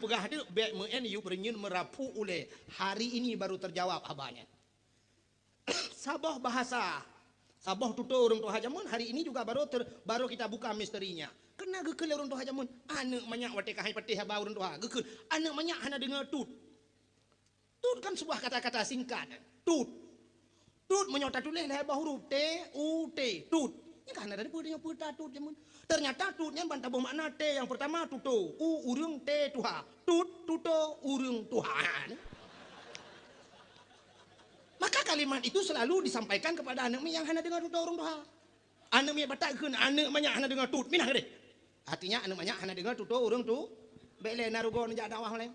Pegah dia baik men you berenyin merapu oleh hari ini baru terjawab abahnya. Sabah bahasa. Sabah tutur orang tua hajamun hari ini juga baru kita buka misterinya. Kena gekele orang tua hajamun. Anak banyak wate kahai patih haba orang tua. Gekele. Anak banyak hana dengar tut. Tut kan sebuah kata-kata singkat. Tut. Tut menyota tulis lebar huruf T U T. Tut. Ini kan ada dia putar tut jamun. Ternyata tutnya bantah bermakna T yang pertama tuto. Urung T tuha. Tut tuto urung Tuhan. Maka kalimat itu selalu disampaikan kepada anak yang hanya dengar tutur orang tua. Anak mi batakkeun anak banyak hanya dengar tut minah gede. Artinya anak banyak hanya dengar tutur orang tu. Bele narugo njak dakwah oleh.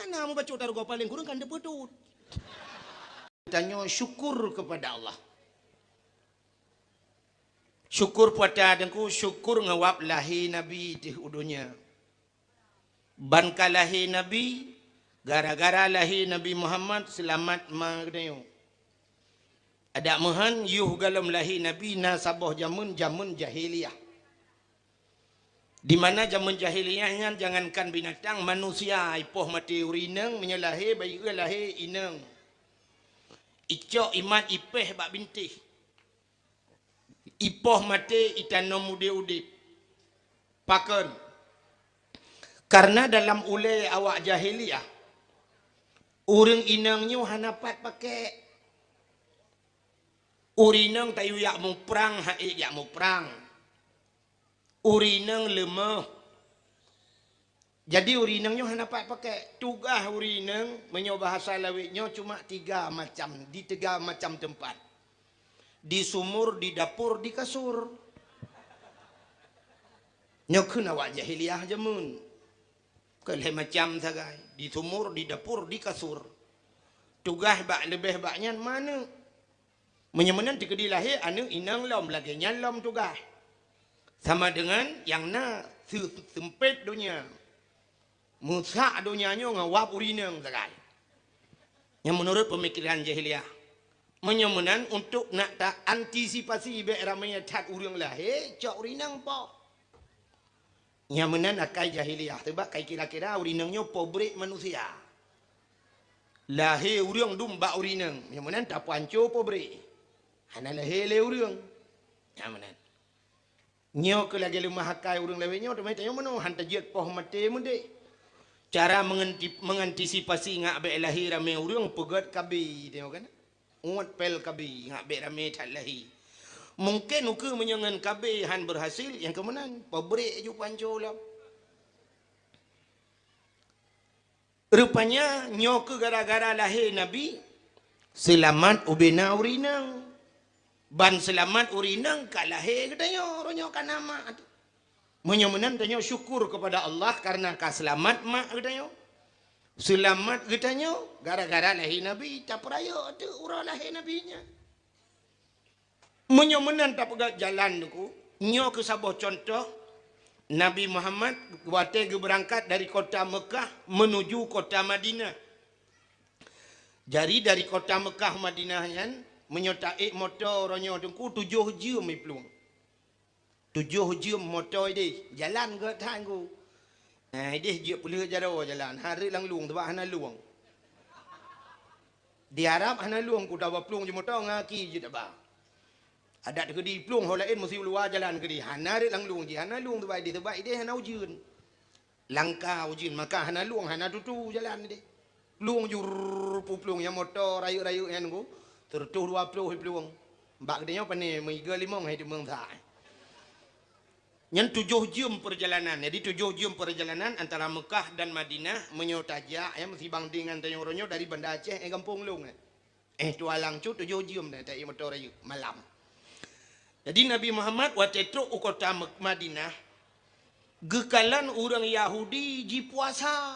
Anak mu baca tarugo paling kurang kan depetut. Tanya syukur kepada Allah. Syukur pada dengku syukur ngawap lahi Nabi di udunya. Ban kalahi Nabi gara-gara lahi Nabi Muhammad selamat magdayo. Ada mahan yuh galam lahi Nabi na sabah jamun jahiliyah. Di mana zaman jahiliyahnya jangankan binatang manusia ipoh mati urineng menyalahi bayi lahi ineng. Icok iman ipeh bak bintih. Ipoh mati itanom ude-ude. Paken. Karena dalam ulai awak jahiliyah urang inangnya hanapat pakai urinang tayu yak mu perang haik yak mu perang. Urinang lemah. Jadi urinangnya hanapat pakai tugah urinang menyoba bahasa lawitnya cuma 3 macam di 3 macam tempat. Di sumur, di dapur, di kasur. Nyokun awak jahiliyah jamun. Kelih macam sagai. Di sumur, di dapur, di kasur. Tugah bak lebih baknya mana? Menyemenan tiga dilahir anu inang lom lagi nyalom tugah. Sama dengan yang na sempit dunia. Musak dunianya ngawap urinang sagai. Yang menurut pemikiran jahiliyah. Menyemenan untuk nak tak antisipasi baik ramainya tat urang lahir cak urinang po. Nyamenan akai jahiliyah sebab kai kira-kira urinangnya pobrik manusia. Lahir urang dumba urinang. Nyamenan tak panco pobrik. Hana lahir le urang. Nyamenan. Nyo ke lagi lemah akai urang lahirnya tu mai tanya mana hantar jet poh mati munde. Cara mengantisipasi ngak baik lahir ramai urang pegat kabi tengok kan. Umat pel kabi ngak bek rame tak lahi. Mungkin uke menyangan kabi han berhasil yang kemenan pabrik ju panco lah. Rupanya nyoke gara-gara lahir Nabi selamat ubena urinang. Ban selamat urinang ka lahir katanya ronyo kan nama. Menyemenan tanya syukur kepada Allah karena ka selamat mak katanya. Selamat katanya gara-gara lahir Nabi tak peraya tu urang lahir Nabinya. Menyemenan tak pegat jalan tu nyo ke sabah contoh Nabi Muhammad waktu berangkat dari kota Mekah menuju kota Madinah. Jadi dari kota Mekah Madinah kan menyotai motor ronyo dengku 7 jam mai peluang. 7 jam motor dia jalan ke tanggu. Dia je pulih jaro jalan. Hari lang luang sebab hana luang. Di Arab hana luang ku dah pelung je motor ngaki je tak ba. Ada ke di pelung hol lain mesti luar jalan ke di. Hana ri lang luang je. Hana luang sebab dia hana ujun. Langkah ujun maka hana luang hana tutu jalan dia. Luang jur pelung yang motor rayu-rayu yang ku. Tertuh 20 pelung. Bak dia pandai meiga 5 hai di meng thai. Yang 7 jam perjalanan. Jadi 7 jam perjalanan antara Mekah dan Madinah menyotajak ya mesti bandingan tanya orangnya dari Banda Aceh kampung Long. Tualang cu 7 jam dah tak motor rayu malam. Jadi Nabi Muhammad waktu itu kota Madinah gekalan orang Yahudi ji puasa.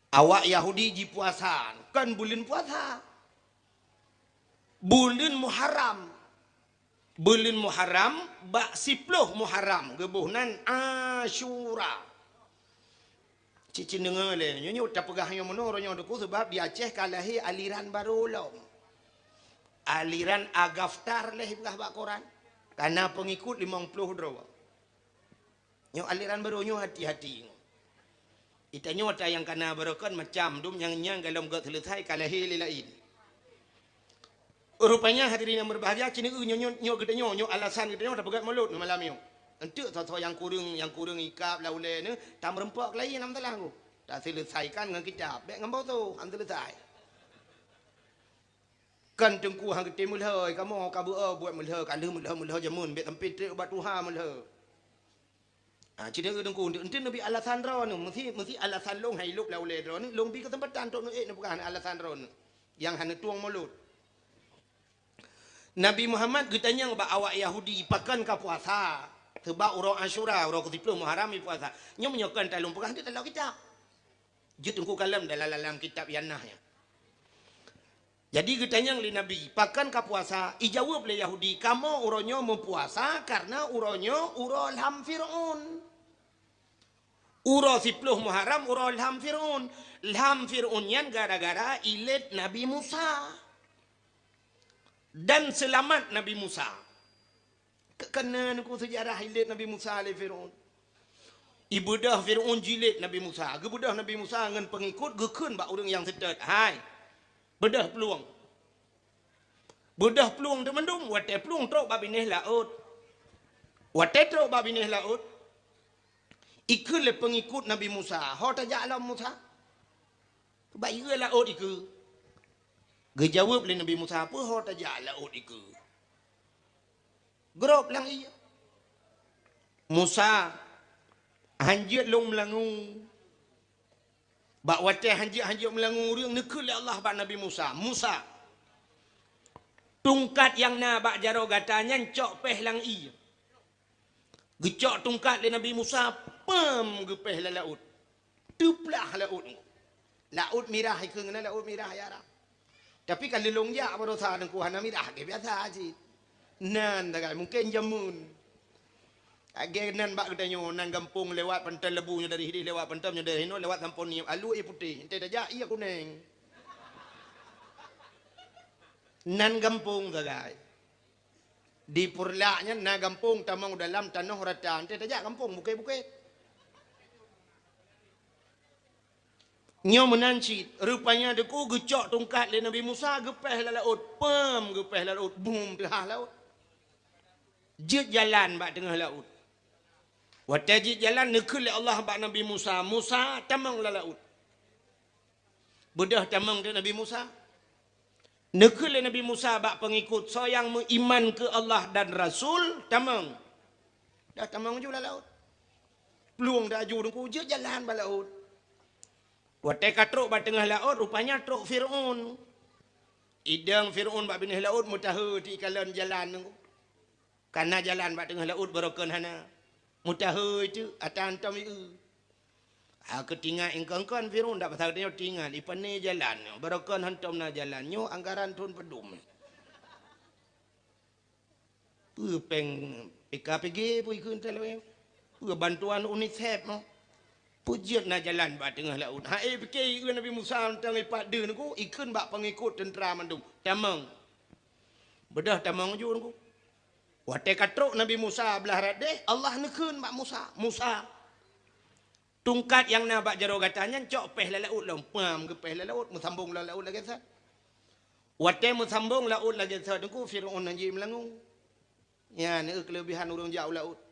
Awak Yahudi ji puasa kan bulan puasa. Bulan Muharram. Bulan Muharram bak 10 Muharram gebuhnan Asyura. Cici dengar le nyo tak pegah yang menurut nyo deku sebab di Aceh kalahi aliran baru long. Aliran Agaftar leh pegah bak Quran. Karena pengikut 50 draw. Nyo aliran baru nyo hati-hati. Ita nyo ta yang kana berokon macam dum yang nyang galom got selesai kalahi lain. Rupanya hadirin yang berbahagia cini nyo gede nyo alasan gede nyo tak pegat mulut malam nyo. Entuk so yang kurung ikap laule ni tam rempok lain nam telah ku. Tak selesaikan dengan kitab. Bek ngambau tu am selesai. Kan tengku hang gede mulhoi kamu kabu buat mulhoi kalu mulhoi jamun bek tempit ubat tuha mulhoi. Cina dengku ente nabi alasan ron mesti alasan long hai luk laule ron long bi kesempatan tok nu bukan alasan ron yang hana tuang mulut. Nabi Muhammad getanya ba awak Yahudi pakan ka puasa sebab urang Asyura urang ke-10 Muharram puasa nyo menyokan talung pegang di dalam kitab. Je tengku kalam dalam kitab Yanah ya. Jadi getanya li Nabi pakan ka puasa ijawab le Yahudi kamu uronyo mempuasa karena uronyo urol ham Fir'aun. Uro 10 Muharram uro ilham Fir'aun. Ilham Fir'aun yan gara-gara ilet Nabi Musa. Dan selamat Nabi Musa. Kena aku sejarah ilet Nabi Musa oleh Fir'aun. Ibudah Fir'aun jilid Nabi Musa. Gebudah Nabi Musa dengan pengikut gekun bak orang yang sedet. Hai. Bedah peluang. Bedah peluang temendung. Wate peluang trok babinih laut. Wate trok babinih laut. Ikut le pengikut Nabi Musa. Ho tajak alam Musa. Baik ke laut ikut. Gejawab le Nabi Musa apa ho tajak laut ikut. Gerop lang iya. Musa hanjit long melangu. Bak watih hanjit melangu riung nekul le Allah bak Nabi Musa. Musa. Tungkat yang na bak jaro gatanya cok peh lang iya. Gecok tungkat le Nabi Musa pem gepeh la laut. Tuplah laut. Laut mirah ke ngena laut mirah ya ra. Tapi kalau long ja baru sa dengku hana mirah ke biasa aja. Nan dagai mungkin jamun. Age nan bak gedanyo nan gampung lewat pantai lebunya dari hidi lewat pantamnya dari hino lewat sampon ni alu i putih. Ente dah iya kuning. Nan gampung dagai. Di purlaknya na gampung tamang dalam tanah ratan. Ente dah gampung bukit-bukit. Nyo menancit rupanya deku gecok tungkat le Nabi Musa gepeh la laut pem gepeh la laut bum tengah laut jet jalan bak tengah laut wata jet jalan nekul le Allah bak Nabi Musa Musa tamang la laut bedah tamang de Nabi Musa nekul le Nabi Musa bak pengikut so yang beriman ke Allah dan Rasul tamang dah tamang ju la laut peluang dah ju deku jet jalan bak laut. Watai katruk bak tengah laut rupanya truk Fir'aun. Idang Fir'aun bak benih laut mutaha di kalan jalan tu. Karena jalan bak tengah laut berokan hana. Mutaha itu atan tam itu. Ketinggal engkang-engkang Fir'aun tak pasal dia tinggal di pane jalan. Berokan hantam na jalan nyo anggaran tun pedum. Peng PKPG pun ikut telewe. Bantuan UNICEF no. Pujian na jalan bak tengah laut. Hai fikir Nabi Musa tentang ipat de ku ikun bak pengikut tentera mandum. Tamang. Bedah tamang ju ku. Watai katruk Nabi Musa belah radeh Allah nekun bak Musa. Musa. Tungkat yang na bak jaro gatanya cok peh la laut lompam ke peh la laut mesambung la laut lagi sat. Watai mesambung laut lagi sat ku Firaun nanji melangu. Ya ni kelebihan urang jauh laut.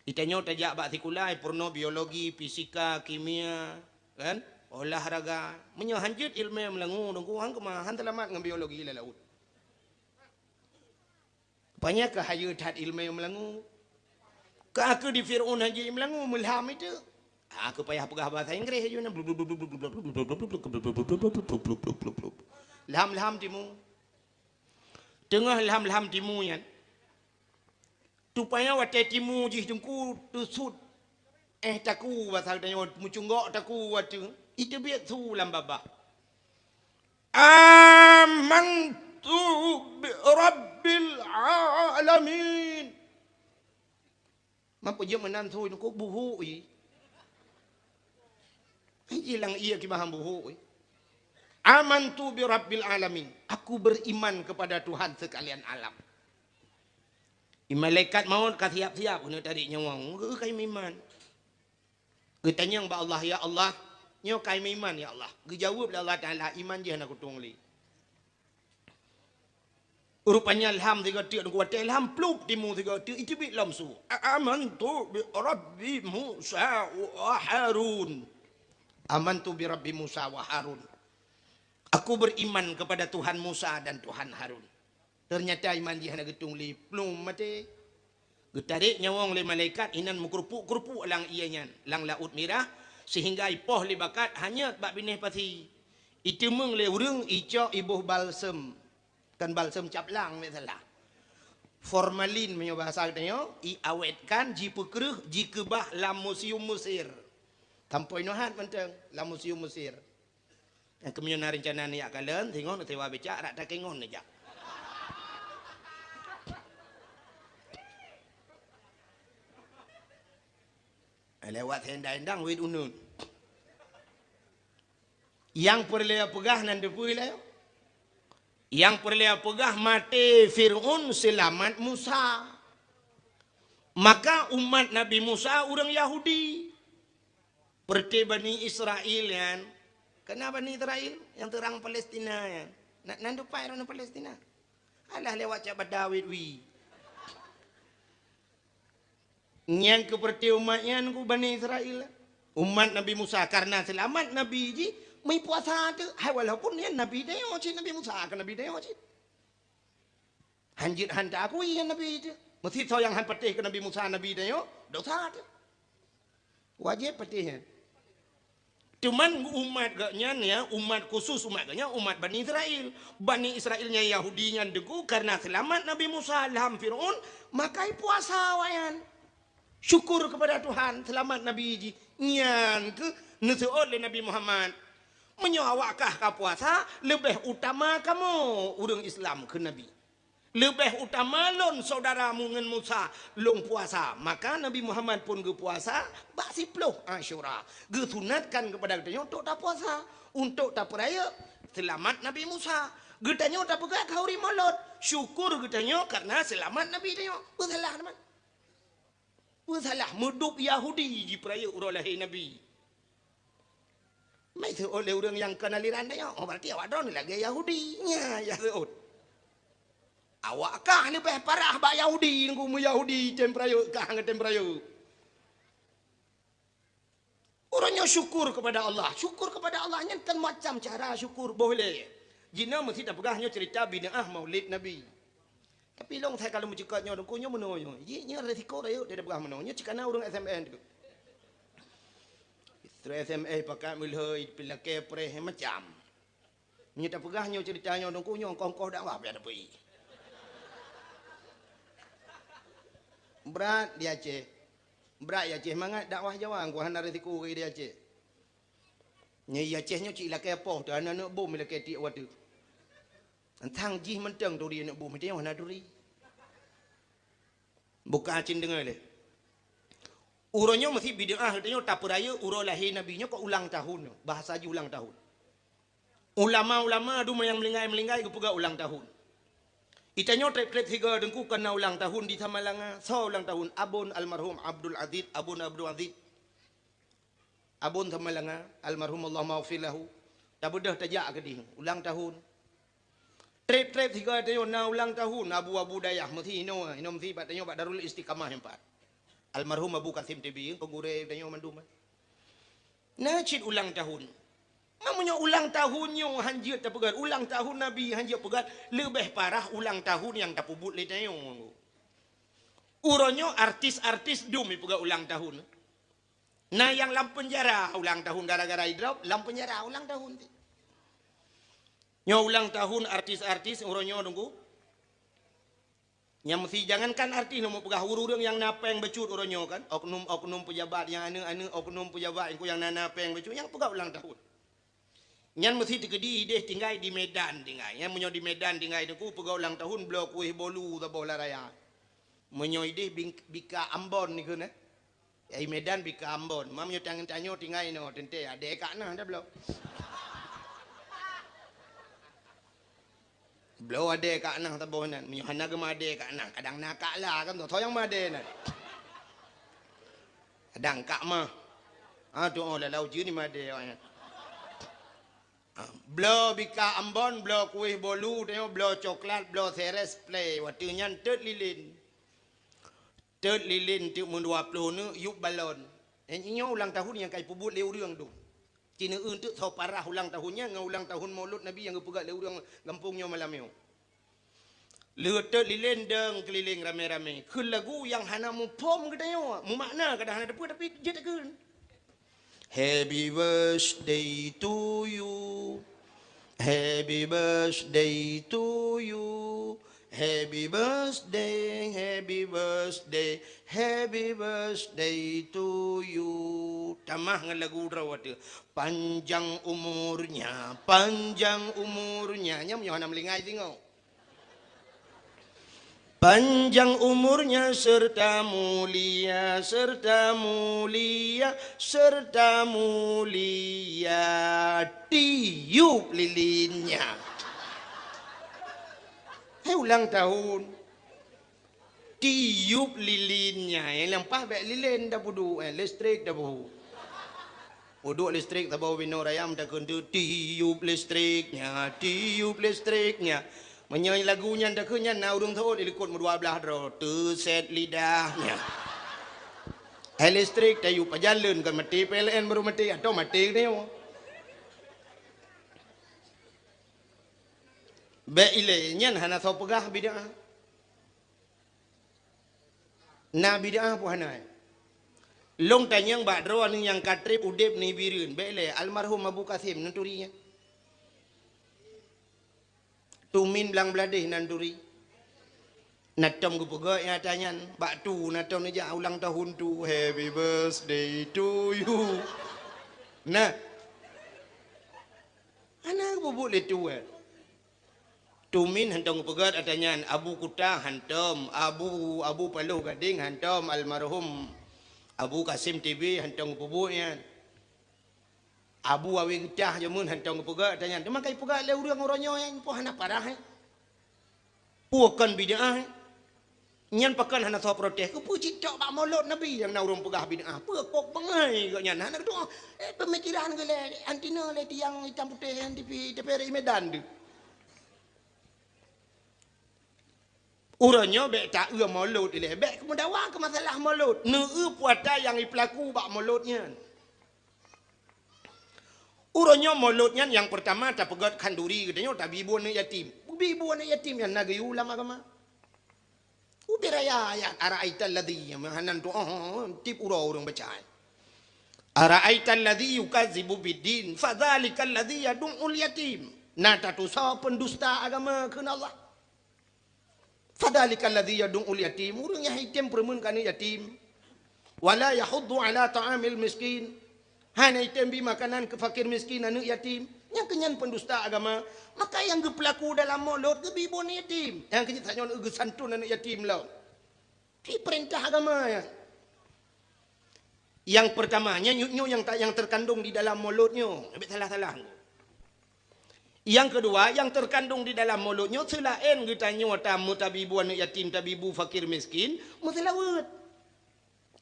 Ditanya tajak bak sekolah, porno, biologi, fisika, kimia, kan? Olahraga. Menyo hanjut ilmu yang melangu, dongku hang kemah han telamat dengan biologi la laut. Banyak ke hayu tat ilmu yang melangu. Ka aku di Firaun haji melangu mulham itu. Aku payah pegah bahasa Inggeris aja na. Lham timu. Tengah lham timu yan. Tupanya watai timu jih tungku tusut taku pasal tanya mucunggok taku watu itu biat su lam baba amantu bi rabbil alamin mampu je menan su tungku buhu i hilang ia ki maham buhu i amantu bi rabbil alamin aku beriman kepada Tuhan sekalian alam. Malaikat maut ka siap-siap kena tarik nyawa. Kai iman. Ge tanya ba Allah, ya Allah, nyo kai iman ya Allah. Ge jawab Allah Taala, iman je nak kutung li. Rupanya ilham tiga tiak ku wate ilham plup timu tiga tiak itu bi lamsu. Amantu bi Rabbi Musa wa Harun. Amantu bi Rabbi Musa wa Harun. Aku beriman kepada Tuhan Musa dan Tuhan Harun. Ternyata iman dia nak getung li plum mati. Getarik nyawang le malaikat inan mukrupuk-krupuk lang ianya lang laut merah sehingga ipoh li bakat hanya bak bineh pasi. Itu meng le urang icok ibuh balsem. Kan balsem caplang misalnya. Formalin punya bahasa katanya iawetkan ji pekereh ji kebah lam museum Mesir. Tampoi nohat menteng lam museum Mesir. Yang kemudian rencana ni akalan tengok tewa becak rak tak kengon aja. Lewat hendang-hendang wid unun. Yang perlu pegah nan depui lah. Yang perlu pegah mati Fir'aun selamat Musa. Maka umat Nabi Musa orang Yahudi. Perti Bani Israel kan. Kenapa Bani Israel? Yang terang Palestina ya. Nak dupai orang Palestina. Alah lewat cabat Dawid wi. Yang keperti umatnya ku Bani Israel. Umat Nabi Musa karena selamat Nabi ji. May puasa tu, hai walaupun dia Nabi dia cik Nabi Musa kan Nabi dia cik. Hanjit hanta aku yang Nabi itu. Mesti tahu yang han patih ke Nabi Musa Nabi dia dosa tu. Wajib patihnya. Cuman umat gaknya ya, umat khusus umat gaknya umat Bani Israel. Bani Israelnya Yahudinya degu karena selamat Nabi Musa dalam Fir'aun, maka puasa wayan. Syukur kepada Tuhan selamat Nabi ji. Nyan ke nusuot oleh Nabi Muhammad. Menyawakkah ka puasa lebih utama kamu urang Islam ke Nabi. Lebih utama lon saudaramu ngan Musa long puasa. Maka Nabi Muhammad pun ge puasa bak 10 Asyura. Ge sunatkan kepada kita untuk tak puasa, untuk tak peraya selamat Nabi Musa. Ge tanya tak pegak kauri molot. Syukur ge tanya karena selamat Nabi dia. Bersalah teman. Bersalah mudup Yahudi di peraya urang lahir Nabi. Mai tu oleh orang yang kenaliran dia. Oh berarti awak don lagi Yahudi. Nya ya seut. Awak kah ni peh parah bak Yahudi ngku mu Yahudi temprayo kah ngan temprayo. Orangnya syukur kepada Allah. Syukur kepada Allah nya kan macam cara syukur boleh. Jina mesti tak pegahnya cerita bid'ah Maulid Nabi. Tapi long saya kalau mencikatnya dongkonya menonyo. Nya resiko dia dia pegah menonyo cikana orang SMN tu. SMA pakai milhoi pilake preh macam. Ni tak pegahnya ceritanya dongkonya kongkoh dak apa ada pi. Berat dia Aceh. Berat ya Aceh mangat dakwah Jawa ku hana resiko ke dia Aceh. Ni Acehnya cik lake apa tu anak bom lake ti wadu. Antang ji menteng tu dia nak bom dia hana duri. Buka cin dengar le. Urangnya mesti bid'ah katanya tak peraya urang lahir nabinya kok ulang tahun. Bahasa je ulang tahun. Ulama-ulama adu yang melinggai-melinggai ke pega ulang tahun. Itanya trep-trep higa dengku kena ulang tahun di Tamalanga. So ulang tahun abun almarhum Abdul Aziz, abun Abdul Aziz. Abun Tamalanga almarhum Allah maghfirlahu. Tak bedah tajak ke dia ulang tahun. Trep-trep higa tanya na ulang tahun abu-abu dayah mesti ino mesti patanya Pak Darul Istiqamah empat. Almarhum Abu Kasim TB penggure danyo mandum. Najid ulang tahun. Namanya ulang tahunnya hanjit tak pegat. Ulang tahun Nabi hanjit pegat lebih parah ulang tahun yang tak pubut le danyo. Urangnya artis-artis dumi pegat ulang tahun. Nah yang lam penjara ulang tahun gara-gara hidrap lam penjara ulang tahun. Nyo ulang tahun artis-artis urangnya nunggu. Yang mesti jangankan artis nak pegah urang yang napeng becut orangnya kan oknum pejabat yang anu oknum pejabat yang napeng becut yang pegah ulang tahun. Yang mesti tegedi deh tinggal di Medan tinggal. Yang menyo di Medan tinggal deku pegah ulang tahun blok kuih bolu ta bola raya. Menyo ide bika Ambon ni kan eh. Ai Medan bika Ambon. Mam nyo tangan-tanyo tinggal no tente adek kak nah dah blok. Blo ade ka anang tabonan, miyuhan na ade ka anang, kadang nakala kan to yang made na. Kadang kak mah. Doa lalau je ni made. Blo bika Ambon, blo kuih bolu, tengok blo coklat, blo seres play, waktu nyan tet lilin. Tet lilin tu mun 20 ni yuk balon. Ini ulang tahun yang kai pubut leu reung tu. Cina untuk so parah ulang tahunnya ngau ulang tahun Maulud Nabi yang gepegat leu reung kampungnya malam ni. Leut lilin deng keliling rame-rame. Keun lagu yang hana mu pom katanya, mu makna kadang hana depu tapi je tak keun. Happy birthday to you. Happy birthday to you. Happy birthday, happy birthday, happy birthday to you. Tamah dengan lagu rawat dia. Panjang umurnya, panjang umurnya. Nya punya nak melingai tengok. Panjang umurnya serta mulia, serta mulia, serta mulia. Tiup lilinnya. Ulang tahun. Tiup lilinnya. Yang lempah baik lilin dah budu. Listrik dah budu. Uduk listrik tak bawa bina rayam dah kentu. Tiup listriknya. Tiup listriknya. Menyanyi lagunya dah kenyang. Nah urung tahu dilikut mu 12 dah. Terset lidahnya. Listrik tiup jalan kan mati PLN baru mati. Atau mati ni. Baik ile nyan hana so pegah bid'ah. Na bid'ah pu hana. Long tanyang badro ni yang katrip udip ni bireun. Baik ile almarhum Abu Kasim nanturinya. Tumin belang beladih nanturi. Natom ku pegak yang tanyan. Bak tu natom ni ja ulang tahun tu. Happy birthday to you. Nah. Ana ku boleh tu Tumin hantam pegat adanya Abu Kuta hantam Abu Paluh Gading hantam almarhum Abu Kasim TV hantam pubuknya Abu Awi Getah jamun hantam pegat adanya dia makai pegat le urang oronyo yang pu hana parah puakan bid'ah nyan pakan hana so protes ku pu citok bak maulud Nabi yang na urang pegah bid'ah pu kok pengai kok nyan hana tu pemikiran ke le antina le tiang hitam putih TV TPRI Medan tu. Urangnya bek tak maulud ile bek kemudawa ke masalah maulud neu puata yang pelaku bak mauludnya urangnya mauludnya yang pertama tak pegat kanduri katanya tak bibu anak yatim yang nagai ulama agama ubiraya ayat ara'aital ladzi hanan tu tip urang baca ara'aital ladzi yukadzibu biddin fadzalikal ladzi yad'ul yatim nata tu sa pendusta agama keuna Allah. Fadhalikal ladzi yad'ul yatim urang yang yatim permun kana yatim wala yahuddu ala ta'amil miskin hana yatim bi makanan ke fakir miskin anu yatim yang kenyan pendusta agama maka yang ge pelaku dalam maulud ge bibun yatim yang kenyan tanya ge santun anak yatim lah di perintah agama ya yang pertamanya yang terkandung di dalam mauludnya lebih salah-salah. Yang kedua, yang terkandung di dalam mulutnya selain kita nyata mutabibu anak yatim, tabibu fakir miskin, musalawat.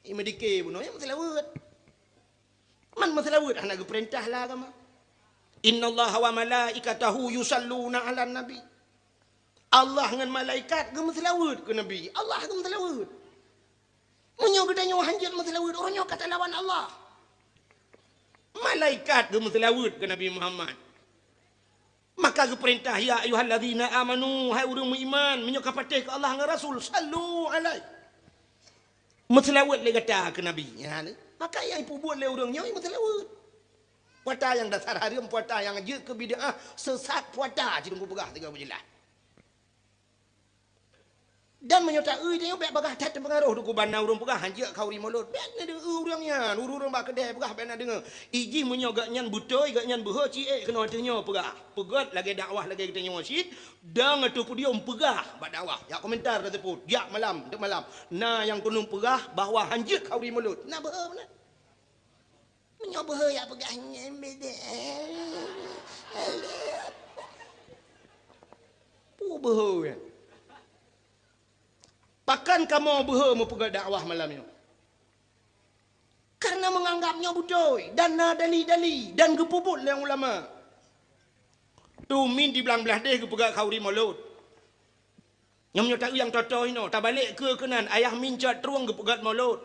Ini dikir bunuh ya musalawat. Man musalawat anak perintah lah agama. Innallaha wa malaikatahu yusalluna 'alan nabi. Allah dengan malaikat ke musalawat ke nabi. Allah ke musalawat. Munyo gedanya hanjat musalawat orangnya kata lawan Allah. Malaikat ke musalawat ke Nabi Muhammad. Maka perintah ya ayyuhalladzina amanu hai urang beriman menyokap patih ke Allah dengan Rasul sallu alaihi. Mutlawat le kata ke Nabi. Ya ni. Maka yang ibu buat le urangnya mutlawat. Puata yang dasar hari puata yang je ke bid'ah sesat puata ci tunggu pegah 3 jelas. Dan menyota dia bek bagah tat pengaruh du kubana urang pegah hanja kau ri mulut. Bek ada urangnya urang bak kedai pegah bek nak dengar. Iji menyo gak nyan butoi gak nyan beuh ciek kena tanya pegah. Pegat lagi dakwah lagi kita nyawa masjid dan atu dia pegah bak dakwah. Ya komentar kata pun. Ya malam untuk malam. Nah yang kunung pegah bahawa hanja kau ri mulut. Nah beuh mana? Menyo beuh ya pegahnya beda. Pu behe. Pakan kamu behe mau pegang dakwah malam ini. Karena menganggapnya budoi, dana dali-dali dan gepuput yang ulama. Tu min di belang-belah deh gepegak kauri mulut. Yang tak yang toto ino, tak balik ke kenan ayah mincat ruang gepegat mulut.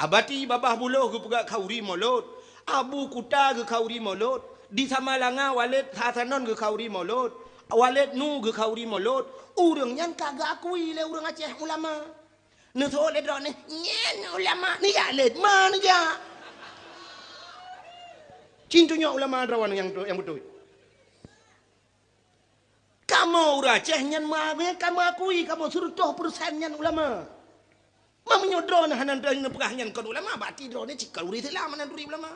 Abati babah buluh gepegak kauri mulut. Abu kuta ge kauri mulut. Di Samalanga Walid Hasanon ge kauri mulut. Walid nu ge kauri mulut. Urang nyan kagak akui le urang Aceh ulama. Nu so le drone nyen ulama ni ya le mana ya. Cintunya ulama rawan yang betul. Kamu urang Aceh nyan mah kamu akui kamu 100% nyan ulama. Mamanya drone hanan drone pegah nyan kon ulama bati drone cikal uri Islam nan uri ulama.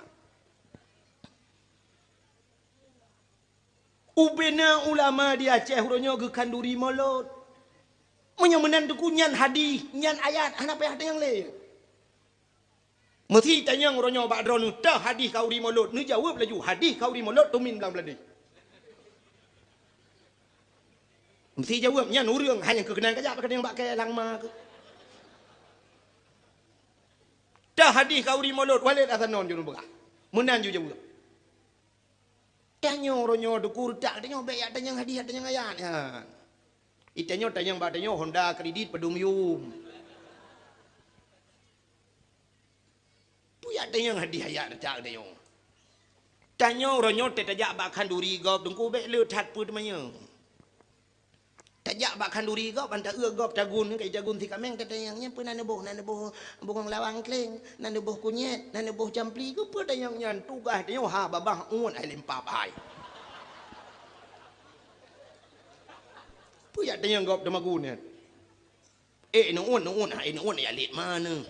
Ubena ulama di Aceh uronyo ge kanduri molot. Menyemenan dukunyan hadis, nyan ayat, apa yang ada yang lain. Mesti tanya uronyo bakdron tah hadis kauri molot, ni jawab laju hadis kauri molot tumin belang beladi. Mesti jawab nyan urang hanya kekenan kajak kekenan bak ke langma ke. Tah hadis kauri molot Walid Hasanon juru begah. Menan ju jawab. Tanya orang dukur tak tanya baik tanya hadiah tanya ayat ya. Itanya tanya ba tanya Honda kredit pedum yum. Puya tanya hadiah ayat tak tanya. Tanya orang tajak ba kanduri gop dengku baik le that pu demanya. Tajak ba kanduri gop anta gop jagun kai jagun ti kameng tanya pun nan boh bong lawang kleng nan boh kunyet nan boh campli ku pu tanya nyan tugas tanya ha babah un ai lempap ai. Pu ya tanya gop demagun ya. No un ya lit mana.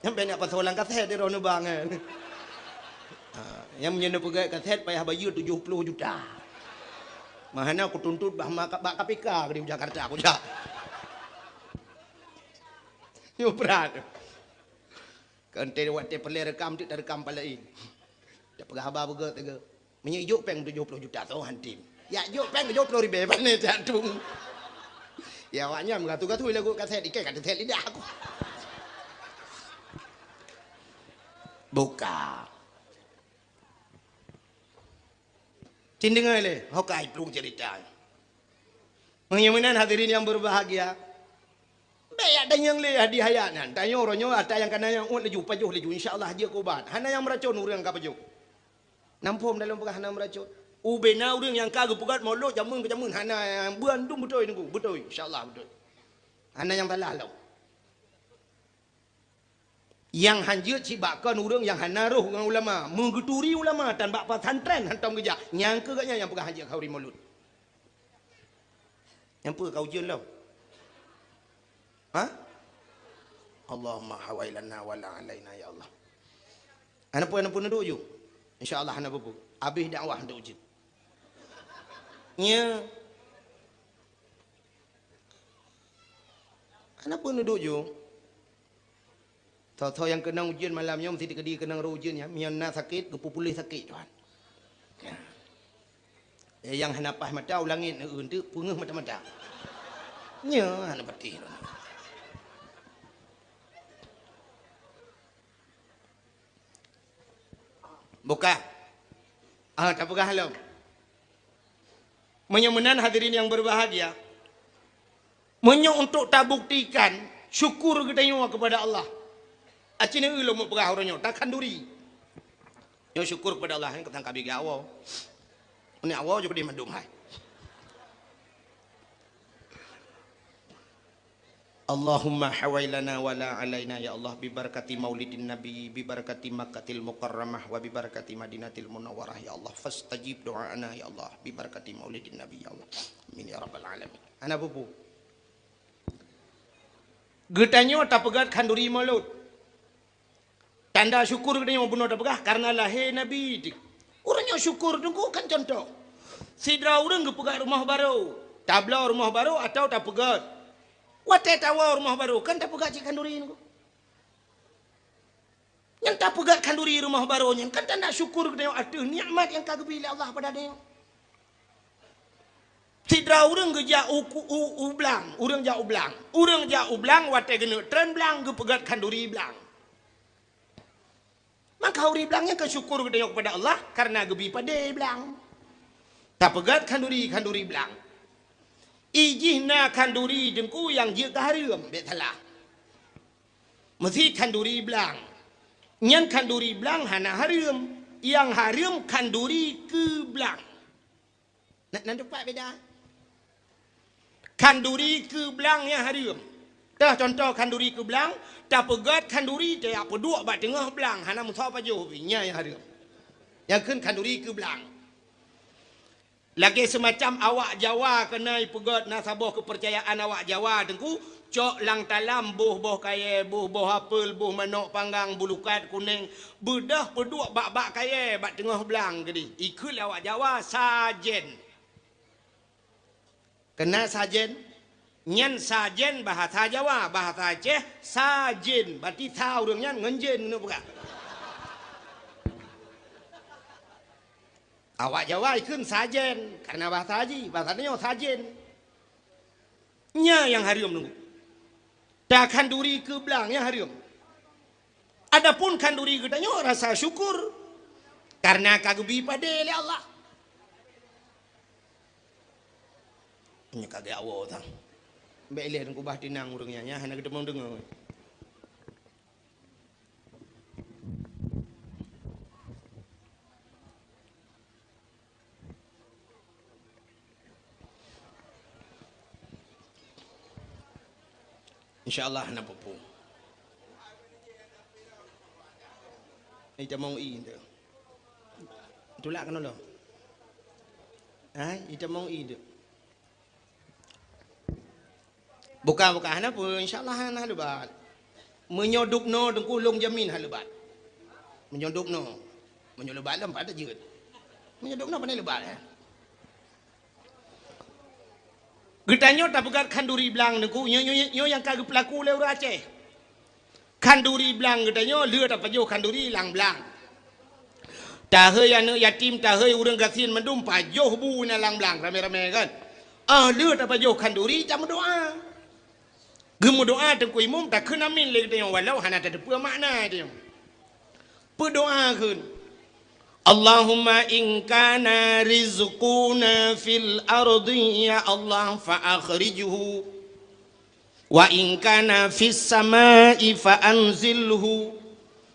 Sampai nak pasolan kaset dia rono bangan. Yang menyentuh pegai kaset payah bayar 70 juta. Mahana aku tuntut bah KPK di Jakarta aku jak. Yo berat. Kan te wate perle rekam tu rekam palain. Dak pegah haba bega tega. Menyijuk peng 70 juta tu hantim. Ya juk peng 70 ribu mana jantung. Ya awaknya mengatu-gatu lagu kaset ikai kat kaset lidah aku. Buka. Cindengar le, hokai pelung cerita. Menyemenan hadirin yang berbahagia. Baik ada yang le hadiah hayanan. Tanya orangnya ada yang kena yang laju pajuh laju insyaallah dia kubat. Hana yang meracun urang ka pajuh. Nampum dalam pegah hana meracun. Ubena urang yang kagak pugat molot jamun ke jamun hana yang buandung betul nunggu betul insyaallah betul. Hana yang talalau. Yang hanjut cibakan urang yang hana roh dengan ulama, mengeturi ulama dan bak pesantren hantam kerja. Nyangka katnya yang pegah hanjut kauri mulut. Yang apa kau ujian lau? Ha? Allahumma hawailana wala alaina ya Allah. Ana pun duduk je. Insya-Allah ana bubu. Habis dakwah duduk je. Nya. Ana pun duduk je. Tahu yang kena ujian malamnya mesti dikedi kena ujian ya. Mianna sakit, kepupulih sakit tuan. Yang hanapah mata ulangin tu pungeuh mata-mata. Nya ana pati. Buka. Tak pegah halau. Menyemenan hadirin yang berbahagia. Untuk tak buktikan syukur kita kepada Allah. Acina ulo mo pegah orangnya takkan duri. Yo syukur kepada Allah yang ketang kabi gawo. Ini awal juga di mendung hai. Allahumma hawailana wala alaina ya Allah bi barakati maulidin nabi bi barakati makkatil mukarramah wa bi barakati madinatil munawwarah ya Allah fastajib doana ya Allah bi barakati maulidin nabi ya Allah amin ya rabbal alamin. Ana bubu getanyo tak pegat kanduri mulut tanda syukur getanyo bunuh tak pegah karena lahir nabi dik urangnya syukur tunggu kan contoh sidra urang gepegat rumah baru tabla rumah baru atau tak pegat wate tawa rumah baru kan tak pegat cik kanduri ini. Yang tak pegat kanduri rumah barunya kan tanda syukur kepada Allah nikmat yang kagak bila Allah pada dia. Cidra urang geja ublang, urang ja ublang. Urang ja ublang wate gene tren blang ge pegat kanduri blang. Maka uri blangnya kesyukur gede kepada Allah karena gebi pade blang. Tak pegat kanduri blang. Ijihna kanduri dengku yang je kaharium betalah. Mesti kanduri blang. Nyan kanduri blang hana harium, yang harium kanduri ke blang. Nak dapat beda. Kanduri ke belang yang harium. Dah contoh kanduri ke belang, tak pegat kanduri dia apa dua bat tengah belang, hana musa apa jauh nya yang harium. Yang kan kanduri ke belang. Lagi semacam awak Jawa kena pegat nasabah kepercayaan awak Jawa tengku, cok lang talam boh kaya, boh apel, boh manok panggang, bulukat kuning, bedah pedua bak kaya, bat tengah belang gedi. Ikut awak Jawa sajen. Kena sajen, nyan sajen bahasa Jawa, bahasa Aceh sajen, berarti tahu dong nyan ngenjen nu bukan? Awak Jawa ikut sajen, karena bahasa Haji, bahasanya sajen. Nya yang harium nunggu. Dah kanduri ke belang yang harium. Adapun kanduri gedanya rasa syukur, karena kagubi pada Allah. Nya kagak awak tang. Mbak Ilih dan kubah tinang urangnya nya hana ketemu dengar. InsyaAllah hana popo. Ita mau i tu. Itulah kan lo. Ita mau i tu. Bukan hana pun insyaallah hana lebat. Menyodukno dengku long jamin hana lebat. Menyodukno. Menyelebat lam pada jeut. Menyodukno pandai lebat Getanyo tak pegat kanduri belang dengku nyo yang kagak pelaku le urang Aceh. Kanduri belang getanyo leu tak pajo kanduri lang belang. Tahe anu yatim tahe urang gasin mendum pajo bu na lang belang rame-rame kan. Leu tak pajo kanduri jam doa. Gemu doa tengku imum tak kena min le kita yang walau hana tak ada makna dia. Berdoa kun. Allahumma in kana rizquna fil ardi ya Allah fa akhrijhu wa in kana fis samai fa anzilhu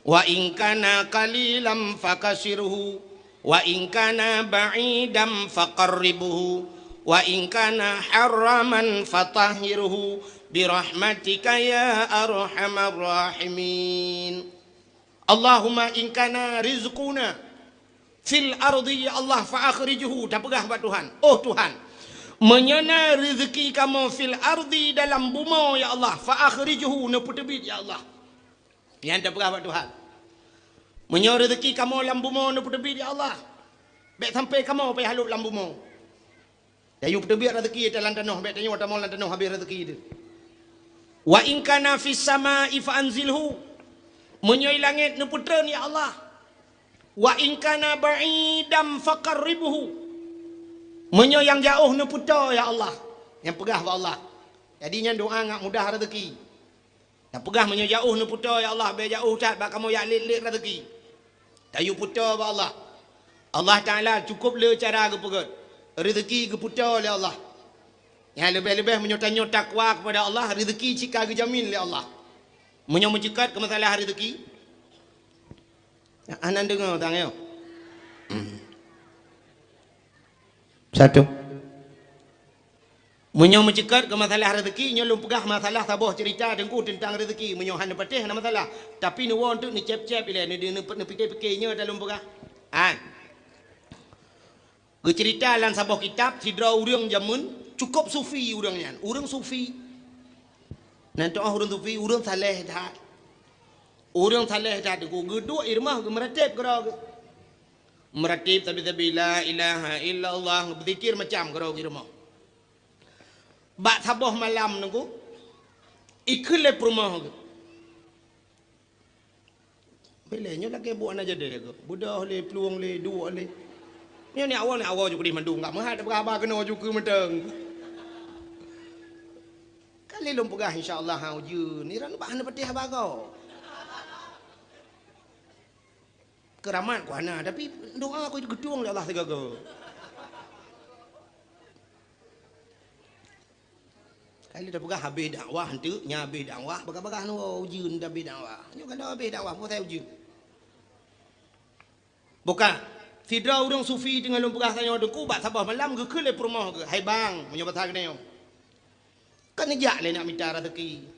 wa in kana qalilan fakasirhu wa in kana ba'idan faqarribhu wa in kana haraman fatahhirhu birahmatika ya arhamar rahimin. Allahumma in kana rizquna fil ardi ya Allah fa akhrijhu. Tak pegah buat Tuhan. Oh Tuhan, menyana rezeki kamu fil ardi dalam bumi ya Allah fa akhrijhu na putebit ya Allah. Yang tak pegah buat Tuhan. Menyana rezeki kamu dalam bumi na putebit ya Allah. Baik sampai kamu pai halup dalam bumi. Dayu putebit rezeki dalam tanah, baik tanya wata dalam tanah habis rezeki dia. Wa in kana fis samai fa anzilhu. Menyoi langit nu putran ya Allah. Wa in kana ba'idam faqarribhu. Menyoi yang jauh nu putar ya Allah. Yang pegah wa Allah. Jadinya doa ngak mudah rezeki. Yang pegah menyoi jauh nu putar ya Allah, be jauh tat bak kamu ya lit rezeki. Tayu putar wa Allah. Allah Taala cukup le cara ke pegat. Rezeki ke putar oleh Allah. Yang lebih-lebih menyotanya takwa kepada Allah, rezeki cika dijamin oleh Allah. Menyekat ke masalah rezeki. Anan dengar tangyo. Satu. Menyekat ke masalah rezeki, nyolong pegah masalah sabah cerita dengku tentang rezeki, menyohan patih na masalah. Tapi ni won tu ni cep-cep ile ni fikir-fikirnya dalam pegah. Cerita dalam sabah kitab sidra urang jamun cukup sufi urangnya. Urang sufi. Nanti orang sufi urang saleh dah. Urang saleh dah ku geduk irmah meratib gerau. Meratib tapi la ilaha illallah berzikir macam gerau irmah. Bak sabah malam nunggu ikut le rumah. Belanya lagi buat aja deh. Budak le peluang le dua le. Ni awal juga di mandung enggak mah ada berapa kena juga menteng. Kali lom pegah insyaallah hau je. Ni ran bahan petih bago. Keramat ku ana tapi doa aku gedung ya Allah tegaga. Kali dah pegah habis dakwah henteu nya habis dakwah bagah-bagah nu ujian dah habis dakwah. Nyu kan dah habis dakwah mo tahu ujian. Bukan Fidra orang sufi dengan lom pegah tanya deku bak sabah malam ke le rumah ke. Hai bang menyobat hak ni. Kan nejak le nak minta rezeki.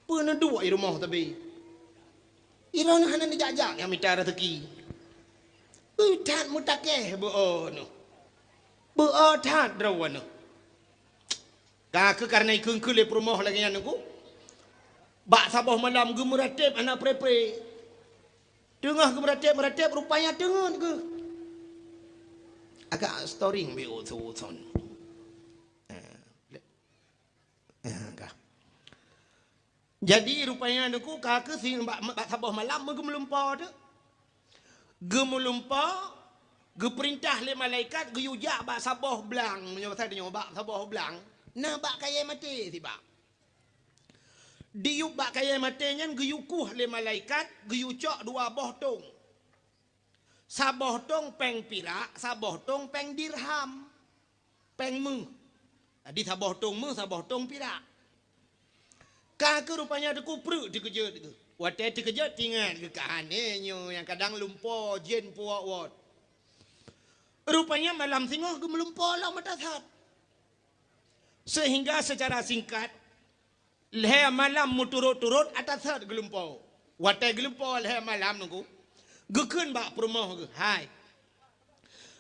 Pernah dua di rumah tapi Irana hana ni jajak yang minta rezeki. Utat mutakeh beono. Beotat drawana. Ka karena ikun kule perumah lagi yang aku. Bak sabah malam gemeratip anak prepre. Tengah gemeratip rupanya tengah ke. Agak story beo tu. Jadi rupanya aku kakak sih mbak sabah malam gemelumpa tu, gemelumpa, geperintah le malaikat geyujak bak sabah belang, menyebut saya bak sabah belang, nah bak kaya mati si bak, diuk bak kaya mati nyan geyukuh le malaikat geyucak dua boh tong, sabah tong peng pirak, sabah tong peng dirham, peng mu, di sabah tong mu, sabah tong pirak. Kakak rupanya ada kupru dikejut. Waktu dikejut tinggal ke kahannya yang kadang lumpur jen puak wat. Rupanya malam tengah gemelumpur lah mata saat. Sehingga secara singkat leher malam muturut-turut atas saat gelumpur. Waktu gelumpur leher malam nunggu. Gekun bak perumah ke. Hai.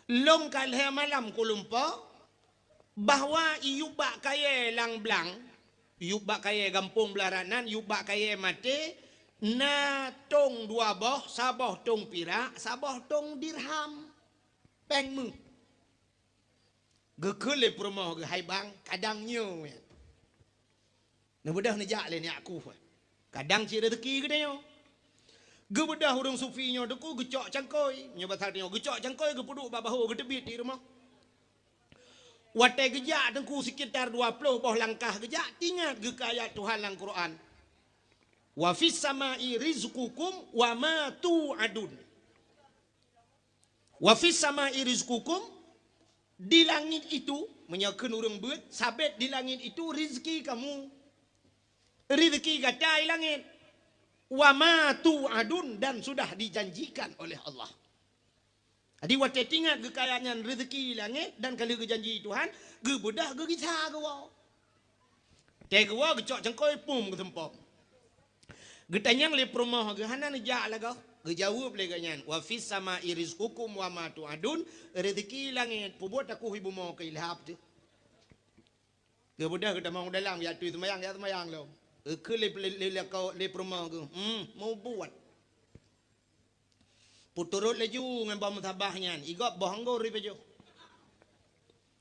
Long ka leher malam ku lumpur. Bahawa iu bak kaya lang belang. Yuk bak kaya gampung belaranan, yuk bak kaya mati, na tong dua boh, sabah tong pirak, sabah tong dirham, peng mu. Gekele perumah ke hai bang, kadangnya. Nah bedah nejak le ni aku. Kadang cik rezeki ke dia. Gebedah orang sufinya deku gecok cangkoi, nyobat hatinya gecok cangkoi ke puduk babahu ke tebit di rumah. Watai gejak tengku sekitar 20 bawah langkah gejak tinggal ke ayat Tuhan dalam Quran. Wa fis samai rizqukum wa ma tu'adun. Wa fis samai rizqukum di langit itu menyakeun urang beut sabit di langit itu rezeki kamu. Rezeki gatai langit. Wa ma tu'adun dan sudah dijanjikan oleh Allah. Jadi waktu tinggal kekayaan rezeki langit dan kalau janji Tuhan, ge bedah ge kisah ge wa. Teh ge wa ge cok cengkoi pum ge tempok. Ge tanyang le perumah ge hana nejak lah ge. Ge jawab le ganyan. Wa fis sama rizqukum wa ma tu'adun. Rezeki langit pubuat aku ibu mau ke ilhap tu. Ge bedah ge damang dalam ya tu semayang lo. Ke le kau le perumah ge. Mau buat. Puturut laju dengan bom tabahnya. Igop bohonggo ri pejo.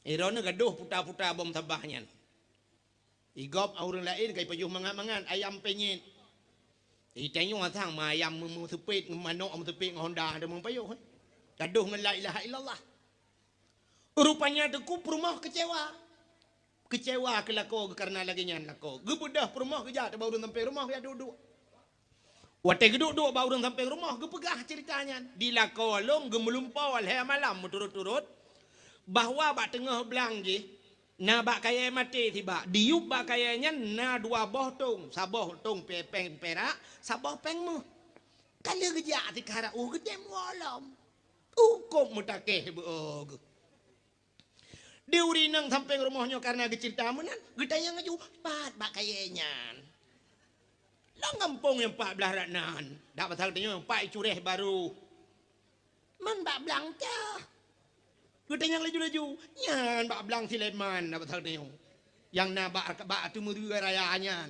Irona gaduh puta-puta bom tabahnya. Igop orang lain kai pejuh mangan-mangan ayam penyit. Itanyo atang ma ayam mu tepit manok mu tepit Honda ada mung payuh. Gaduh dengan la ilaha illallah. Rupanya deku perumah kecewa. Kecewa kelako karena lagi nyan lako. Gebedah perumah kejat baru sampai rumah dia duduk. Waktu duduk baru sampai rumah, gepegah ceritanya. Dilakau long, gemelumpau alhaya malam, turut-turut. Bahawa bak tengah belang je, na bak kaya mati tiba. Diup bak kayanya na dua boh tong. Sabah tong peng perak, sabah peng mu. Kalau kejak di kara, gede mualam. Kok mutakeh beog. Diuri nang sampai rumahnya karena kecinta menan. Gede yang ngaju, pat bak kayanya. Lang kampung yang 14 ranan. Dak pasal tanya yang 4 cureh baru. Man bak belang cah. Kita yang laju-laju. Nyan bak belang sileman. Dak pasal tanya. Yang na bak tu merua rayaannya.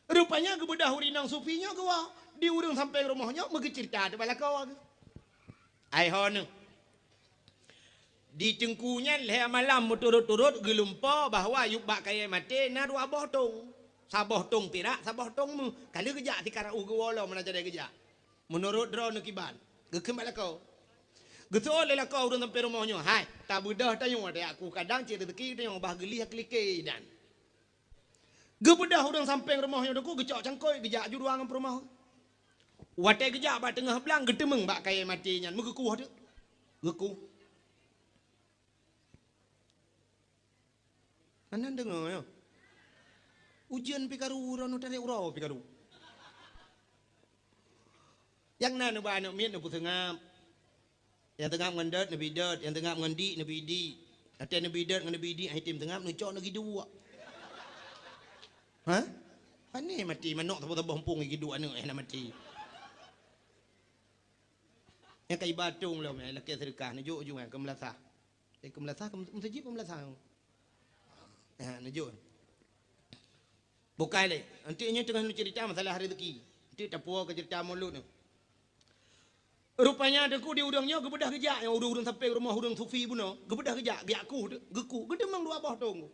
Rupanya kebedah urinang sufinya kewa. Di urung sampai rumahnya. Maka cerita tu bala kau. Aihon. Di cengkunya leher malam turut-turut gelumpa bahawa yuk bak kaya mati na dua boh tong. Sabah tong pirak, sabah tong mu. Kalau kejak di kara ugu wala mana jadi kejak. Menurut drone kiban. Gekem bala kau. Getol le kau urang sampai rumahnya. Hai, tak bedah tayong ada aku kadang cek rezeki tayong bah gelih klike dan. Gebedah urang sampai rumahnya deku gecok cangkoi gejak ju ruangan rumah. Wate gejak ba tengah belang gedemeng bak kaya mati nyan megeku ada. Geku. Anan dengar ya. Ujian pikaru urang tadi urau pikaru. Yang na ba na miet na putengap. Yang tengap ngandat nabi dat, yang tengap ngandi nabi di. Ate nabi dat ngan nabi di ai tim tengap nu cok lagi dua. Ha? Ani mati manok tabu-tabu hempung lagi dua nu na mati. Yang kai batung lo me laki sedekah na jo ju ke melasa. Ke melasa ke masjid melasa. Ha na jo. Bukai le. Antinya tengah nu cerita masalah rezeki. Nanti tapua ke cerita mulut ni. Rupanya deku di udangnya gebedah gejak yang udang sampai rumah udang sufi puno. Gebedah gejak geku gede mang dua boh tong.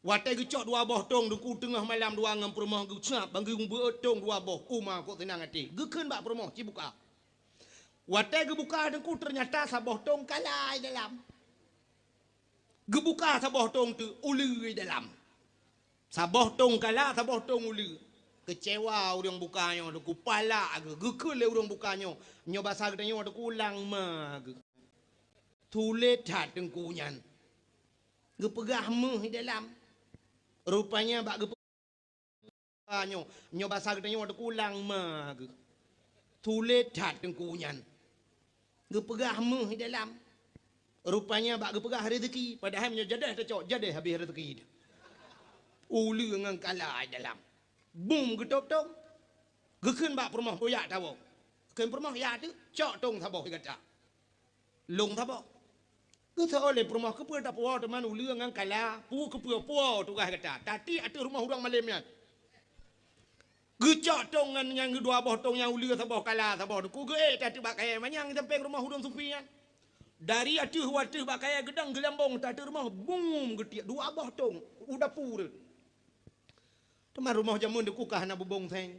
Watai gecok dua boh tong deku tengah malam dua ngam rumah gecap banggung beotong dua boh kuma kok tenang hati. Geken bak rumah cibuka. Watai gebuka deku ternyata saboh tong kalai dalam. Gebuka saboh tong tu ulu dalam. Saboh tong kala saboh tong ulu. Kecewa orang bukanya, ada kupala ke, gekul orang bukanya, nyoba sagdanya ada kulang mag, tulet hat dengkunyan, gepegah meh dalam, rupanya bak gepegahnya, nyoba sagdanya ada kulang mag, tulet hat dengkunyan, gepegah meh dalam, rupanya bak gepegah rezeki, padahal menjadah tercok jadah habis rezeki, ulu ngang kalah dalam. Boom gedop tong. Gekeun bak rumah boyak tawo. Keun rumah ya tu cok tong saboh kata. Long saboh. Ke oleh rumah ke peur ta puau teman uleung ngang kala, pu ke peur puau tu kata. Tadi atu rumah urang malemnya. Gecok tong ngan yang dua boh tong yang uleung saboh kala saboh ku ge tadi bak kaya manyang sampai rumah urang supian. Dari atu watu bak kaya gedang gelambong tadi rumah boom getiak dua boh tong udah pur. Teman rumah jamun de kukah na bubong teng.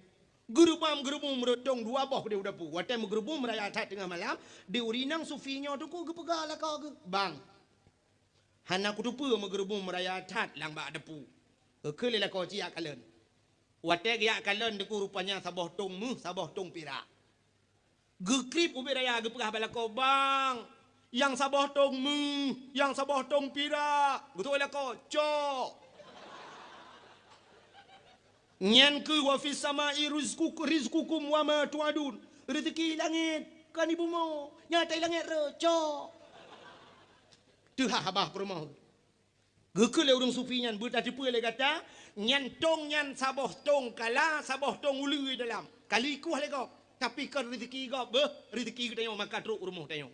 Gerubam merodong dua boh dia udah pu. Watai gerubum raya tat tengah malam, di urinang sufinya tu ku gepegala kau ge. Bang. Hana ku tu pu gerubum raya tat lang ba depu. Ke lela kau cia kalen. Watai dia kalen de ku rupanya saboh tong mu, saboh tong pira. Gekrip ubi raya gepegah bala kau bang. Yang saboh tong mu, yang saboh tong pira. Betul lah kau, cok. Nyan ke wa fis samai rizqukum wa ma tuadun. Rezeki langit kan ibu mau. Nyata langit recok. Tu habah perumah. Gekele urang sufi nyan buta tipu le kata nyan tong nyan saboh tong kala saboh tong ulu dalam. Kali ku le kau. Tapi kan rezeki kau rezeki kita yang maka truk rumah tayong.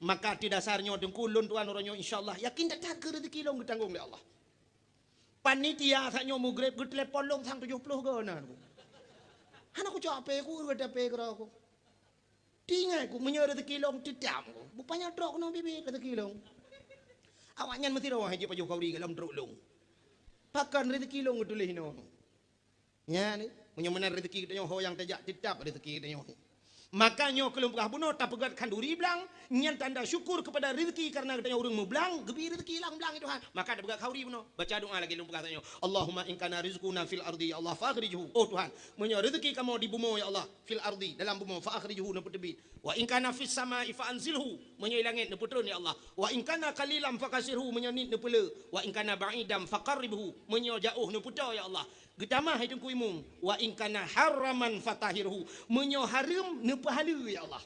Maka ti dasarnya dengkulun tuan orangnya insyaallah yakin tak ke rezeki long ditanggung oleh Allah. Panitia saknyo mugrib ke telepon long sang 70 ke na aku. Han aku capek aku ada pe kira aku. Tinggal aku menyo rezeki long tidam aku. Bupanya trok no bibit rezeki long. Awaknya mesti rawah haji paju kauri dalam truk long. Pakan rezeki long tulis no. Ya ni menyo menan rezeki kita ho yang tajak tidap rezeki kita nyo. Makanya kalau pegah bunuh tak pegat kanduri belang nyan tanda syukur kepada rezeki karena katanya orang mau belang gebi rezeki lang belang itu maka ada pegat kauri bunuh baca doa lagi lu pegah tanya Allahumma in kana rizquna fil ardi ya Allah fa akhrijhu oh Tuhan menyo rezeki kamu di bumi ya Allah fil ardi dalam bumi fa akhrijhu na tebi wa in kana fis samai fa anzilhu menyo langit na putrun ya Allah wa in kana qalilan fa kasirhu menyo nit na pele wa in kana ba'idam fa qarribhu menyo jauh na putra ya Allah Getamah hidung kuimung wa in kana haraman fatahirhu menyo haram ne pahala ya Allah.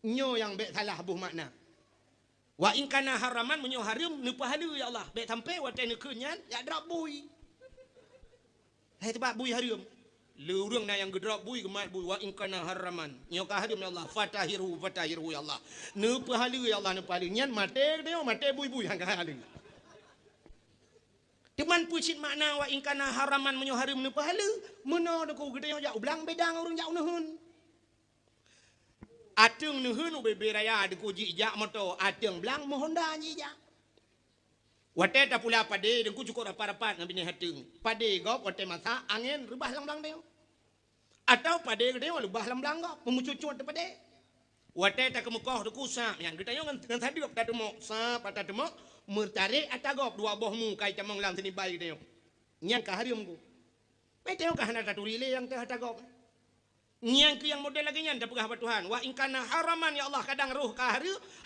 Nyo yang baik salah buh makna. Wa in kana haraman menyo haram ne pahala ya Allah. Baik sampai watai ne kenyan ya drop bui. Hai tebak bui haram. Le urang na yang gedrop bui gemat bui wa in kana haraman. Nyo ka haram ya Allah fatahirhu ya Allah. Ne pahala ya Allah ne pahala nyan mate dia mate bui hang pahala. Teman pucit makna wa in kana haraman menyo haram ne pahala. Meno deku gede jauh belang bedang urang jauh nuhun. Atung nuhun ube raya deku jijak moto atung belang mohonda jijak. Wate ta pula pade deku cukup rapat-rapat ngabini hatung. Pade gop wate masa angin rebah lang-lang dia. Atau pada dia lubah lam langgap memucucut pada wate tak kemukoh tu kusap yang kita yang dengan tadi tak ada mau sap atau ada mau mertarik atagop dua bohmu kai camang lam sini bayi dia yang kaharium ku betul kah nak turile yang teh atagop yang ke yang model lagi yang dah pegah Tuhan wa in kana haraman ya Allah kadang ruh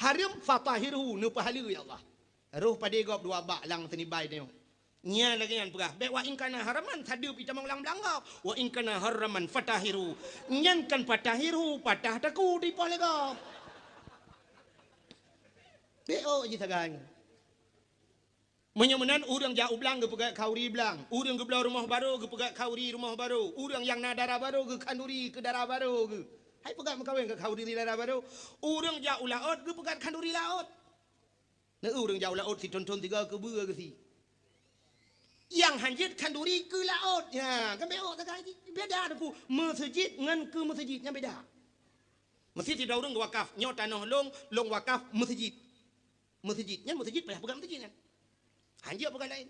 harim fatahiru nu pahalu ya Allah ruh pada gop dua bak lang sini bayi dia nya lagi yang pegah be wa in kana haraman tadi pi camang lam langgap wa in kana haraman fatahiru nyan kan fatahiru patah taku di pole gop beo je sagang menyemenan urang jauh belang ke pegak kauri belang urang ke belah rumah baru ke pegak kauri rumah baru urang yang nadara baru ke kanduri ke darah baru ke hai pegak mengkawin ke kauri di darah baru urang jauh laut ke pegak kanduri laut ne urang jauh laut si tonton tiga ke bua ke si yang hanjit kanduri ke laut ya kan beo sagang beda aku masjid ngan ke masjidnya beda masjid tidak urang wakaf nyot tanah long wakaf masjidnya masjid payah pegang masjid kan hanjit pegang lain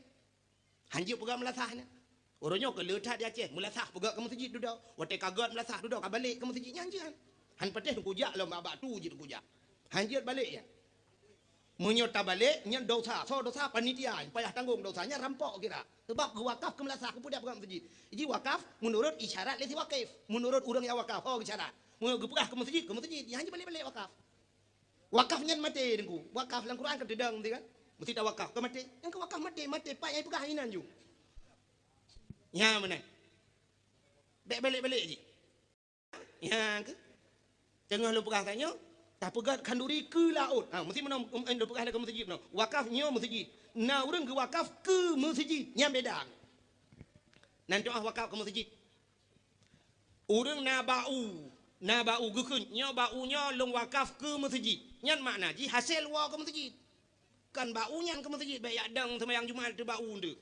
hanjit pegang melasahnya orangnya ke letak di Aceh melasah pegang ke masjid duduk wate kagat melasah duduk balik ke masjidnya hanjit kan han patih kujak lo babak tu je kujak hanjit balik ya menyota balik nya dosa panitia payah tanggung dosanya rampok kira sebab ke wakaf ke melasah ke budak pegang masjid jadi wakaf menurut isyarat lesi wakif menurut orang yang wakaf isyarat mau ke pegah ke masjid ya hanjit balik wakafnya mati dengku wakaf dalam Quran kededang kan mesti tak wakaf ke mati yang ke wakaf mati pak yang pegah inan ju ya mana balik je ya ke tengah lu pegah tanya tak pegat kanduri ke laut mesti mana lu pegah ke masjid no wakafnya masjid nah orang ke wakaf ke masjid yang beda nanti wakaf ke masjid orang nabau gukun nya baunya long wakaf ke masjid nyan makna ji hasil wa ke masjid kan baunya ke masjid baik adang sembahyang Jumaat tu bau tu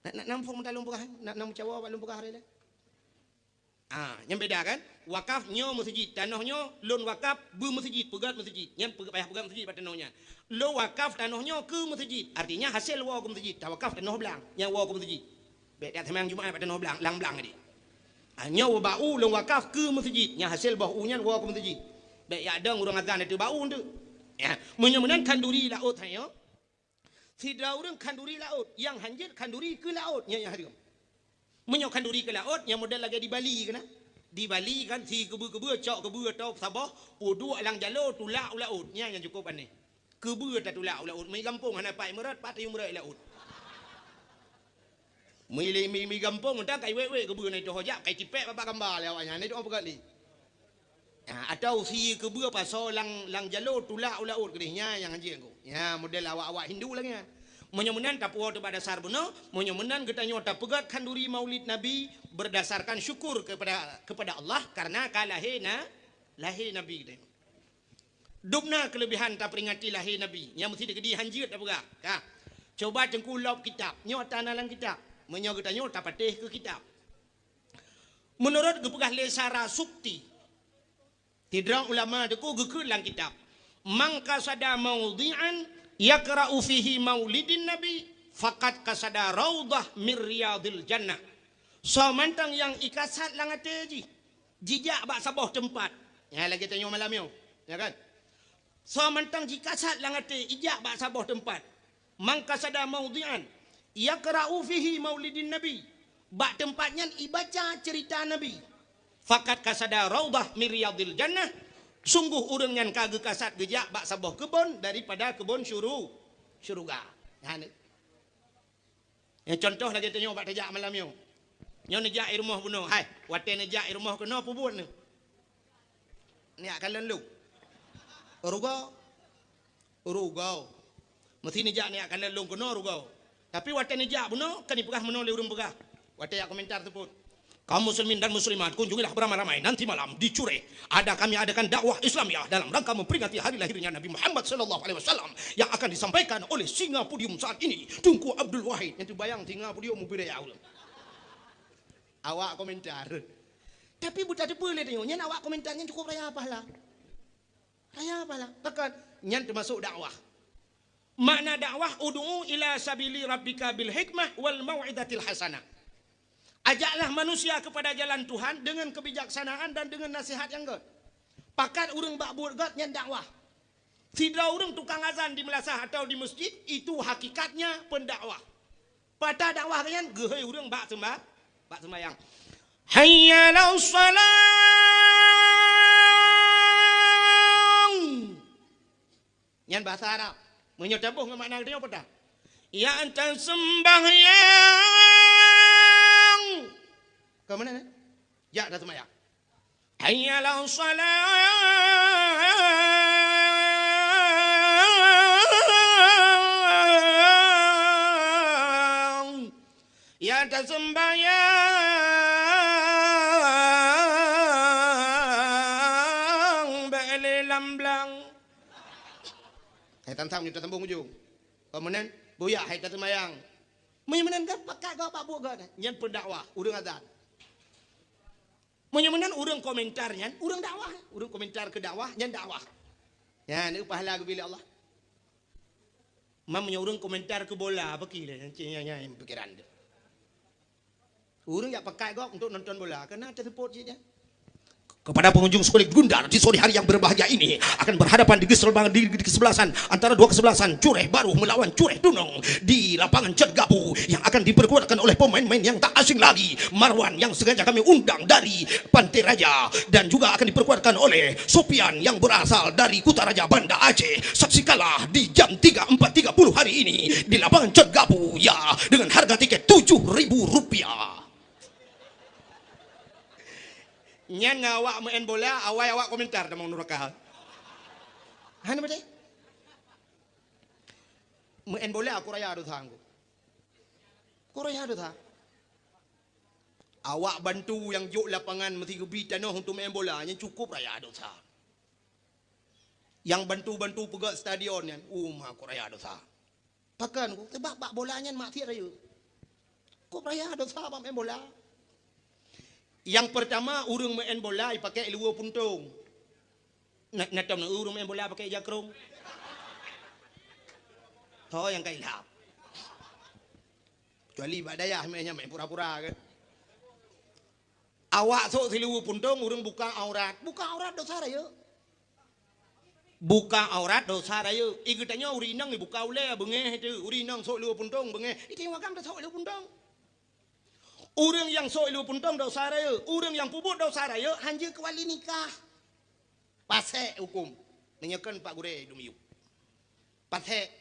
nak nampung dalam pegah nak nam cawa dalam pegah hari dah yang beda kan wakafnya masjid tanahnya lon wakaf be masjid pegat masjid nyan payah pegat masjid pada tanahnya lo wakaf tanahnya ke masjid artinya hasil wa ke masjid tak wakaf tanah belang yang wa ke masjid baik dah sembahyang Jumaat pada tanah belang lang belang tadi nyawa bau long wakaf ke masjid nya hasil baunya wa ke masjid baik ya ada orang azan itu bau tu ya menyemenan kanduri laut saya tidak orang kanduri laut yang hanjit kanduri ke laut nya hari menyok kanduri ke laut yang model lagi di Bali kan si kebu cok kebu atau Sabah dua lang jalo tulak laut nya yang cukup aneh kebu tak tulak laut mai gampung hana pai merat pati merat laut mi gampung entah kai wewe kebu nai tu hojak kai cipek bapak gambar lewatnya ni tu apa kali atau si kebu pasal lang jalo tulak laut kedihnya yang anjing aku ya model awak Hindu lagi menyemenan tapuwa tu pada dasar benar menyemenan kita nyota pegat kanduri maulid Nabi berdasarkan syukur kepada Allah karena lahir Nabi kita dubna kelebihan tak peringati lahir Nabi yang mesti digedi hanjit tak pegat coba cengku lop kitab nyota dalam kitab menyok kita nyota patih ke kitab menurut kepegah lesara sukti tidak ulama deku gekun dalam kitab mangka sada maudhi'an yakra'u fihi maulidin nabi faqad kasada raudah min riyadil jannah so mantang yang ikasat langate jijak bak sabah tempat ya lagi tanya malam yo ya kan so mantang jikasat langate ijak bak sabah tempat mangka sada maudhi'an yakra'u fihi maulidin nabi bak tempatnya ibaca cerita nabi faqad kasada raudah min riyadil jannah sungguh urang yang kagak kasat gejak bak sabah kebun daripada kebun syurga. Yang contoh lagi tanya bak tajak malam yo. Nyo nejak rumah buno. Hai, wate nejak rumah kena apa buat ni? Ni akan lalu. Rugau. Mesti nejak ni akan lalu kena rugau. Tapi wate nejak buno kan dipegah menoleh urang pegah. Wate ya komentar tersebut. Kaum muslimin dan muslimat kunjungilah beramai-ramai nanti malam di Cure. Kami adakan dakwah Islamiyah dalam rangka memperingati hari lahirnya Nabi Muhammad sallallahu alaihi wasallam yang akan disampaikan oleh singa podium saat ini Tunku Abdul Wahid. Yang tu bayang singa podium budaya Allah. Awak komentar. Tapi buta depa le tengok nyan awak komentarnya cukup raya apalah. Bahkan nyan termasuk dakwah. Makna dakwah ud'u ila sabili rabbika bil hikmah wal mau'izatil hasanah. Ajaklah manusia kepada jalan Tuhan dengan kebijaksanaan dan dengan nasihat yang god. Pakat urang bak buat god nyan dakwah. Sidra urang tukang azan di melasah atau di masjid itu hakikatnya pendakwah. Pada dakwah kalian gehoi urang bak sembahyang. Hayya 'alas salam. Nyan bahasa Arab. Menyotabuh dengan makna dia apa dah? Ya anta sembahyang. Ke mana ni? Ya dah sembahyang. Hayya 'alas salam. Ya anta sembahyang. Ba'li lamblang. Hai tam-tam kita tembung ujung. Kemudian buyak hai tak semayang. Menyemenan kan pakai kau pak buat kan? Nyan pendakwah, urang azan. Menyemenan urang komentar nyan, urang dakwah, urang komentar ke dakwah, nyan dakwah. Ya, ni pahala ke bila Allah. Mam urang komentar ke bola apa kira nyan pikiran dia. Urang ya pakai kau untuk nonton bola, kena tersebut je. Kepada pengunjung sekolah Gundar di sore hari yang berbahagia ini akan berhadapan di kesebelasan antara dua kesebelasan Cureh Baru melawan Cureh Dunung di lapangan Cergapu yang akan diperkuatkan oleh pemain-pemain yang tak asing lagi. Marwan yang sengaja kami undang dari Pantai Raja dan juga akan diperkuatkan oleh Sopian yang berasal dari Kutaraja Banda Aceh. Saksikanlah di jam 3.30 hari ini di lapangan Cergapu ya dengan harga tiket Rp7.000. Nyan ngawak main bola, awak komentar damang nurakah. Hana bade? Main bola aku raya adu thangku. Aku raya adu thang. Awak bantu yang juk lapangan mesti gebi tanah untuk main bola, yang cukup raya adu thang. Yang bantu-bantu pegat stadion yan, aku raya adu thang. Pakan aku, sebab bak bolanya mak tiada raya. Aku raya adu thang main bola. Yang pertama urang main bola pakai luar puntung. Nak tahu urang main bola pakai jakrung. Toh yang kailap. Kecuali badayah mainnya main pura-pura ke. Awak sok si luar puntung urang buka aurat. Buka aurat dosa raya. Buka aurat dosa raya. Ikutanya urinang buka ule bengeh itu. Urinang sok luar puntung bengeh. Itu yang wakam sok luar puntung. Orang yang sok ilu puntong dosa raya, orang yang pubut dosa raya hanya kewali nikah. Pasek hukum. Nanyakan Pak Gure Dumiyu. Pasek.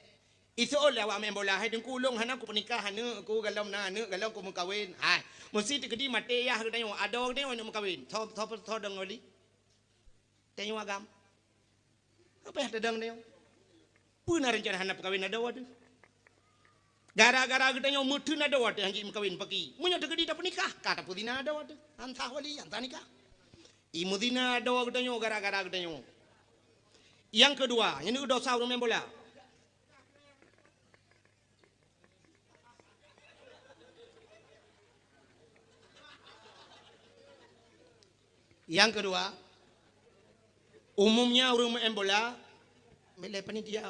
Itu oleh awak main bola hai dengkulung hana ku pernikah hana ku galam na hana galam ku mengkawin. Hai, mesti tekedi mate ya ke tengok ada orang tengok nak mengkawin. Tho deng wali. Tengok agam. Apa yang dedang tengok? Puna rencana hana perkawin ada wadu. Gara-gara kita nyawa mutu nada wate hanji mengkawin pagi. Munya tegedi tak pernikah, kata pudina ada wate. Antah wali, antah nikah. Imudina ada kita nyawa gara-gara kita nyawa. Yang kedua, ini udah sahur main bola. Yang kedua, umumnya orang main bola, milih panitia.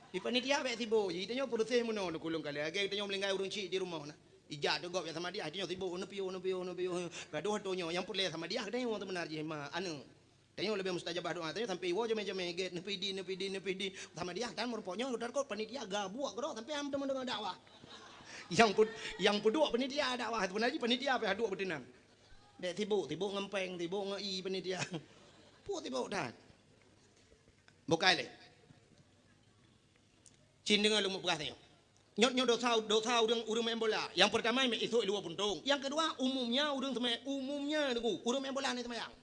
Di panitia baik tibo, jadi tanya proses mana nak kulung kali. Agak tanya melingkai urang cik di rumah na. Ijat tu gop sama dia, tanya tibo, nepio. Gaduh tonyo, yang pulih sama dia, tanya orang benar je mah, anu. Tanya lebih mustajabah doa, tanya sampai wo jam get, nepi di, sama dia, kan merupakan udah kau panitia gabuak kau, sampai am teman dengan dakwah. Yang kedua panitia dakwah, sebenarnya panitia apa dua betinang. Dek tibo ngempeng, tibo ngei panitia. Pu tibo dah. Bukai le. Cin dengan lumut beras tengok. Nyot dosa urang main bola. Yang pertama itu luar puntung. Yang kedua umumnya urang main bola ni semayang.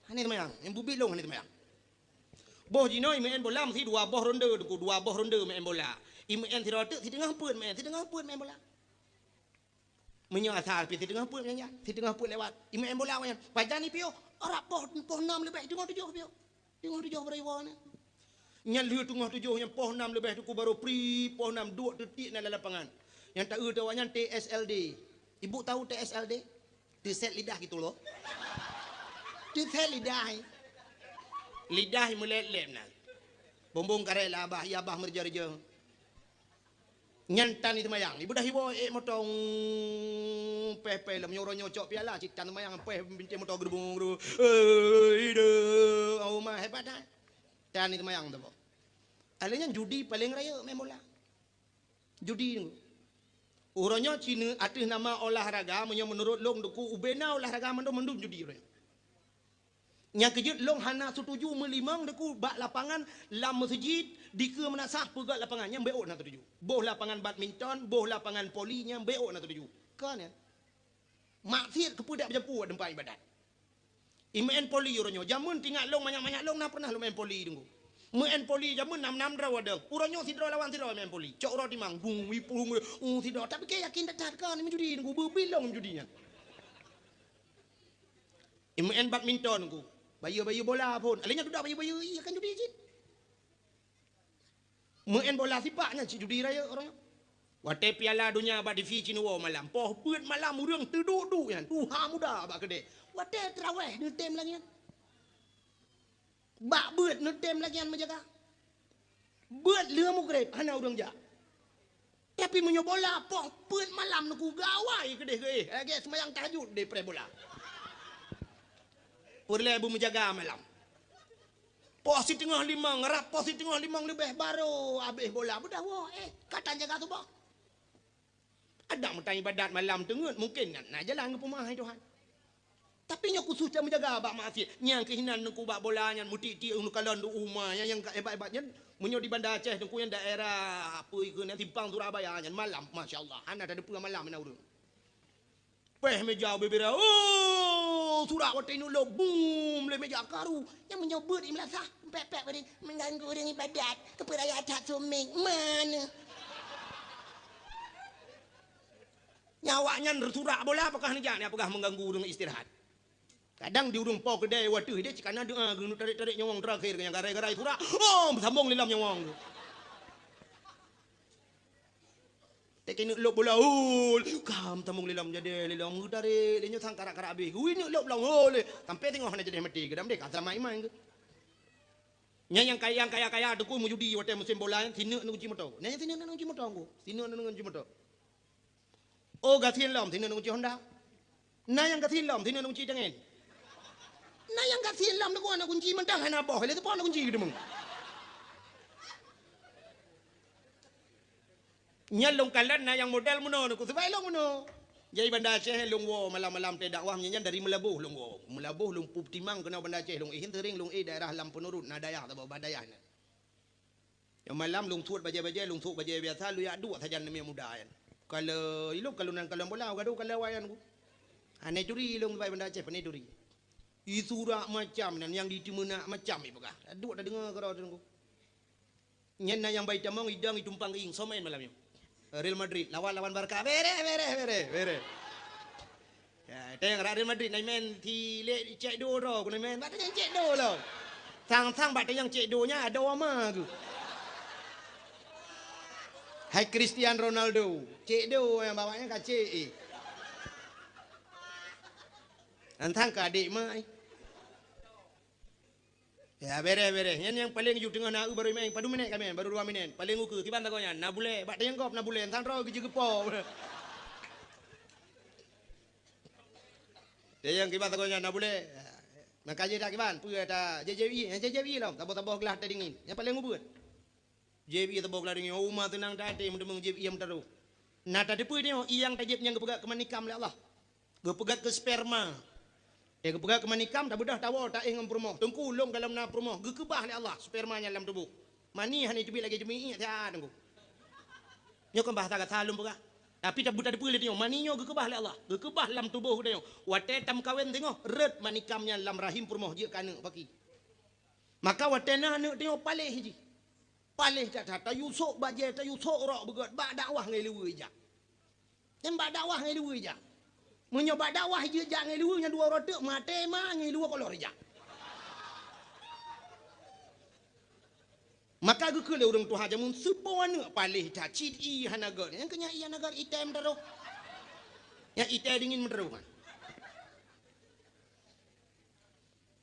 Hani semayang, yang bubilong hani semayang. Boh jinoi main bola mesti dua boh ronde main bola. Main tirotek si tengah pun main bola. Menyasar pi si tengah pun lewat. Main bola main. Pajan ni pio, ora boh 6 lebih tengok 7 pio. Tengok 7 beriwan. Yang lihat tengah 7 yang poh 6 lebih tu ku baru pri poh 6 2 detik dalam lapangan. Yang tak tahu awaknya TSLD. Ibu tahu TSLD? Diset lidah gitu loh. Diset lidah. Lidah melet-let nah. Bombong karela abah ya abah merja-reja. Nyantan itu mayang ibu dah ibu motong pepe lam nyoro nyocok piala citan mayang pe bincang motong gerbung gerbung ide au mah hebat dah tan itu mayang tu alanya judi paling raya main bola judi ni uronyo Cina artis nama olahraga menurut long duku ubena olahraga mendum judi orang nya kejut long hana setuju melimang deku bak lapangan lam masjid dike menasah pegat lapangan yang beok nak setuju boh lapangan badminton boh lapangan poli nya beok nak setuju kan ya maksiat kepudak berjampu tempat ibadat imain poli uronyo jamun tinggal long banyak long nak pernah lu main poli tunggu main poli jamun 6 draw ada uronyo sidro lawan sidro main poli cok ro timang bung wipung sidro tapi ke yakin tak kan ni judi tunggu berbilong judinya imain badminton tunggu bayu bola pun alanya duduk bayu iya kan judi cik main bola sipaknya cik judi raya orang wate piala dunia bak di Fiji nuwo malam poh beut malam urang terduduk yan tuha muda bak gede wate terawih ni tem lagi yan bak beut ni tem lagi yan menjaga beut leu mugrib hana urang ja tapi menyo bola poh beut malam nu gawai gede lagi semayang tahajud de pre bola Purle ibu menjaga malam. Posi tengah limang, ngerap posi tengah limang lebih baru habis bola. Budak wah, kata jaga tu bah. Ada mentang ibadat malam tengut mungkin nak jalan ke rumah Tuhan. Tapi nya khusus dia menjaga bak masjid. Nyang kehinan nuku bak bola nya muti-ti unu kalon du umah yang hebat-hebatnya menyo di Bandar Aceh nuku yang daerah apa iku nanti Simpang Surabaya nya malam masya-Allah. Ana ada depan malam na urang. Peh meja bebera. Oh, surat watai nu lo boom le meja karu yang menyebut di melasah pepek beri mengganggu dengan ibadat keperayaan tak suming mana nyawanya surat bola apakah ni jangan apakah mengganggu dengan istirahat kadang di urung pok kedai waduh dia cikana doa gunu tarik-tarik nyawang terakhir yang garai-garai surat oh sambung dalam nyawang tak kena lop bola kam tamung lilam jadi lilam dari dia nyusang karak-karak habis ini lop lang sampai tengok hana jadi mati kedam dek asal main ke yang kaya tu ku mujudi wate musim bola sini nu kunci motor nya sini nu kunci motor ku sini nu kunci motor oh gatin lam sini nu kunci Honda na yang gatin lam sini nu kunci jangan na yang gatin lam nu kunci mentang hana boh le tu pon kunci gitu mung nyalong kalan na yang model muno ku sebai long muno jadi Bandar Aceh long wo malam-malam te dakwah nyanyian dari Melabuh long wo Melabuh long pup timang kena Bandar Aceh long ihin tering long daerah Lampu Nurut na dayah ta badayah na yang malam long suat baje-baje long suat baje biasa lu ya dua saja namanya muda yan kalau ilok kalau nan kalau bola gaduh kalau wayan ku ane duri long bai Bandar Aceh pane duri isura macam dan yang di timuna macam ipakah dua dah dengar karo ku nyen na yang bai tamang idang itumpang ing somain malamnya Real Madrid lawan Barca bere ya teng Real Madrid nai men thi le cek do ro ku nai men bat yang cek do lo sang bat yang cek do nya ada ama ku hai Cristiano Ronaldo cek do yang bawanya ka cek antang ka adik mai ya bere yang paling ujung tengah nak baru main padu minit kami baru 2 minit paling uku tiban takonya na bule bak tayang kop na bule san ro ge gepo tayang kiban takonya na bule makanya dak kiban pu ta JJB lah tabo gelas ta dingin yang paling ubut JB tabo gelas dingin rumah tenang tadi mendemung JB yang taru na ta depu ni yang tajib yang gepegat ke manikam le Allah gepegat ke sperma kepegat ke manikam tak bedah tawa tak ingin permoh tengku long dalam na permoh gekebah oleh Allah spermanya dalam tubuh mani hani tubi lagi jemi ya tengku nyo kan bahasa kata salum pegak tapi tak buta depu le tengok maninyo gekebah oleh Allah gekebah dalam tubuh dia wate tam kawin tengok red manikamnya dalam rahim permoh je kana pagi maka wate na ne tengok paleh ji paleh tak tayusuk baje tayusuk rok begot bak dakwah ngai lewe ja dan bak dakwah ngai lewe ja menyoba dakwah je jangan lu nya dua rotek mate ma ngai lu kolor ja maka ge ke le urang tu haja mun sepone palih ta cid i hanagar yang kenya i hanagar item daro yang item dingin menderu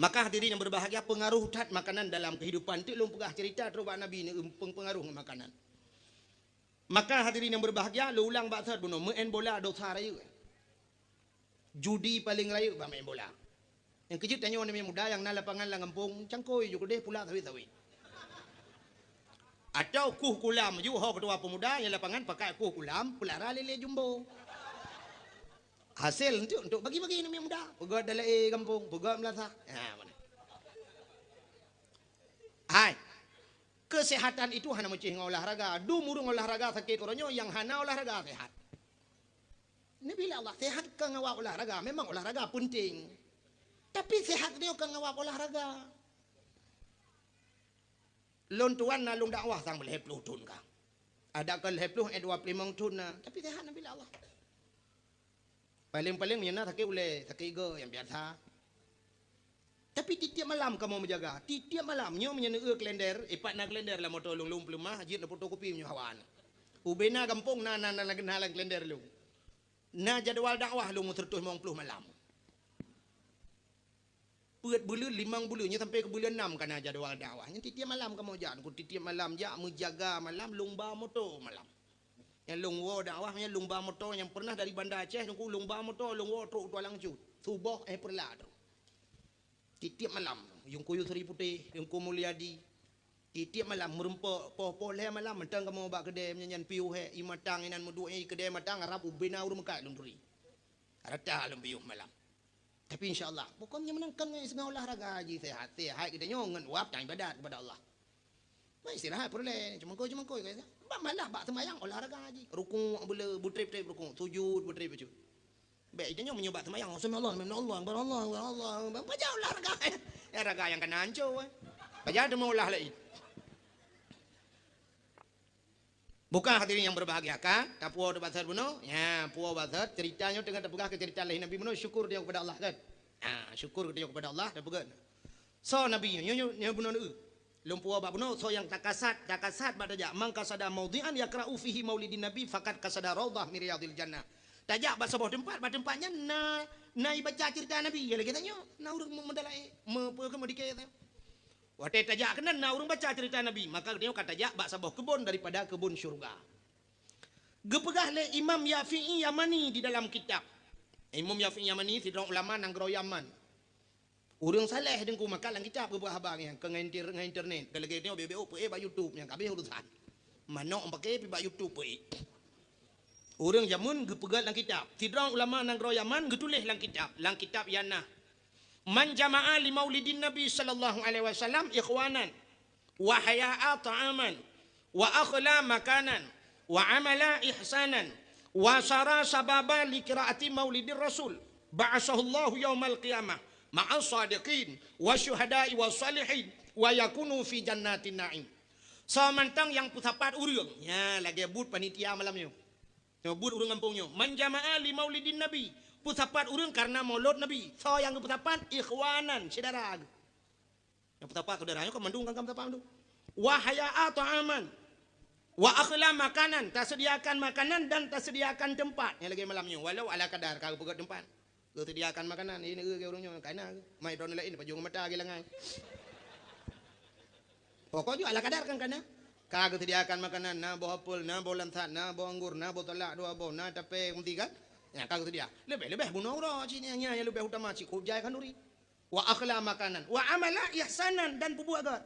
maka hadirin yang berbahagia pengaruh tat makanan dalam kehidupan tu lu pegah cerita terus Nabi ni pengaruh makanan Maka hadirin yang berbahagia, lu ulang baksat bunuh, main bola dosa raya. Judi paling raya bah main bola. Yang kejut tanya orang muda yang na lapangan lang kampung, cangkoi juga deh pula tawi-tawi. Atau kuh kulam ju ho ketua pemuda yang lapangan pakai kuh kulam, pula lele jumbo. Hasil untuk bagi-bagi nama muda. Pegat dalam kampung, pegat melasa. Mana? Hai. Kesehatan itu hana macam olahraga. Du murung olahraga sakit orangnya yang hana olahraga sehat. Ini bila Allah sehat ke ngawak olahraga. Memang olahraga penting. Tapi sehat dia ke ngawak olahraga. Lon tuan na long dakwah sang boleh 10 tun ka. Ada ke 10 25 tun na. Tapi sehat na bila Allah. Paling-paling yana sakit boleh sakit ke yang biasa. Tapi tiap malam kamu menjaga. Tiap malam nyo menyana kalender, ipat na kalender lah motor lung pelumah, hajit na fotokopi nyo hawan. Ubena kampung na kalender lung. Na jadual dakwah lung tertus 90 malam. Puat bulan 5 bulan nya sampai ke bulan 6 kana jadual dakwah. Nya tiap malam kamu jaga, ku tiap malam ja menjaga malam lungba motor malam. Yang lungwo dakwah nya lungba motor yang pernah dari Bandar Aceh nungku lungba motor lungwo truk tualang cut. Subuh perla. Tiap malam, yung kuyu Seri Putih, yung Kumulyadi, tiap malam merempok, poh leh malam, mentang kamu bak kedai menyanyian piu he, imatang inan mudunya kedai matang, harap ubena urung mekai lunduri, harap piu malam. Tapi insyaallah, pokoknya menangkan dengan olahraga haji sehat, kita nyongan wap dan ibadat kepada Allah. Baik istirahat perle, cuma kau kata, malah bak semayang olahraga haji, rukuk boleh butrip rukuk, sujud butrip baju. Baik, dia menyebab semayang. Allah, baca olahraga. Olahraga yang kena hancur. Baca demi olah lagi. Bukan hadirin yang berbahagia kan? Tak puas debat saya bunuh. Ya, puas bahat. Ceritanya dengan terpegah ke cerita lain Nabi bunuh. Syukur dia kepada Allah kan? Syukur dia kepada Allah. Dan pegang. So Nabi nyo bunuh ni. Lumpua bab bunuh. So yang takasat pada jak. Man kasada maudhi'an yakra'u fihi maulidin Nabi fakat kasada raudhah min riyadil jannah. Tajak bahasa sebuah tempat, pada tempatnya na baca cerita Nabi. Ya lagi tanya, na urang mendalai, dikait. Waktu tajak kena na urang baca cerita Nabi, maka dia kata tajak bahasa sebuah kebun daripada kebun syurga. Gepegah le Imam Yafi'i Yamani di dalam kitab. Imam Yafi'i Yamani sidang ulama nang gero Yaman. Urang saleh dengku maka lang kitab gepegah abang yang ke internet. Kalau dia BBO ba YouTube yang kabeh urusan. Manok pakai pi ba YouTube orang jamun gepegat lang kitab. Tidrong ulama nang Yaman getulis lang kitab yana. Man jama'a li maulidin Nabi sallallahu alaihi wasallam ikhwanan wa haya'a ta'aman wa akhla makanan wa amala ihsanan wa sara sababa li qiraati maulidir rasul ba'asahu Allah yaumal qiyamah ma'a sadiqin wa syuhada'i wa salihin wa yakunu fi jannatin na'im. Samantang yang pusapat urang. Ya lagi but panitia malamnya. Nyebut urang kampungnya. Man jama'a li maulidin Nabi. Pusapat urang karena maulud Nabi. So yang pusapat ikhwanan, saudara. Yang pusapat saudaranya kau mendung kan pusapat mendung. Wa haya'a ta'aman. Wa akhla makanan, tak sediakan makanan dan tak sediakan tempat. Yang lagi malamnya walau ala kadar kau pegat tempat. Kau sediakan makanan ini ke urangnya kana mai don lain pajung mata gilangan. Pokoknya ala kadar kan kana. Kagak sediakan makanan, na bawa apel, na bawa lantan, na bawa anggur, na bawa telak, dua bawa, na tape, mesti kan? Ya kagak sedia. Lebih bunuh orang sini yang lebih utama cik kujai kan duri. Wa akhla makanan, wa amala ihsanan dan pubu agar.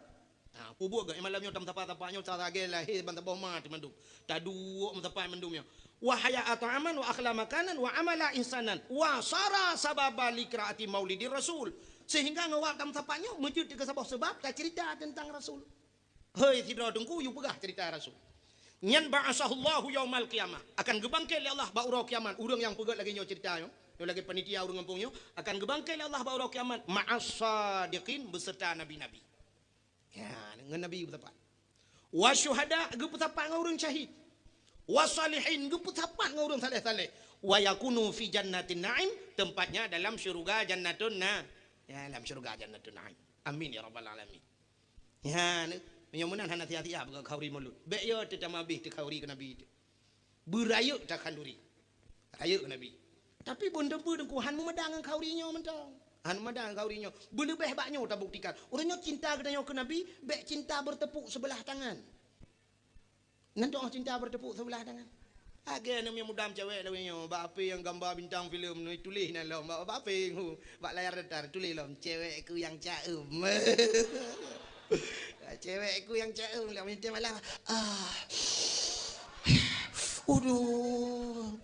Pubu agar malamnya tam tapa-tapanya cara gelah banta bawa mati mandum. Tadu mentapai mandumnya. Wa haya'a ta'aman wa akhla makanan wa amala ihsanan wa sara sababa liqraati maulidir rasul. Sehingga ngawak tam tapanya mujud ke sebab tak cerita tentang Rasul. Hei tidak tunggu you pegah cerita Rasul. Nyan ba'asahullahu yaumal qiyamah. Akan gebangkit oleh Allah ba'ura kiamat. Urang yang pegat lagi nyo cerita yo. Yo lagi panitia urang kampung yo. Akan gebangkit oleh Allah ba'ura kiamat. Ma'as-sadiqin beserta nabi-nabi. Ya, dengan nabi bertepat. Wa syuhada gepetapat dengan urang syahid. Wa salihin gepetapat dengan urang saleh-saleh. Wa yakunu fi jannatin na'im. Tempatnya dalam syurga jannatun na'im. Ya, dalam syurga jannatun na'im. Amin ya rabbal alamin. Ya, yang mana hana hati-hati apa khauri mulut. Be yo te tamabih te khauri ke nabi. Berayuk tak kanduri. Rayuk ke nabi. Tapi benda dengku han memedang khaurinya mentang. Han memedang khaurinya. Belebih baknya tak buktikan. Orangnya cinta ke nabi, be cinta bertepuk sebelah tangan. Nanti orang cinta bertepuk sebelah tangan. Agak nama yang muda cewek lawanya. Bapa yang gambar bintang filem ni tulis nan lom. Bapa yang bak layar datar tulis lom. Cewekku yang caem. Cewekku yang caem. Lah macam malah. Aduh.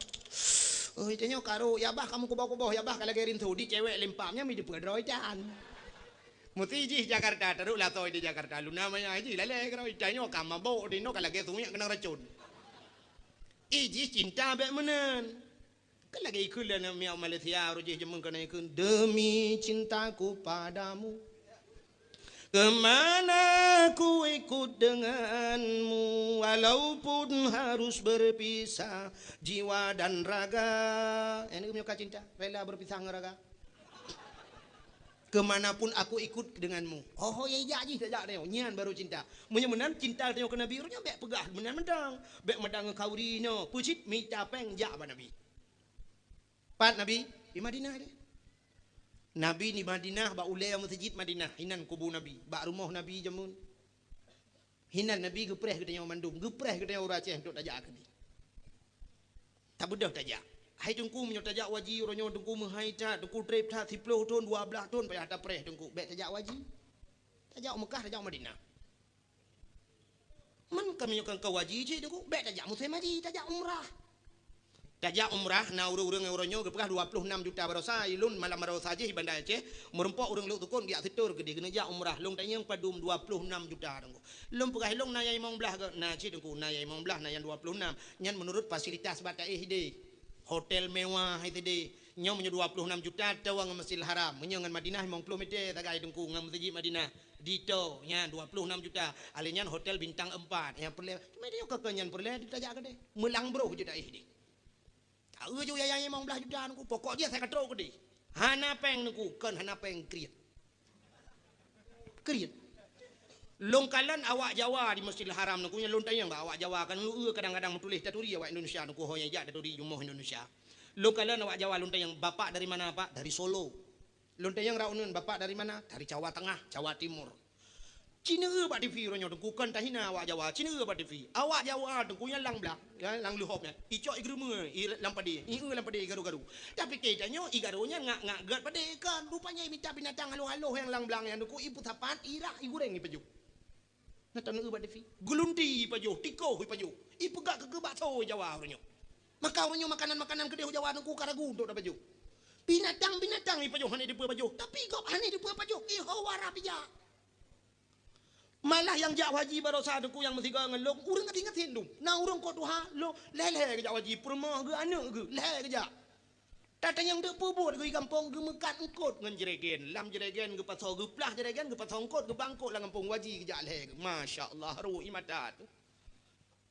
Oh, itanya karo ya bah kamu kubah-kubah ya bah kalau gerin tu di cewek lempamnya mi di pedroitan. Muti ji Jakarta terus lah toy di Jakarta. Lu namanya ji lele karo itanya kamma bau di no kalau getunya kena racun. Iji cinta bek menen. Kan lagi ikut lah nama Malaysia rojih jemun kena ikut. Demi cintaku padamu, kemana ku ikut denganmu, walaupun harus berpisah jiwa dan raga. Ini punya cinta, rela berpisah raga. Kemanapun aku ikut denganmu. Oh ya jadi tak ada nyan baru cinta. Menyemenan cinta tengok ke Nabi runya bek pegah menan mendang. Bek medang kaurino pucit minta peng ja ba Nabi. Pat Nabi di Madinah dia. Nabi di Madinah ba ulai masjid Madinah hinan kubu Nabi. Ba rumah Nabi jamun. Hinan Nabi gepreh ke tengok mandum, gepreh ke tengok Aceh untuk tajak ke ni. Tak bedah tajak. Hai tungku menyot tajak waji ronyo tungku menghaita tungku trip tha 10 tahun 12 tahun payah ta preh tungku bek tajak waji tajak Mekah tajak Madinah man kami nyokang ka waji je tungku bek tajak muslim haji tajak umrah na urang-urang ronyo gepah 26 juta barosa ilun malam barosa je bandar Aceh merempok urang lu tukun dia situr gede kena jak umrah long tanyang padum 26 juta tungku lum pegah long na yai mong belah na ci tungku na yai mong belah na yang 26 nyan menurut fasilitas batai hide hotel mewah itu deh nyom 26 juta tawang Masjidil Haram menyangan Madinah 50 meter tagai dengku ngam masjid Madinah dito nya 26 juta alinyan hotel bintang 4 yang perle cuma dia kekenyan perle ditajak ke deh melang bro je dah deh tahu je yang 15 juta aku pokok dia saya katro ke deh hana peng aku kan hana peng kriat longkalan awak Jawa di Masjidil Haram nak punya lontayang ba awak Jawa kan lu kadang-kadang tulis taturi awak Indonesia nak hoya ja taturi jumuh Indonesia. Longkalan awak Jawa lontayang bapak dari mana Pak? Dari Solo. Lontayang raunun bapak dari mana? Dari Jawa Tengah, Jawa Timur. Cina ba TV ronyo tu kan tahina awak Jawa. Cina ba TV. Awak Jawa tu punya lang blak, ya lang luhopnya. Icok igrume lampadi. Lampadi garu-garu. Tapi kitanya igarunya ngak gat pade kan rupanya minta binatang halo-halo yang lang blang yang tu ibu tapat irah igureng ni pejuk. Natan ubat defi gulunti pajo tiko hui pajo ipegak ke bakso Jawa ronyo maka ronyo makanan ke dia Jawa nangku karagu untuk dah pajo binatang ni pajo hane di pajo tapi kau hane di pajo ihawara bija malah yang jak haji barosa aku yang mesti ngelong urang ingat hindung na urang ko tuha lo lele ke jak haji permah ke anak ke lele ke jak Tata yang dek pubut ke kampung ke mekat engkot ngan jeregen lam jeregen ke pasau ke plah jeregen ke pasau engkot ke bangkot lah kampung waji ke jak leh Masya Allah ruh imatat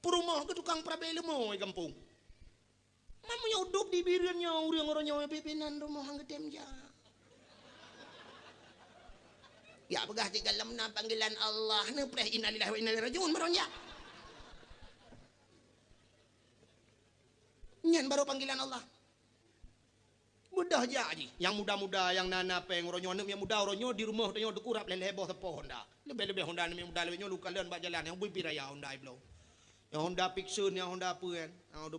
perumah ke tukang prabe lemo kampung mamanya uduk di biriannya urang-orangnya pimpinan rumah hang getem ja ya pegah di dalam panggilan Allah ne preh innalillahi wa inna ilaihi rajiun maronya nyan baru panggilan Allah mudah jadi yang muda-muda yang nana peng ronyo yang muda ronyo di rumah ronyo dekurap leleh boh sepoh Honda lebih Honda ni muda lebih luka leun bak jalan yang bui piraya Honda iblo yang Honda Pixun yang Honda apa kan yang Honda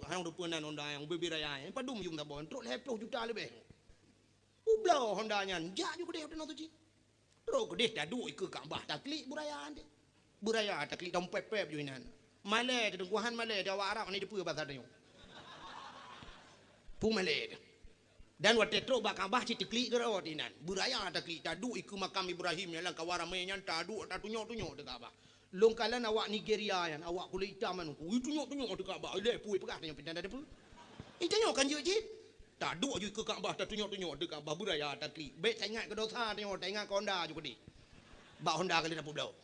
yang Honda nan Honda yang bui piraya yang padum jum tabon truk 10 juta lebih ublo Honda nyan ja ju gede hotel tu ji ro gede dadu ke Kaabah taklik buraya ande buraya taklik dompet pep ju inan male de guhan male de Arab ni de pu bahasa dia pu male dan waktu itu bakabah citikli gerawat inan buraya takli tadu iku makam Ibrahim yang kawara menyan tadu tunyo dekat abah longkalan awak Nigeria yan awak kulit hitam anu tunyo dekat abah le pui pegah tanya pindah ada pu itanya kan je tadu ju ke Kaabah tunyo dekat abah buraya takli baik ingat ke dosa tengok ingat Honda juga di bak Honda kali dapat blau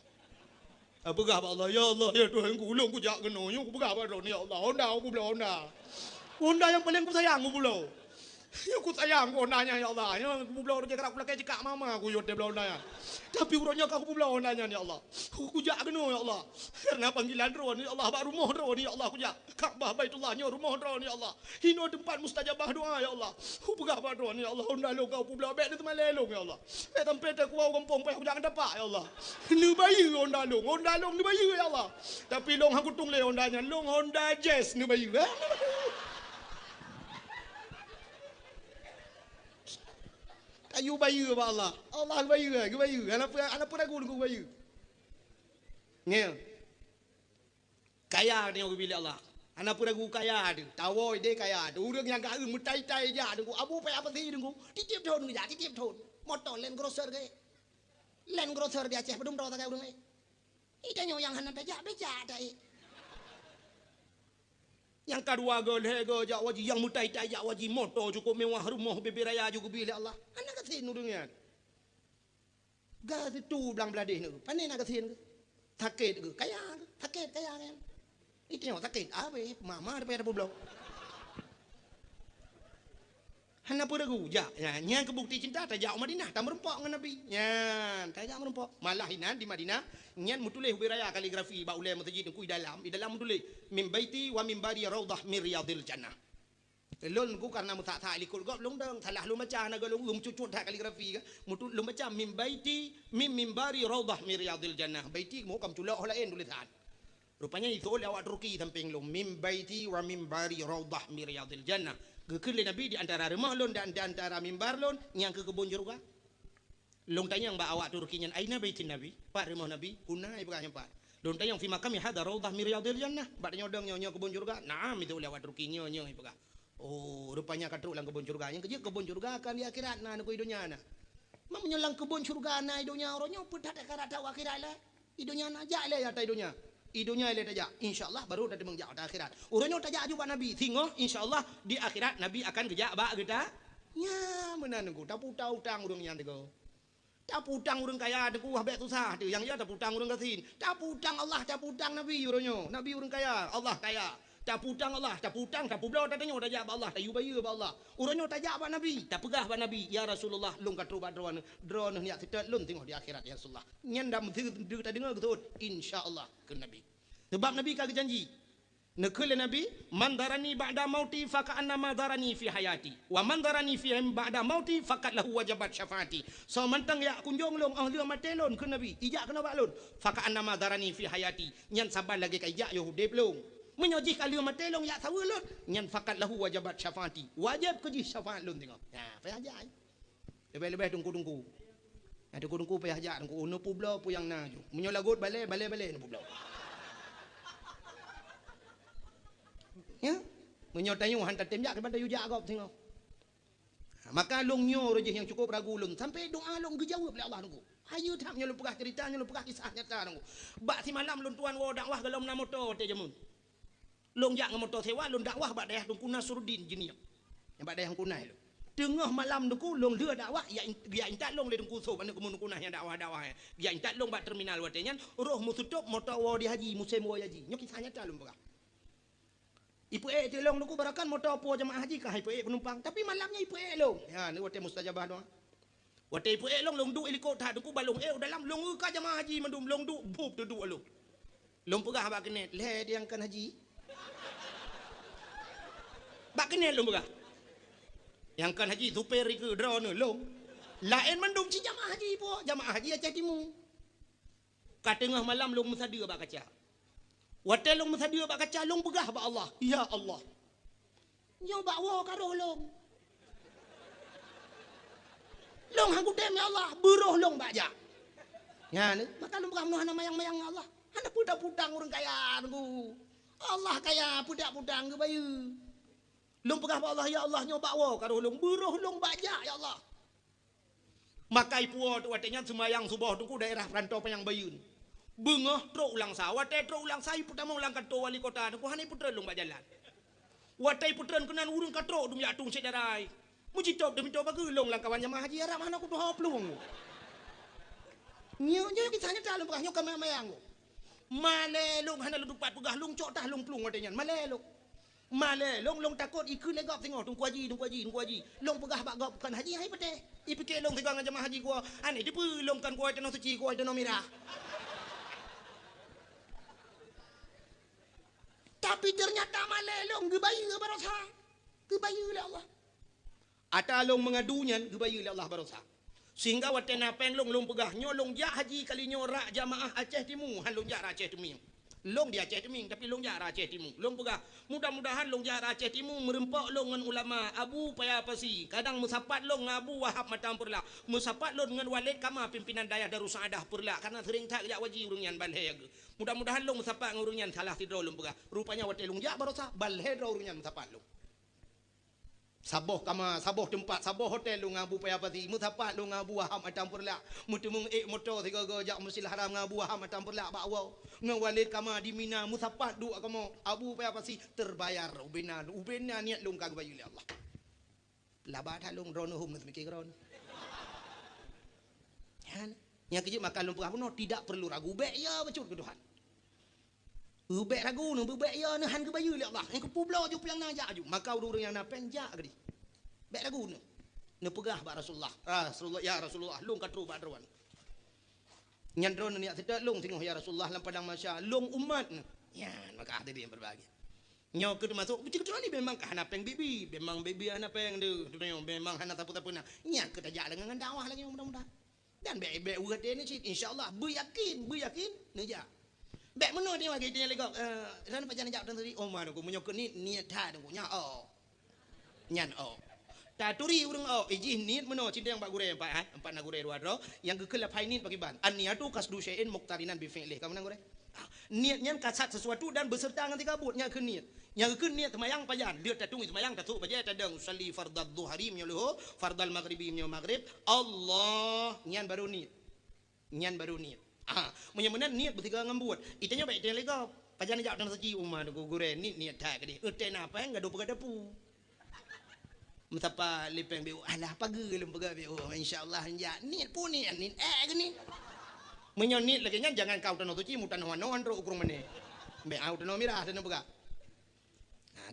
pegah Allah ya Allah ya Tuhan ku ulung ku jak keno ku pegah ba ya Allah Honda aku blau Honda yang paling ku sayang ku blau Ya aku sayang kau nanya ya Allah. Ya aku belau dia kerak pula cakap mama aku yo dia belau nanya. Tapi urutnya aku belau nanya ya Allah. Aku jak kena ya Allah. Karena panggilan roh ni ya Allah, bak rumah roh ni ya Allah aku jak. Kaabah Baitullahnya rumah roh ni ya Allah. Hino tempat mustajabah doa ya Allah. Aku pegah bak roh ni ya Allah. Honda lo kau belau bek dia temalelong ya Allah. Tempat aku au kampung pe aku jangan dapat ya Allah. Ni bayi Honda long ni bayi ya Allah. Tapi long aku tung le Hondanya, long Honda Jazz ni bayi. Ayu bayu ba Allah. Allah bayu ke bayu. Anak pun aku ku bayu. Ngel. Kaya ni aku bilik Allah. Anak pun aku kaya tu. Tawoi dia kaya tu. Urang yang gak mutai-tai ja tu. Abu pe apa sih tu. Titip thon ja, titip thon. Motor Land Cruiser ke. Land Cruiser dia Aceh pedum ro ta kai urang ni. Ida nyo yang hanan beja dai. Yang kedua go jak waji yang mutai tai jak waji motor cukup mewah rumah bebe raya juga bilik Allah. Anak kasin urangnya. Gas itu belang beladih ni. Pandai nak kasin ke? Sakit ke? Kaya ke? Sakit kaya kan? Itu yang sakit. Apa? Mama ada pada pulau. Hana pun ragu. Ya, yang kebukti cinta tajak Madinah, tak merempak dengan Nabi. Ya, tajak merempak. Malah hinan di Madinah, nyan mutulih beraya kaligrafi ba ulai masjid ku di dalam mutulih min baiti wa min bari raudhah min riyadil jannah. Lon ku karena mutak tak likul gop long dang salah lu macam naga long cucut tak kaligrafi ka. Mutul lu macam min baiti min bari raudhah min riyadil jannah. Baiti mu kam tulak holain tulisan. Rupanya itu oleh awak Turki samping lu min baiti wa min bari raudhah min riyadil jannah. Kekele Nabi di antara rumah lon dan di antara mimbar lon yang ke kebun jeruk. Long tanya yang awak Turki nyan aina baitin Nabi? Pak rumah Nabi, kunai bukan pak. Long tanya yang fi makam hada raudhah min riyadil jannah. Bak nyodong nyonya kebun jeruk. Naam itu oleh awak Turki nyonya ibu. Oh, rupanya kadru lang kebun surga. Yang kerja kebun surga akan di akhirat na ko idonya na. Mam nyolang kebun surga na idonya oronyo putat akhirat ta akhirat la. Idonya na ja le ya ta idonya. Idonya le tajak. Insyaallah baru dah mengjak ta akhirat. Oronyo tajak juga Nabi. Singo insyaallah di akhirat Nabi akan kerja ba kita. Ya, menan ku tak putau utang urang yang tego. Tak putang urang kaya deku habek susah tu. Yang ya tak putang urang kasin. Tak putang Allah, tak putang Nabi oronyo. Nabi urang kaya, Allah kaya. Tak putang Allah, tak putang, tak publau tak tanya, tak jawab Allah, tak yubaya ba Allah. Urangnya tak jawab Nabi, tak pegah ba Nabi. Ya Rasulullah, lung katru ba drone ni kita lun tengok di akhirat ya Rasulullah. Nyan dah mesti tak dengar betul. Insyaallah ke Nabi. Sebab Nabi kagak janji. Nekele Nabi, man darani ba'da mauti fa ka'annama darani fi hayati. Wa man darani fi ba'da mauti faqad lahu wajabat syafaati. So mantang ya kunjung long ahli matelon ke Nabi. Ijak kena baklon. Fa ka'annama darani fi hayati. Nyan sabar lagi ka ijak yo hudep long. Menyojih kali matelong ya tahu lon. Nyan fakat lahu wajabat syafaati. Wajib kerja syafaat lon tengok. Nah, payah ajak. Lebih-lebih tunggu-tunggu. Ada tunggu payah ajak tunggu. Ono publau pu yang na ju. Menyolagot balik no publau. Ya. Menyotayu hantar temjak kepada yu jak gop tengok. Maka long nyo rejeh yang cukup ragu lon sampai doa long dijawab oleh Allah tunggu. Hayu tak nyolo pegah cerita nyolo pegah kisah nyata tunggu. Bak si malam lon tuan wo dakwah dalam nama motor te jamun. Long jak motor sewa long dakwah bak dayah dungku Nasruddin jiniak. Yang bak dayah kunai lu. Tengah malam dungku long dia dakwah ya intat long le dungku so ban kumun kunah yang dakwah. Ya intat long bak terminal watenyan roh musutup motor wo di haji musim wo haji. Nyok kisah nyata long pegah. Ipu te long dungku barakan motor po jemaah haji kah ipu penumpang tapi malamnya ipu long. Ya ni wate mustajabah doa. Wate ipu long du helikopter dungku balong dalam long ka jemaah haji mandum long du bub duduk long. Long pegah bak kenet le dia kan haji. Bak kenal long berah. Yang kan haji supir ke drone long. Lain mandum si jamaah haji po, jamaah haji Aceh Timur. Kat tengah malam long musadia bak kaca. Watel long musadia bak kaca long begah bak Allah. Ya Allah. Nyo bak wo karo long. Long hang kudem ya Allah, beruh long bak ja. Ya ni, maka long begah menuh mayang-mayang Allah. Hana pudak-pudang urang kaya nunggu. Allah kaya pudak-pudang ke bayu. Long pegah ba Allah ya Allah nyoba wo karo long beruh long baja ya Allah. Makai puo tu watenya semayang subuh tu daerah rantau Panyang Bayun. Bengah tro ulang sa, watai tro ulang sa pertama ulang kato wali kota tu hanai putra long bajalan. Watai putran kenan urung katro dum ya tung sedarai. Muji top demi top bagu long lang kawan jamaah haji arab mana ku doh plung. Nyo kisahnya dalam pegah nyo kamayang. Malelong hana lu dupat pegah long cok tah long plung watenya malelong. Male long takut ikut legap tengok tunggu haji. Long pegah bak gap bukan haji hai pete. I fikir long tengok dengan jemaah haji gua. Ane dia long kan gua tanah suci gua tanah merah. Tapi ternyata male long gebaya barosa. Gebaya oleh Allah. Ata long mengadunya gebaya oleh Allah barosa. Sehingga watena penglong long pegah nyolong ja haji kali nyorak jamaah Aceh Timur han long ja Aceh Timur. Long di Aceh Timur tapi long ja Aceh Timur. Long pegah mudah-mudahan long ja Aceh Timur merempak long dengan ulama Abu Paya Pasi. Kadang musapat long dengan Abu Wahab Matam Perla. Musapat long dengan Walid Kama pimpinan daya Darussadah Perla karena sering tak jak waji urungan balhe. Mudah-mudahan long musapat ngurungan salah tidro long pegah. Rupanya wate long ja barosa balhe urungan musapat long. Saboh tempat, saboh hotel lu ngabu payah pati, mutapat lu ngabu aham atam perlak, mutemung motor tiga jak Masjidil Haram ngabu aham atam perlak bawa, ngawalid kama di Mina, mutapat du kamu abu payah pati terbayar ubena niat lu kagak bayu Allah. Labat halung rono hum nanti mikir ron. Yang kejut makan lumpur apa no tidak perlu ragu bek ya becut ke Tuhan. Ubek ragu nu ubek ya nu han ke bayu le Allah. Engko publo ju piang najak ju. Maka urang yang napen jak gedi. Bek ragu nu. Nu pegah ba Rasulullah. Ya Rasulullah lung katru ba derwan. Nyandron ni tidak lung tengok ya Rasulullah lam padang masya lung umat. Ya maka tadi yang berbagi. Nyo ke masuk betul ni memang ka hanapeng bibi, memang bibi hanapeng de. Memang hana tapu-tapu na. Nya ke tajak dengan dakwah lagi mudah-mudahan. Dan bek urat ni cik insyaallah beryakin ni ja. Bek mana dia bagi dia legok sana pajan jak tadi omah aku menyok ni niat tha aku nya nyan ta turi urang iji niat mana cinta yang pak gure empat na gure dua ro yang kekelap hai niat bagi ban an niatu kasdu syai'in muqtarinan bi fi'lih kamu nang gure niat nyan kasat sesuatu dan beserta ngan tiga but nya ke niat yang ke niat semayang pajan dia tatung semayang tatu paja tadang salli fardad dhuhri menyo fardal maghribi menyo maghrib Allah nyan baru niat menyemenan niat bertiga ngambut itanya baik dia lega pajan jak dan saji umah tu gure niat tak ke dia uten apa enggak do pegadapu mutapa lipeng beu alah pagi lem pega beu insyaallah ya niat pun niat gini menyo niat lagi nya jangan kau tanah suci mutan hoan ro ukur mene be au tanah mirah tanah pega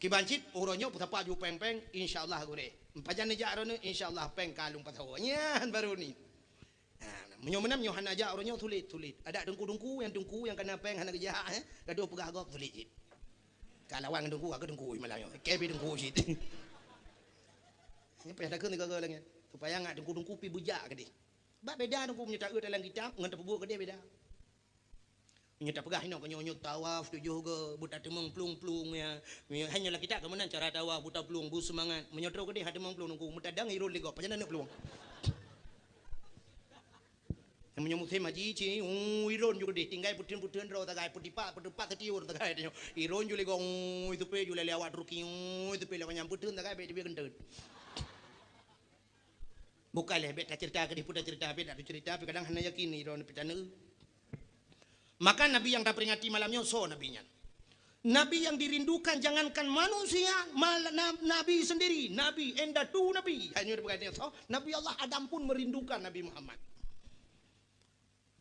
kibancit uronyo mutapa ju peng insyaallah gure pajan jak ro insyaallah peng kalung patawanya baru ni menyomenam nyohan aja orangnya tulit ada dengku yang kena peng hana kerja gaduh pegah gok tulit kalawang dengku aku dengku malah kebi dengku sit ni payah dak ke lagi supaya ngak dengku pi bujak ke dia bab beda dengku menyetak dalam kitab ngan tepebuk ke dia beda menyetak pegah hino nyonyot tawaf tujuh ke buta temeng plung ya hanya kita kemenan cara tawaf buta plung bu semangat menyotro ke dia ada temeng plung dengku mutadang irul ligo pajan nak plung yang menyambut tema cici, iron juga deh, tinggal putin ro tagai putipat tetiur tagai dia, iron juga gong itu pe juga lewat ruki, itu pe lewat nyamputin tagai be dia kentut. Bukan leh be cerita ke dia putar cerita be ada cerita, tapi kadang hanya yakin iron petana. Maka Nabi yang tak peringati malamnya so nabinya. Nabi yang dirindukan jangankan manusia, malah Nabi sendiri, Nabi endatu Nabi. Hanya berkata so, Nabi Allah Adam pun merindukan Nabi Muhammad.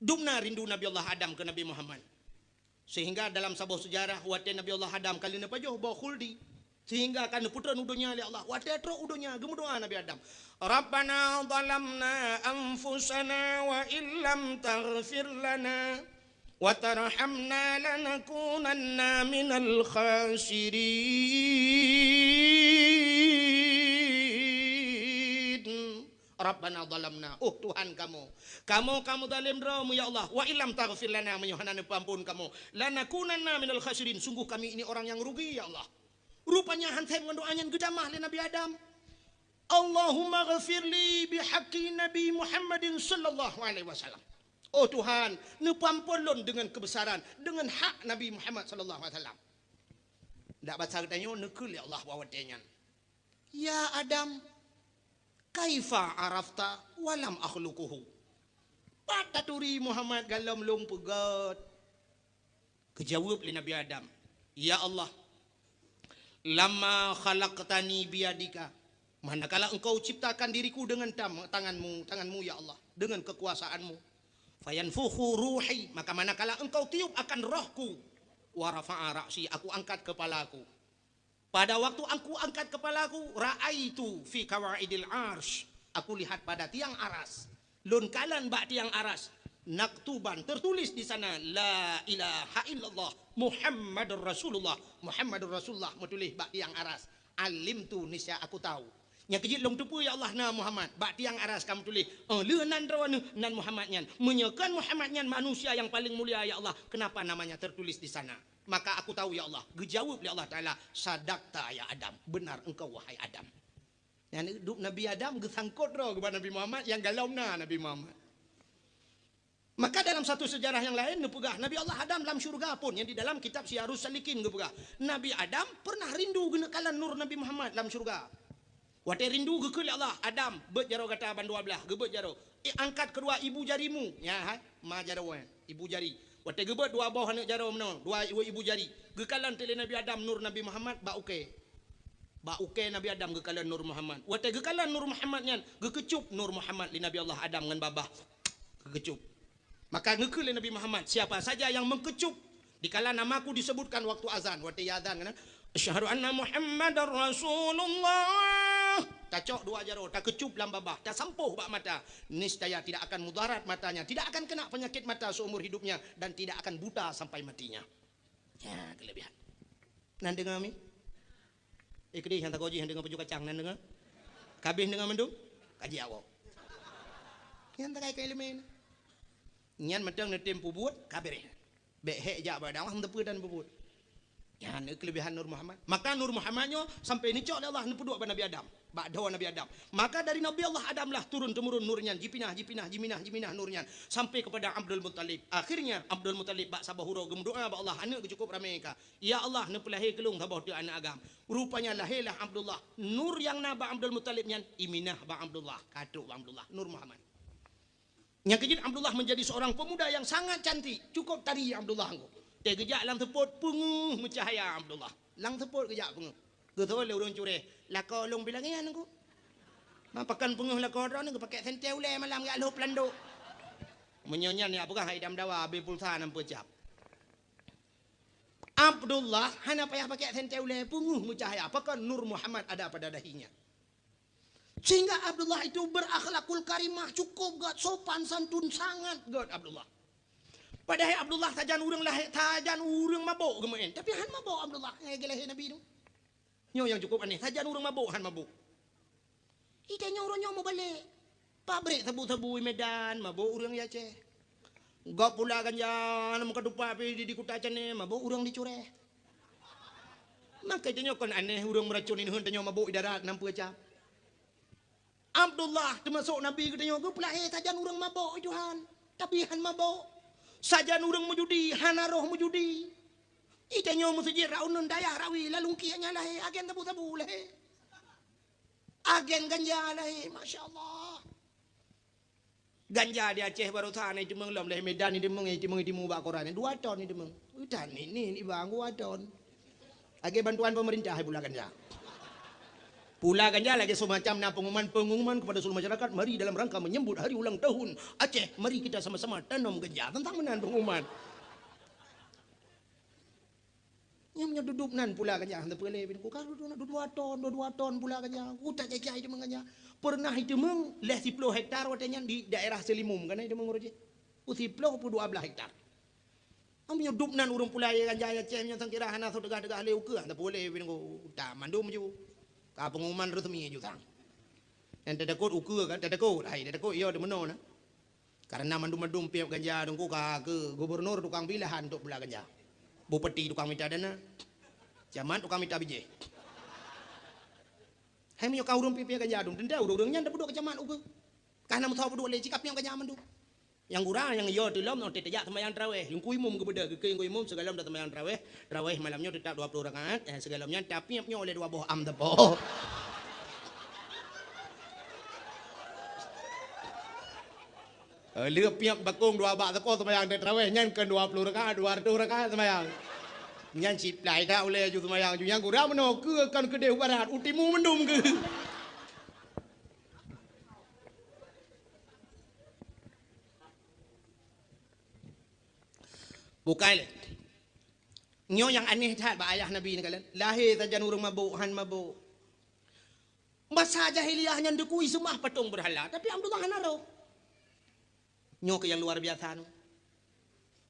Dumna rindu Nabi Allah Adam ke Nabi Muhammad. Sehingga dalam sebuah sejarah wate Nabi Allah Adam kali napa joh bawa khuldi. Sehingga kan putra nudunya oleh Allah. Wate tro udunya gemudoa Nabi Adam. Rabbana zalamna anfusana wa illam taghfir lana wa tarhamna lanakunanna minal khasirin. Rabbana zalamna, Tuhan kamu zalim diramu ya Allah, wa illam taghfir lana menyuhanana ampun kamu lanakunanna minal khasirin, sungguh kami ini orang yang rugi ya Allah. Rupanya hantai mendoanya gedamah li Nabi Adam, Allahumma ghafirli bihaqqi Nabi Muhammadin sallallahu alaihi wasallam. Tuhan, nepampolon dengan kebesaran, dengan hak Nabi Muhammad sallallahu alaihi wasallam. Dak baca katanya nekul ya Allah bawatnya. Ya Adam, kaifa arafta walam akhluquhu. Pataturi Muhammad galam lung pegat. Kejawab li Nabi Adam, ya Allah, lama khalaqtani biadika, manakala engkau ciptakan diriku dengan tanganmu ya Allah, dengan kekuasaanmu. Fayanfukhu ruhi, maka manakala engkau tiup akan rohku, wa rafa'a ra'si, aku angkat kepalaku. Pada waktu aku angkat kepalaku, ra'aitu fi kawaidil arsh. Aku lihat pada tiang aras. Lun kalan bak tiang aras. Naktuban, tertulis di sana, la ilaha illallah Muhammadur Rasulullah. Muhammadur Rasulullah, metulis bak tiang aras. Alim tu nisya aku tahu. Yang kejit long tupu ya Allah na Muhammad. Bak tiang aras kamu tulis. Leunan rawana nan Muhammad nyan. Menyekan Muhammad nyan manusia yang paling mulia ya Allah. Kenapa namanya tertulis di sana? Maka aku tahu ya Allah. Gejawab ya Allah Ta'ala. Sadaqta ya Adam. Benar engkau wahai Adam. Yang hidup Nabi Adam gesangkut roh kepada Nabi Muhammad. Yang galau na Nabi Muhammad. Maka dalam satu sejarah yang lain ngepegah Nabi Allah Adam dalam syurga pun. Yang di dalam kitab Syiarus Salikin ngepegah. Nabi Adam pernah rindu genekalan nur Nabi Muhammad dalam syurga. Wate rindu gekul ya Allah Adam. Bet jaro kata ban 12. Gebet jaro. Angkat kedua ibu jarimu. Ya hai. Ma jaro ibu jari. Wate gebet dua bawah anak jaro meno, dua ibu jari. Gekalan tele Nabi Adam nur Nabi Muhammad ba uke. Ba uke Nabi Adam gekalan nur Muhammad. Wate gekalan nur Muhammad nyan, gekecup nur Muhammad li Nabi Allah Adam ngan babah. Gekecup. Maka ngekul li Nabi Muhammad, siapa saja yang mengkecup dikala namaku disebutkan waktu azan, wate azan kan. Asyhadu anna Muhammadar Rasulullah. Tacok dua jaro, tak kecup dalam babah, tak sampuh bak mata. Niscaya tidak akan mudarat matanya, tidak akan kena penyakit mata seumur hidupnya dan tidak akan buta sampai matinya. Ya, kelebihan. Nan dengar mi? Ikri yang tak koji yang dengar peju kacang nan dengar. Kabeh dengar mendung? Kaji awak. Yang tak kai elemen. Nyan mentang netem pubut kabeh. Bek hek jak badang ham tepu dan pubut. Ya, ini kelebihan Nur Muhammad. Maka Nur Muhammadnya sampai ni cok Allah nepeduk pada Nabi Adam. Bak dawa Nabi Adam. Maka dari Nabi Allah Adam lah turun temurun nurnya, jiminah nurnya sampai kepada Abdul Muttalib. Akhirnya Abdul Muttalib bak sabah hurau gemdoa bak Allah anak cukup ramai ka. Ya Allah ne pelahir kelung sabah tu anak agam. Rupanya lahirlah Abdullah. Nur yang na bak Abdul Muttalib nyan iminah bak Abdullah, katuk bak Abdullah, Nur Muhammad. Yang kejut Abdullah menjadi seorang pemuda yang sangat cantik. Cukup tadi Abdullah engko. Dia kejak lang teput penguh mencahaya Abdullah. Lang teput kejak penguh. Getol le urang cureh. Lako long bilangian aku. Mapakan penguh lako ron aku pakai senteu le malam gak lup landuk. Menyonyan ya apakah haidam dawa be pulsa nam pecap. Abdullah hanya payah pakai senteu le penguh mencahaya. Apakah Nur Muhammad ada pada dahinya. Sehingga Abdullah itu berakhlakul karimah cukup gak sopan santun sangat gak Abdullah. Padahal Abdullah tajan urang lahir tajan urang mabuk kemudian. Tapi han mabuk Abdullah yang lahir Nabi itu. Nyo yang cukup aneh, tajan urang mabuk han mabuk. Itanya urang nyo mau balik. Pabrik tebu-tebu Medan mabuk urang ya ceh. Gak pula ganja muka dupa di kutacan ni mabuk urang dicureh. Maka itanya kon aneh urang meracunin hun tanyo mabuk darat nampu acap. Abdullah termasuk Nabi katanya go pula tajan urang mabuk itu han. Tapi han mabuk. Saja nurang mujudi, hana roh mujudi. Itanya musujir raunan daya rawi lalu kianya lah agen tabu-tabu lah. Agen ganja lah, masya-Allah. Ganja di Aceh baru sana itu mengelam lah Medan itu mengimu bak Quran 2 ton itu meng. Udan ini bang 2 ton. Agen bantuan pemerintah pula ganja. Pula ganja lagi semacam pengumuman kepada seluruh masyarakat. Mari dalam rangka menyambut hari ulang tahun Aceh. Mari kita sama-sama tanam ganja. Tentang menan pengumuman. Yang duduk nan pula ganja. Hantar pelai. Kalau duduk 2 ton pula ganja. Utak jajah itu mengganja. Pernah itu meng. Leh 10 hektar watanya di daerah Selimum. Karena itu mengurusi. 10 pun 12 hektar. Amnya duduk nan urung pula ganja Aceh. Yang kira hana so degah-degah leu ke. Hantar pelai. Tak mandum je. Pengumuman resmi juga. Yang tadakut ukur kan, tadakut iya de meno na. Karena mandum-mandum piap ganja dengku ke gubernur tukang pilihan untuk bela ganja. Bupati tukang minta dana. Camat tukang minta biji. Hai menyo kau urung piap ganja dong, denda urang-urangnya ndak buduk ke camat ukur. Karena mau tahu buduk le cikap piap ganja mandum. Yang kurang yang iya tilom no tetejak sembahyang tarawih. Yung kuimum kebeda ke kuimum segalam dah sembahyang tarawih. Tarawih malamnya tetap 20 rakaat. Segalamnya tapi piapnya oleh 2 buah am tepo. Lihat piap bakung 2 bak tepo sembahyang tarawih nyan ke 20 rakaat 200 rakaat sembahyang. Nyan sip lai dah oleh ju sembahyang ju yang kurang meno ke kan ke deu barat utimu mendum ke. Bukai le. Nyo yang aneh tat ba ayah Nabi ni kalian. Lahir saja nurung mabuk, han mabuk. Masa jahiliyahnya dekui semua patung berhala. Tapi Abdullah hanaro. Nyo ke yang luar biasa no.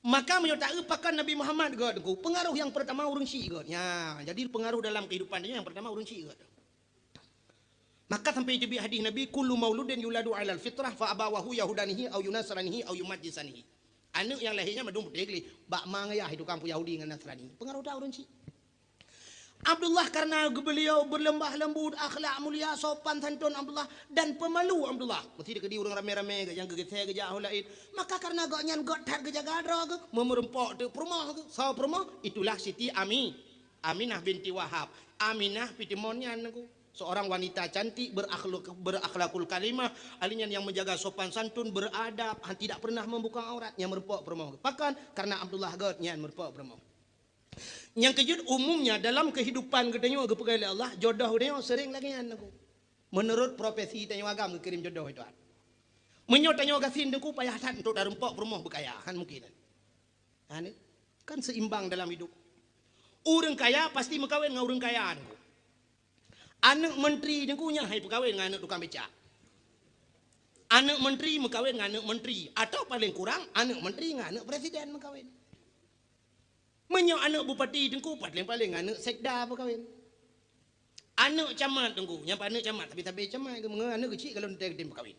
Maka menyertai pakan Nabi Muhammad god. Pengaruh yang pertama urang Syi'i god. Ya, jadi pengaruh dalam kehidupan dia yang pertama urang Syi'i god. Maka sampai itu hadis Nabi kullu mauludin yuladu 'alal fitrah fa abawahu yahudanihi au yunasranihi au yumajjisanihi. Anak yang lahirnya madung putih bak mangayah itu kampung Yahudi dengan Nasrani. Pengaruh dah urang Syi'i. Abdullah karena beliau berlembah lembut, akhlak mulia, sopan santun Abdullah dan pemalu Abdullah. Mesti dia orang rame-rame yang gegeteh ke jauh lain. Maka karena gaknyan got tar ke jaga drog, memerempok tu perumah ke. So perumah itulah Siti Aminah binti Wahab. Aminah pitimonyan aku. Seorang wanita cantik berakhlakul kalimah, alinya yang menjaga sopan santun, beradab, tidak pernah membuka aurat, yang merempok perumah. Bahkan karena Abdullah got nyan merempok perumah. Yang kejut umumnya dalam kehidupan kita kepada Allah jodoh dia sering lagi aku. Menurut profesi tanya agam kirim jodoh itu. Menyot tanya gasin deku payah tan untuk darempok rumah berkayahan mungkin. Ane kan seimbang dalam hidup. Orang kaya pasti mengkawin dengan orang kaya aku. Anak menteri deku nya hai berkawin dengan anak tukang becak. Anak menteri mengkawin dengan anak menteri atau paling kurang anak menteri dengan anak presiden mengkawin. Menyok anak bupati tengku paling anak sekda apa kawin. Anak camat tengku, yang anak camat tapi camat ke anak kecil kalau dia kawin.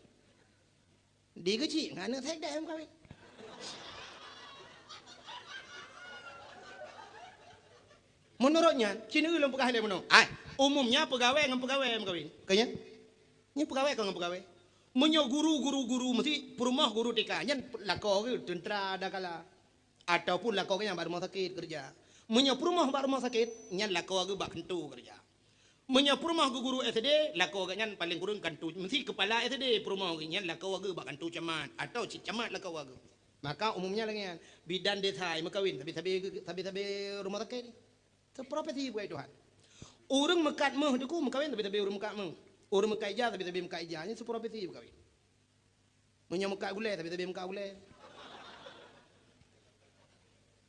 Dia kecil dengan anak sekda yang kawin. Menurutnya, Cina ulun pegawai dia menung. Umumnya pegawai dengan pegawai yang kawin. Kayaknya, ini pegawai dengan pegawai. Menyok guru mesti perumah guru TK. Yang lakau ke tentera ada kala. Ataupun lakau yang baru rumah sakit kerja. Menyapu rumah baru rumah sakit, nyan lakau aku bak kentu kerja. Menyapu rumah guru SD, lakau aku nyan paling kurang kentu. Mesti kepala SD rumah aku nyan lakau aku bak kentu camat atau cik camat lakau aku. Maka umumnya lagi nyan bidan desa yang kawin tapi rumah sakit. Seprofesi buat Tuhan. Orang mekat meh deku mekawin tapi orang mekat meh. Orang mekat ija tapi mekat ija. Ini seprofesi berkawin. Menyamukat gulai tapi mekat gulai.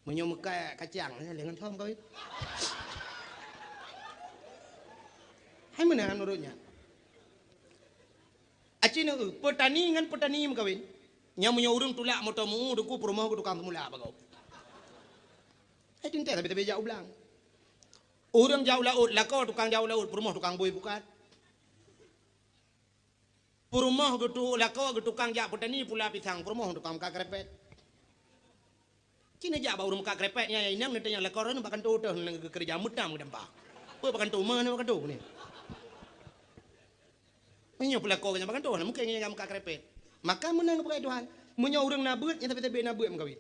Menyomukai kacang dengan thom kawin. Hai mana menurutnya? Acina petani dengan petani kawin. Nya punya urang tulak motomu deku perumah ku tukang semula bagau. Hai tinta tapi jauh belang. Urang jauh laut lakau tukang jauh laut perumah tukang bui bukan. Perumah ku lakau tukang jak petani pula pisang perumah tukang kakrepet. Cina jak baru muka krepetnya ini yang netanya lakoran bahkan tu kerja mutam dampak. Bahkan tu mana bahkan tu ni. Ini pula kau yang bahkan tu mungkin yang muka krepet. Maka menang pakai Tuhan. Munya orang nabut yang tapi nabut mengkawin.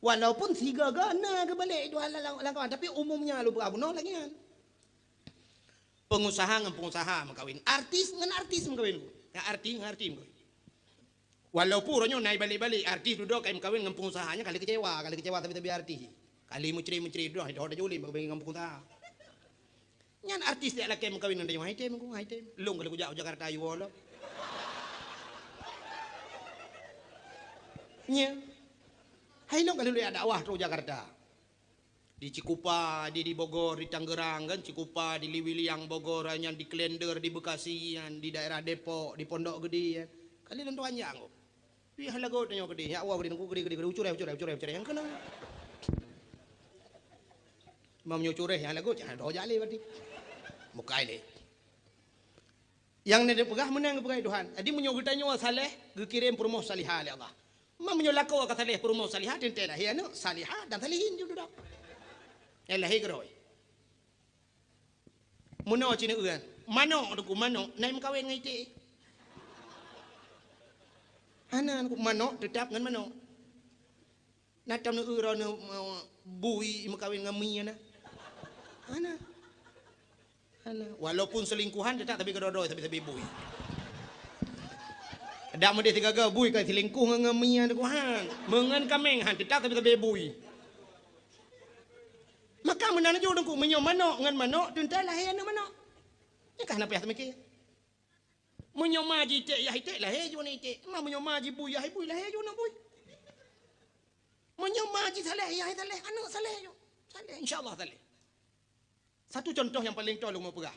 Walaupun siga gana ke balik Tuhan langkawan tapi umumnya lu berabunau lagi kan. Pengusaha dengan pengusaha mengkawin. Artis dengan artis mengkawin. Ya arti mengkawin. Walaupun orangnya naik balik-balik artis duduk kayak kawin dengan pengusahanya kali kecewa tapi artis. Kali menceri duduk itu ada juli bagi dengan pengusaha. Nyan artis dia laki kawin dengan hai tem lung kalau jauh Jakarta ayu lo. Nya. Hai lung kalau ada awah tu Jakarta. Di Cikupa, di Bogor, di Tangerang kan Cikupa, di Liwiliang Bogor, yang di Klender, di Bekasi, yang di daerah Depok, di Pondok Gede ya. Kali tentu panjang kok. Ih halago tanya gede. Ya awak gede ucurai yang kena. Mam nyucurai yang halago jangan doh jali berarti. Mukai le. Yang ni pegah menang pegai Tuhan. Jadi menyogutanya saleh kirim perumah salihah oleh Allah. Mam menyolako kata saleh perumah salihah tentela ya no salihah dan salihin juga dah. Ya lahi geroi. Muno cina uan. Mano aku mano naik kawin ngaite. Anak mano tetap dengan mano. Natam nu uro nu bui mengkawin dengan mi ana. Anak. Walaupun selingkuhan tetap tapi kedua-dua tapi bui. Dak mede tiga ga bui kan selingkuh dengan mi ana kuhan. Mengan kameng han tetap tapi bui. Maka menana jo dengku menyo mano dengan mano tentala he ana mano. Ni kan apa ya semiki? Menyomaji tek ya tek lah he jo ni tek. Ma menyomaji bui ya bui lah he jo na bui. Menyemaji saleh, ya saleh, anak saleh yo. Saleh insya-Allah saleh. Satu contoh yang paling tolong mau perah.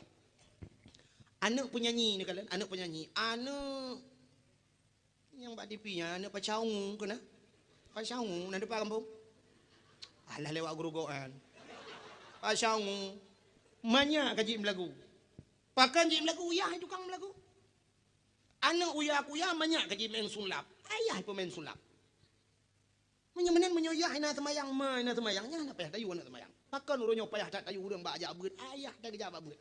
Anak penyanyi ni kalian, anak penyanyi. Anak yang bak tipinya, anak pacaung kena. Pacaung nak depan kampung. Alah lewat gerugoan. Pacaung. Banyak kaji melagu. Pakan ji melagu uyah tukang melagu. Anak uyah kuya banyak kaji main sulap. Ayah pemain sulap. Menyemenen menyoyah ina semayang ina semayangnya nak payah tayu nak semayang. Pakan urunyo payah tak tayu urang bak ajak beut. Ayah tak kerja bak beut.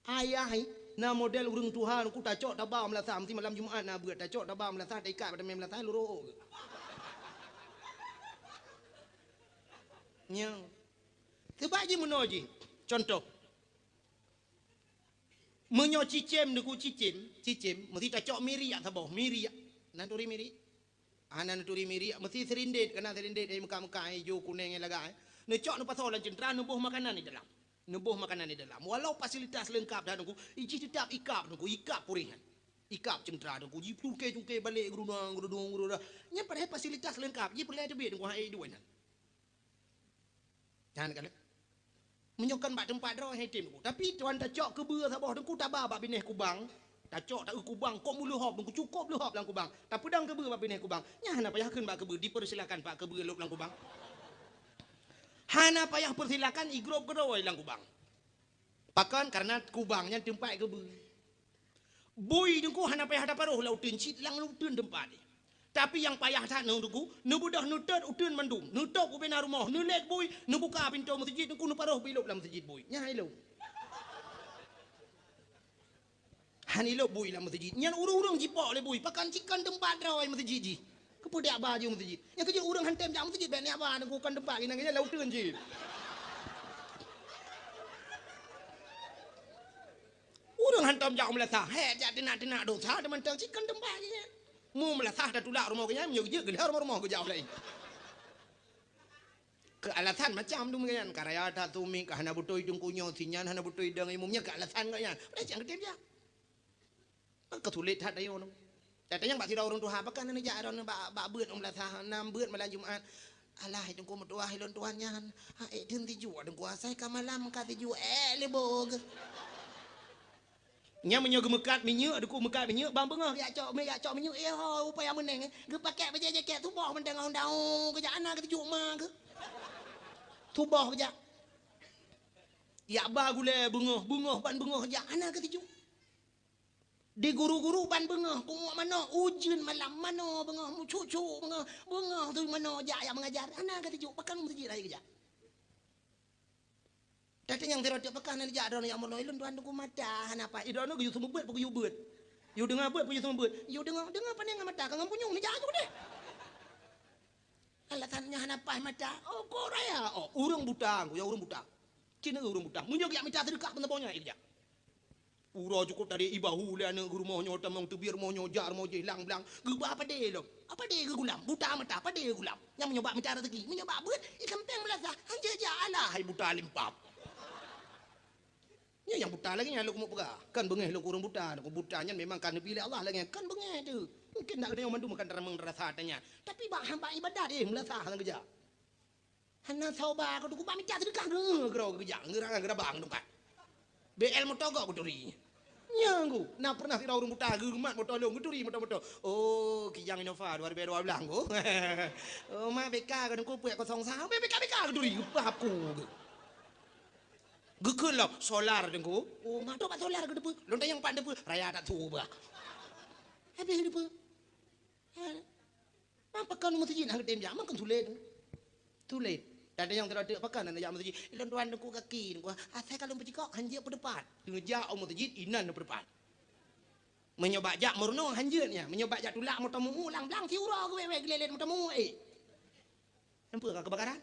Ayah na model urang Tuhan ku tacok tabah melasah mesti malam Jumaat na beut tacok tabah melasah tak ikat pada main melasah luruk. Nyang. Sebab je menoji. Contoh. Menyo cicim deku cicim mesti tacok miri ya sabah miri ya. Nanturi miri. Anan turi miri mesti serindet kena serindet dari muka-muka hijau kuning yang laga. Necok nu pasolan cendera nubuh makanan di dalam. Nubuh makanan di dalam. Walau fasilitas lengkap dah nunggu, iji tetap ikap nunggu ikap purihan. Ikap cendera nunggu, ji cuke balik gerudang. Nya pada fasilitas lengkap, ji perlu tebet nunggu hai dua nan. Jangan kala. Menyokan bak tempat draw hai tim nunggu. Tapi tuan tacok ke beur sabah nunggu tabah bak bineh kubang. Tacok tak kubang kok mulu hop nunggu cukup lu hop lang kubang. Tak pedang ke beur bak bineh kubang. Nya hana payah keun bak ke beur dipersilakan pak ke beur lop lang kubang. Hana payah persilakan igrop geroi lang kubang. Pakan karena kubangnya tempat ke beur. Bui nunggu hana payah dapat roh lautin cit lang lautin tempat ni. Tapi yang payah tak nunggu, nu budah nutet utun mandum, nutok ku bina rumah, nu lek bui, nu buka pintu masjid nunggu nu paroh bilop lang masjid bui. Nya hello. Hanilo bui lah masjid. Nyan urung-urung jipok le bui. Pakan cikan tempat rawai masjid ji. Kepudak baju masjid. Yang kerja urung hantem jam masjid ben apa nangkukan tempat ini nangnya lauteun ji. Urung hantam jam melasah. He jak tenak dosa teman tang cikan tempat ni. Mu melasah dah tulak rumah kenya menyo je gelar rumah ke jauh lain. Ke alasan macam tu mungkin karya tak tumi ke hana butoi dungkunyo sinyan hana butoi dang imumnya ke alasan kaya. Dah jangan ketep dia. Ketulit hat ayo nung. Tapi yang bak sira urang Tuhan pakan ni jak ron bak beut om lasah nam beut malam Jumaat. Alah itu ku metua hilon tuannya. Ha den tiju ada kuasa ka malam ka tiju lebog. Nya menyo gemekat minyak deku mekat minyak bang bengah ya cok minyak ho upaya meneng ge pakai baju jaket tu boh mendang daun ke jak ana ke tiju ma ke. Tu boh jak. Ya ba gule bengah ban bengah jak ana ke tiju. Di guru-guru ban bengah kumuk mana ujian malam mana bengah mu cucu bengah tu mana jak yang mengajar ana kata juk pakan masjid lagi kejak. Datang yang terotip pakan ni jak don yang moloi lun tuan ku mata apa idon ku yu semua beut ku yu beut. Yu dengar beut ku yu semua beut. Yu dengar pandang mata kang punyung ni jak tu deh. Alasannya apa mata? Oh Korea. Oh urang butang ku ya urang butang. Cina urang butang. Munyo ya minta sedekah penteponya kejak. Ura cukup dari ibahu le anak guru mohnyo tamang tubir mohnyo jar moje lang blang geba apa de lo apa de ke gulam buta mata apa de gulam yang menyoba mencari rezeki menyoba beut ikan peng belasah hanja ja alah hai buta limpap nya yang buta lagi nya lu mau pegah kan bengeh lu kurang buta butanya memang kan pilih Allah lagi kan bengeh tu mungkin nak kena mandu makan terang rasa tanya tapi bak hamba ibadah dia melasah kan kerja hana sauba ko ku ba mencari sedekah gero kerja ngerang bang tempat BL motogok kuturi. Nyanggu, nak pernah sira urung buta gerumat motolong kuturi moto-moto. Oh, kijang Innova 2012 go. Oh, ma BK kan ku puek 03 BK kuturi papu. Gekeun lah solar dengku. Oh, ma pak solar ke depu. Lontai yang pandai pu raya tak tu ba. Habis depu. Apa kan masjid hang tem jam kan tulet. Tulet. Ada yang terada pakan ada yang masjid. Ilon tuan aku kaki aku. Asal kalau pergi kau hanjir ke depan. Ngejak om masjid inan ke depan. Menyoba jak meruno hanjirnya. Menyoba jak tulak motamu ulang blang si ura gue gelelet motamu nampak kebakaran?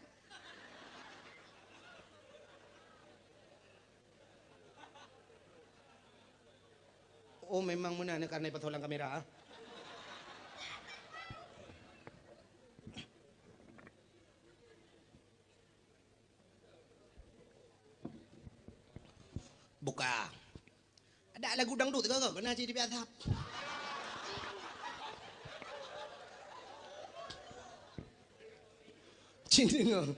Oh memang mana karena patolang kamera. Buka. Ada lagu dangdut ke kena jadi biasa. Cina ngah.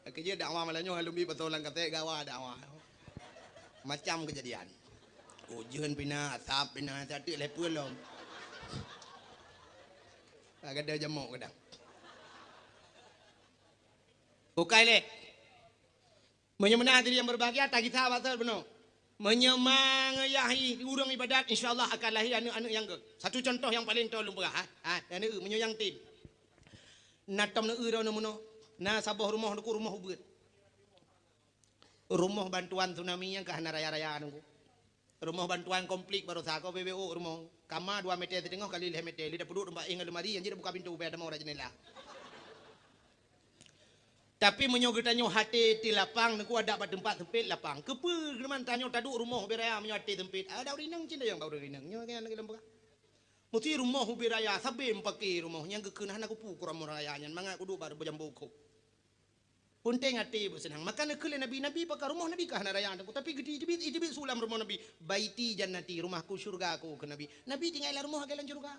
Kerja dakwah malahnya alumni petolan kata gawa dakwah. Macam kejadian. Ujian pina, asap pina, satu lepul lom. Agak ada jamuk kadang. Bukai le. Menyemana diri yang berbahagia tak kita batal benar. Menyemangayahi urang ibadat insyaallah akan lahir anak-anak yang ke. Satu contoh yang paling tahu lumpur anak menyayang tin. Natam na ira na muno. Na sabah rumah ku rumah ubet. Rumah bantuan tsunami yang kahana raya-raya nunggu. Rumah bantuan komplit baru sako PBO rumah. Kama 2 meter tengok kali 5 meter. Lidah peduk rumah ingat lemari yang jadi buka pintu ubet ada mau jendela. Tapi menyogetanyo hati ti lapang nunggu ada pada tempat sempit lapang. Kepe keman tanyo taduk rumah beraya menyo hati sempit. Ada urinang cinta yang baru urinang. Nyo kan lagi lembah. Muti rumah ubiraya sabe empake rumah yang kekenahan aku pu kurang rayanya manga kudu baru bojamboko. Punteng ati bersenang. Maka nak kele Nabi pakar rumah Nabi kah narayaan aku. Tapi gede ijibit sulam rumah Nabi. Baiti jannati rumahku surga aku ke Nabi. Nabi tinggal rumah ke surga.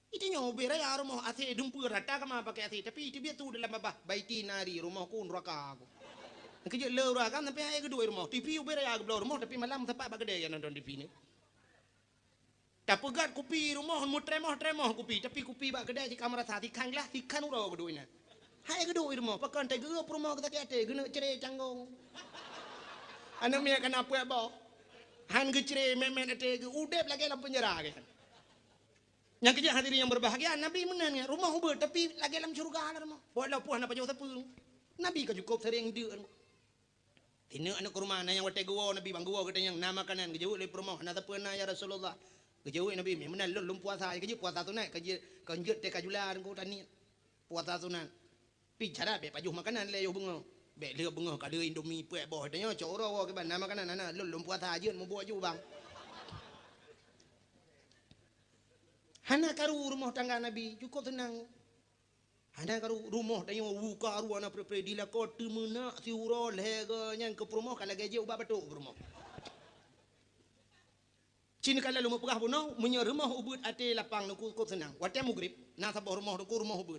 Itu nyobe raya rumah ati dumpur rata kama pakai ati. Tapi ijibit tu dalam apa? Baiti nari rumahku neraka aku. Kerja lewat kan tapi ayah kedua rumah. TV ube raya ke rumah tapi malam tempat bagede yang nonton TV ni. Tak pegat kopi rumah tremah kopi. Tapi kopi bak kedai di kamar hati kan lah ikan urau kedua ni. Hai kedua rumah pakan teh gerup rumah kita kate guna cerai canggong. Anak mia kan apa ba? Han ke cerai memen ate udep lagi dalam penjara kan. Yang kerja hadirin yang berbahagia Nabi menanya rumah ubah tapi lagi dalam surga lah rumah. Walaupun apa jauh sepuluh. Nabi kan cukup sering dia. Tina anak rumah yang wate gua Nabi bang gua katanya yang nama kanan kejauh le rumah na tapena ya Rasulullah. Kejauh Nabi mana lum puasa kerja puasa sunat kerja kanjut teh kajulan ku tani puasa sunat. Bicara be pajuh makanan le yo bunga. Be le bunga ka le Indomie puek boh tanya coro ke ban nama makanan ana lum puasa ajeun mau buat ju bang. Hana karu rumah tangga Nabi cukup tenang. Hana karu rumah tanya buka ru ana pre dila ko temena si uro lega nyang ke rumah kala gaje ubah betul ke rumah. Cini kala lumah pegah punau menyo rumah ubud ate lapang nu cukup tenang. Wate maghrib na sabah rumah nu rumah ubud.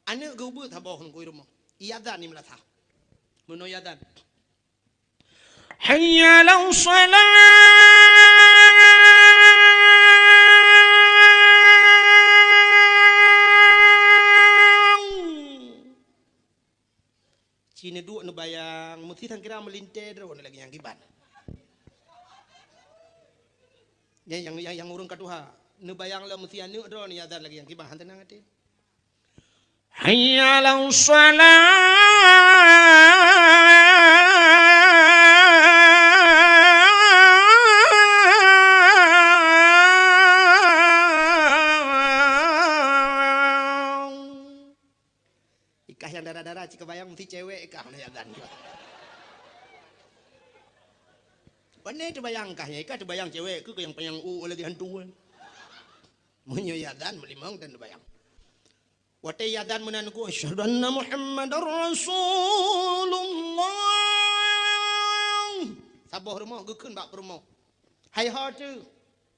Anak gubut habah nunggu rumah. Iyadan ni melatah. Meno iyadan. Hayya lau salat. Cina dua nu bayang. Mesti tang kira melintir drone lagi yang kiban. Yang urung katuha. Nu bayang lah mesti anu drone iyadan lagi yang kiban. Hantenang ati. Hayya lau salat. Ikah yang darah-darah jika bayang mesti cewek ikah na yagan. Pandai tu bayang kahnya ikah tu bayang cewek ke yang payang lagi hantu. Munyo yadan melimang dan tu bayang. Watai yadan menanku asyhadu anna Muhammadar Rasulullah. Sabah rumah gekeun bak rumah. Hai ha tu.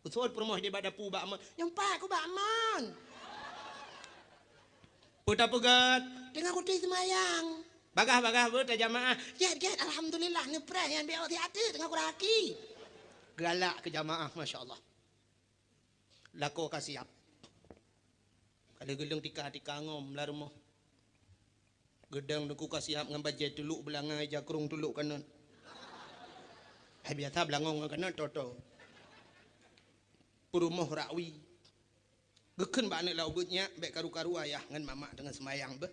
Usul rumah di badapu bak man. Yang pak ku bak man. Putar pegat dengan kuti semayang. Bagah ber jamaah. Ya alhamdulillah ni prah yang biar hati dengan kuraki. Galak ke jamaah masya-Allah. Lako kasiap. Ada gedang tika ngom lah rumah. Gedang aku kasih hap dengan bajai tuluk belangai jakrung tuluk kanan. Hai biasa belangong kanan toto. Perumah rakwi. Geken ba anak lau betnya baik karu-karu ayah dengan mamak dengan semayang be.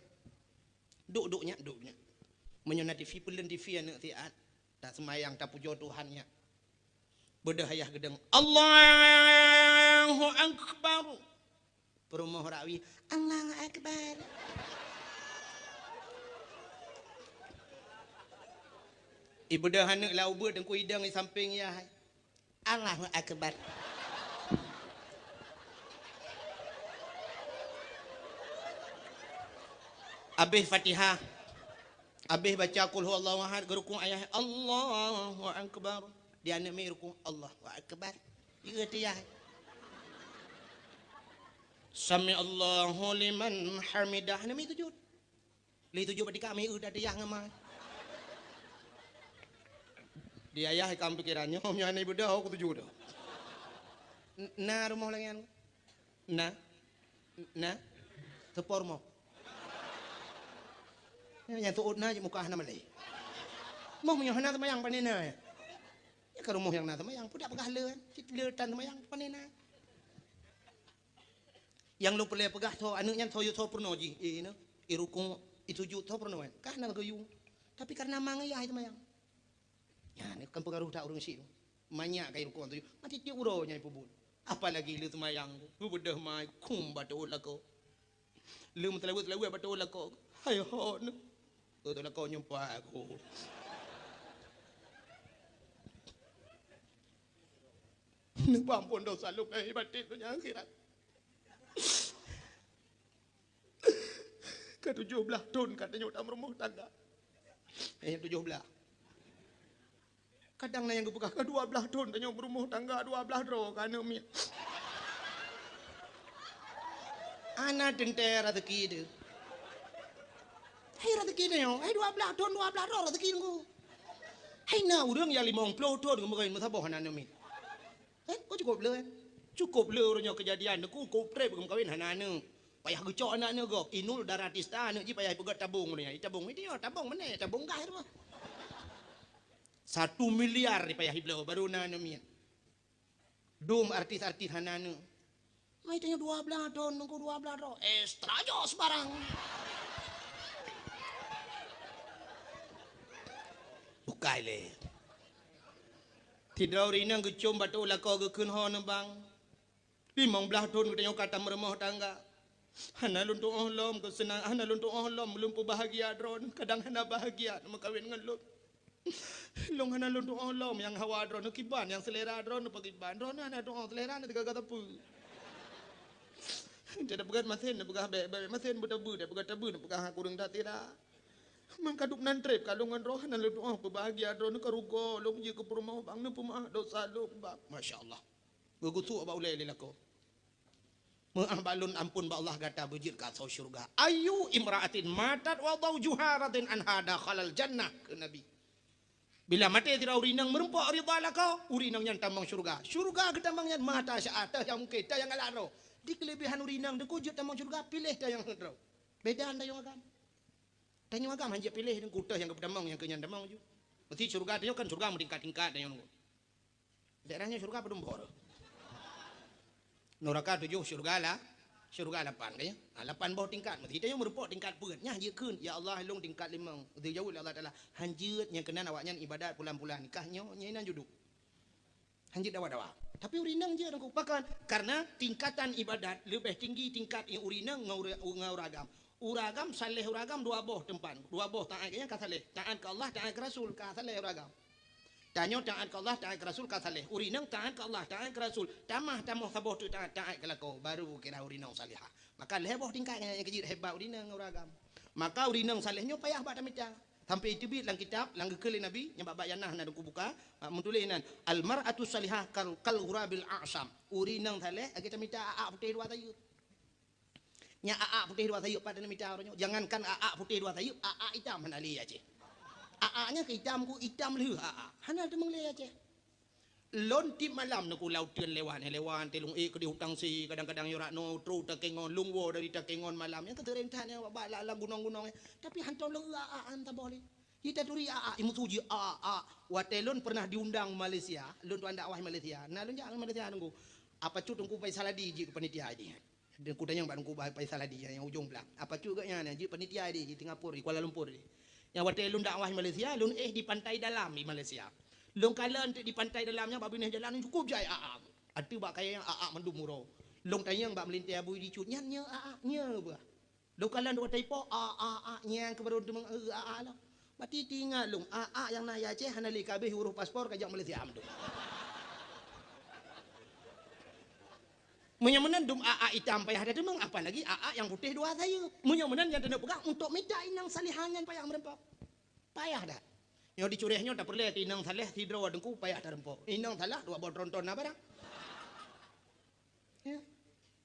Duk-duknya. Menyona TV pelen TV anak tiat. Tak semayang tak puja Tuhannya. Bedah ayah gedang. Allahu Akbar. Perumah rakwi Allahu Akbar. Ibu dah anak lau ber dan ku hidang di samping ya. Allahu Akbar. Habis Fatihah. Habis baca qul huwallahu ahad gerukung ayah Allahu Akbar. Dia anak mai rukung Allahu Akbar. Ieu teh ya. Sami Allahu liman hamidah. Nama itu jud. Li tujuh pada kami udah dia ngamai. Dia ayah kamu pikirannya, omnya ini budak aku tujuh dah. Nah rumah lengan, nah tepor mau. Yang tu utna je muka nama lagi. Mau punya hana temayang panena ya. Ya kalau mau yang na temayang, pudak pegah le, tan temayang panena. Yang lu pelai pegah tu, anaknya tu yo tu pernoji, ini, irukung itu ju tu pernoan. Kah nak gayu. Tapi karena mangaya itu mayang. Ya, ni kan pengaruh tak urung sih. Banyak kaya irukung tu, mati dia uronya ibu bun. Apalagi lu temayang, lu bedah mai kum batu lako. Lu mutlawu batu lako. Hayo hon. Tu lako nyumpa aku. Nak ampun dosa lu kai batin tu yang akhirat. Ke-17 tahun katanya udah berumah tangga. 17. Kadang na yang buka ke-12 tahun katanya berumah tangga 12 ro kana mi. Ana tentera rezeki dia. Hai rezeki dia yo, hai 12 tahun 12 ro rezeki ku. Hai na urang yang 50 tahun kemarin masa boh hanan mi. Kau cukup le orangnya kejadian aku trip kawin hanana payah gecok anaknya gok inul daratis anak ji payah pegat tabung ni tabung ini tabung mana tabung gah tu 1 miliar ni payah hiblau baru nana mian dum artis-artis hanana mai tanya 12 tahun nunggu 12 ro extra jos barang bukai le tidak orang yang gecom batu lako gekun hon bang. 15 tahun kita kata meremah tangga. Hana luntung ohlom kesenang, hana luntung ohlom lumpuh bahagia dron. Kadang hana bahagia nak kawin dengan lu. Long hana luntung ohlom yang hawa dron kiban, yang selera dron pakiban dron hana dron selera nanti kagak tapu. Jadi pegat mesin, pegat mesin bertabu, pegat tabu, pegat kurang datira. Mangkaduk nan trip kalungan roh nan lu doa bahagia dron karugo lu je ke rumah bang nu pemah dosa lu bang masyaallah gugutu ba ulai lelako maah balun ampun ba Allah gata bujir ka sau syurga ayu imraatin matat wa zawjuha radin anha dakhalal jannah ke nabi bila mati tira urinang merempak ridha lako urinang yang tambang syurga ketambang yang mata syaata yang kita yang alaro di kelebihan urinang dekujut tambang syurga pilih dah yang hendro beda anda yang agam tanya agam hanya pilih dengan kuda yang kedamang yang kenyan damang je. Mesti surga tanya kan surga meningkat-tingkat tanya nunggu. Daerahnya surga belum bor. Neraka 7 surga 8 kayaknya. 8 bawah tingkat. Mesti tanya merupuk tingkat peutnya je kun. Ya Allah long tingkat 5. Mesti jauh Allah Taala. Hanjeut yang kena awaknya ibadat bulan-bulan nikahnya nyainan juduk. Hanjeut dawa-dawa. Tapi urinang je nunggu pakan karena tingkatan ibadat lebih tinggi tingkat yang urinang ngauragam. Uragam saleh uragam dua boh tempat dua boh taat kayaknya kasaleh taat ke Allah taat ke Rasul kasaleh uragam tanyo taat ke Allah taat ke Rasul kasaleh urinang taat ke Allah taat ke Rasul tamah saboh tu taat ke lako baru kira urinang salihah maka leboh tingkat yang kejit hebat urinang uragam maka urinang salehnya payah bak tamita sampai itu bit lang kitab lang gekeli nabi nyabak bayanah na ku buka mentulinan al mar'atu salihah kal ghurabil a'sam urinang saleh kita minta a putih dua tayu nya aa putih dua tayuk pada mita orangnya jangankan aa putih dua tayuk aa hitam hana li aja aa nya ke hitam ku hitam leh aa hana demang le aja lon tip malam naku laut tien lewan telung ke di hutang si kadang-kadang yurak no tru takengon lungwo dari takengon malam yang keterentanya bala la gunong-gunong tapi hanton le aa anta boleh kita turi aa imu tuji aa watelon pernah diundang Malaysia lon tu anda awah Malaysia nah lon jangan Malaysia nunggu apa cu tunggu pai salah di panitia aja dan kudanya yang barangku bahai paisal dia yang ujung belak apa juga nya ji panitia di Singapura di Kuala Lumpur di yang waktu lun dakwah Malaysia lun di pantai dalam di Malaysia lun kala di pantai dalamnya babine jalan cukup jai aa atu bak kaya yang aa mendumuro lun tanya yang bak melintai abu di cutnya nya aa nya ba lun kala dua taipo aa nya kebaru demang aa lah mati tinggal lun aa yang naya Aceh hanali kabeh huruf paspor kajak Malaysia amdu Menyamenan dum AA hitam payah ada demang apa lagi AA yang putih dua saya. Menyamenan yang tidak pegang untuk minta inang salihangan payah merempok. Payah dah. Yang dicurihnya tak perlu inang saleh tidro dengku payah tak rempok. Inang salah dua bot ronton apa dah. Ya.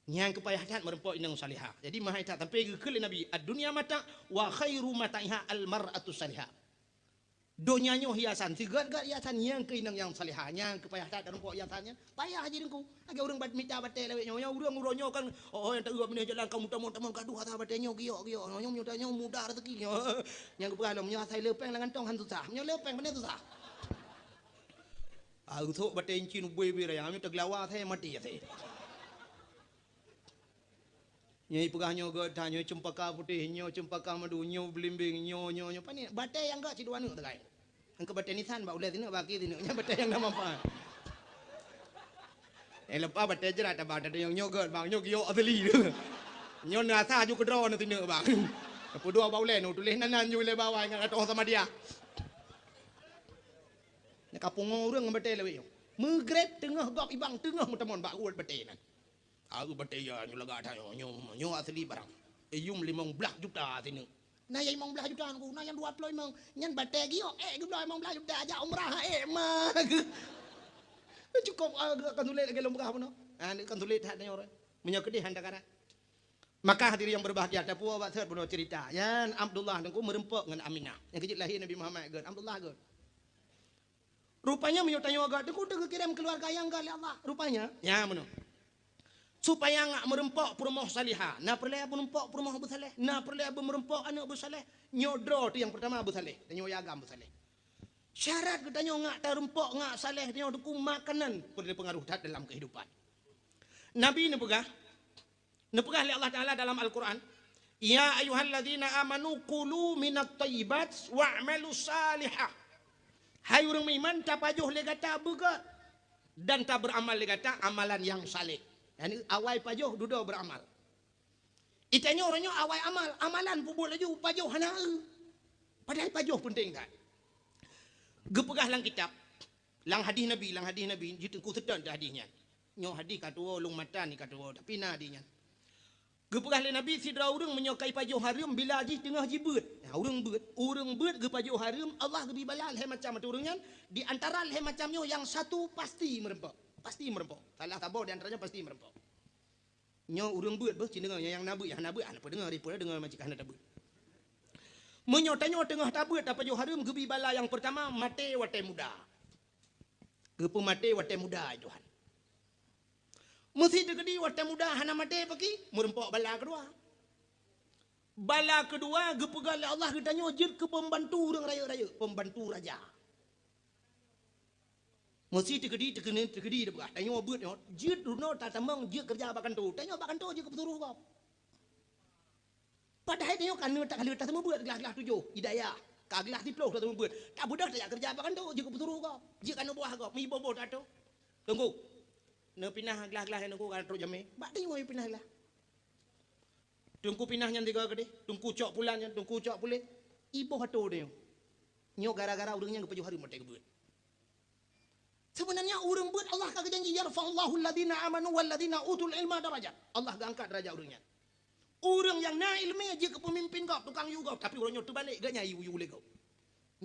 Yang kepayahan merempok inang salihah. Jadi mahaitat sampai ke Nabi, ad-dunya mata wa khairu mataiha al-mar'atu salihah. Donyanya hiasan, segala hiasan yang ke inang yang salihah, yang kepayahan merempok hiasannya. Payah aja dengku. Agak orang mita batai lewat nyonya, orang uronyo kan yang tak uap jalan kamu tamu kadu kata batainya giok nyonya muda rezeki. Yang kepayahan menyasai lepeng dengan tong han susah. Menyo lepeng benar susah. Aku batai cin bui yang kami tergelawa saya mati ya saya. Nyai pegahnya ke tanya cempaka putih, nyo cempaka madu, nyo belimbing, nyo pani batai yang enggak ciduan tu kai. Angka batai nisan ba ulah sini bagi sini, nya batai yang nama apa? Lepas batai jerat ba ada yang nyo ke bang nyo gio asli tu. Nyo nasa ju kedro na sini bang. Pu dua ba ulah nu tulis nanan ju le bawah ngak atong sama dia. Nak kapung orang batai lewe. Megrep tengah gok ibang tengah mutamon ba uat batai nan. Aku bertanya nyo lega dah nyo asli barang. Yum 15 juta sini. Nah yang 15 juta aku, nah yang 20 emang nyan batai gio. Gitu 15 juta aja umrah mah. Cukup kan tulis lagi lomba apa no? Kan tulis hak orang. Menyokedi handa kana. Maka hadirin yang berbahagia ada puas waktu puno cerita. Yan Abdullah dengku merempok dengan Aminah. Yang kecil lahir Nabi Muhammad gan Abdullah gan. Rupanya menyotanya agak dengku kirim keluarga yang gali Allah. Rupanya ya meno. Supaya ngak merempok perumoh salihah. Nah perlu merempok perumoh Abu Saleh. Nah perlu merempok anak Abu Saleh. Nyodro tu yang pertama Abu Saleh. Dan nyogam Abu Saleh. Syarat kita ngak terempok ngak saleh dia dukung makanan perlu pengaruh dalam kehidupan. Nabi ni pegah oleh Allah Taala dalam Al-Quran. Ya ayyuhalladzina amanu kulu minat thayyibat wa'malu salihah. Hai orang beriman tak pajuh legata begat dan tak beramal legata amalan yang saleh. Yani awai pajuh duda beramal. Itanya orangnya awai amal, amalan pubul laju pajuh hana. Padahal pajuh penting tak. Gepegah lang kitab, lang hadis Nabi, jitu ku sedan hadisnya. Nyo hadis katua ulung mata ni katua tapi na hadinya. Gepegah le Nabi sidra urang menyokai pajuh haram bila haji tengah jibut. Urang beut ge pajuh haram Allah gebi balal he macam tu urangnya di antara he macamnya yang satu pasti merempok. Pasti merempok. Salah tabau di antaranya pasti merempok. Nyo urang beut beuh cing dengar yang nabeut apa dengar daripada dengar macam kana tabeut. Menyotanya tengah tabeut apa jo harum gebi bala yang pertama mate wate muda. Gepu mate wate muda Tuhan. Mesti tegedi wate muda hana mate pagi merempok bala kedua. Bala kedua gepegal Allah ditanya jid ke pembantu urang raya-raya, pembantu raja. Mesti tegedi dah begah. Tanya beut nyo, jid duno tak tamang jid kerja bakan tu. Tanya bakan tu je ke pesuruh kau. Padahal tanya kan tak kali tak semua beut gelas-gelas 7 hidayah. Ka gelas 10 tak semua beut. Tak budak tak kerja bakan tu je ke pesuruh kau. Jid kan buah kau, mi bobo tak tu. Tunggu. Ne pinah gelas-gelas yang aku kan terus jame. Bak tengok pinah gelas. Tungku pinahnya tiga gede, tungku cok pulannya, tungku cok pulit. Ibu hatu dia. Nyo gara-gara urangnya ke pajuh hari mati ke beut. Sebenarnya urang beut Allah kagak janji yarfa'allahu alladhina amanu walladhina utul ilma darajat. Allah angkat derajat urangnya. Urang yang na ilmu aja ke pemimpin kau, tukang yu kau, tapi urangnya terbalik gak nyai yu le kau.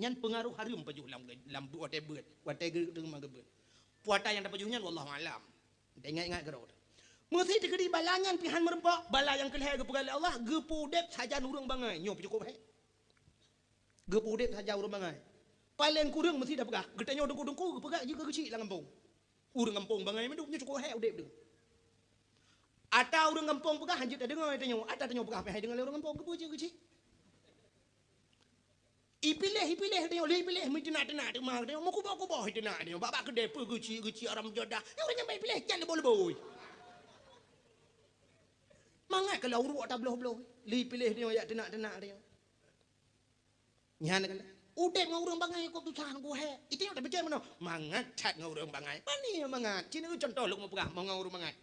Nyan pengaruh harum pajuh lam wate beut, wate dengan beut. Puata yang dapat pajuhnya wallahu alam. Ingat-ingat gerau. Mesti tegedi balangan pihan merempok, bala yang kelihai ke pegali Allah, gepudep saja urang bangai. Nyo cukup he. Gepudep saja urang bangai. Paling kurang mesti dah pegah. Getanya dengku-dengku pegah juga kecil lah kampung. Urang kampung bangai meduknya cukup he udep deng. Ata urang kampung pegah hanjut dengar tanya, ata tanya pegah pe dengan urang kampung kepu je kecil. Ipilih tanya, pilih mentenak-tenak tu mah tanya, mau kubah tenak tanya, babak kedai pe kecil orang jodah. Urang nyampai pilih jangan leboi-leboi. Mangat kalau urut tak belah-belah. Pilih dia ya tenak-tenak dia. Nyan kan. Udep dengan orang bangai kau tu tahan ku he. Itu yang tak percaya mana? Mangat cat dengan orang bangai. Pani mangat. Cina contoh lu mau pegah mau dengan orang bangai.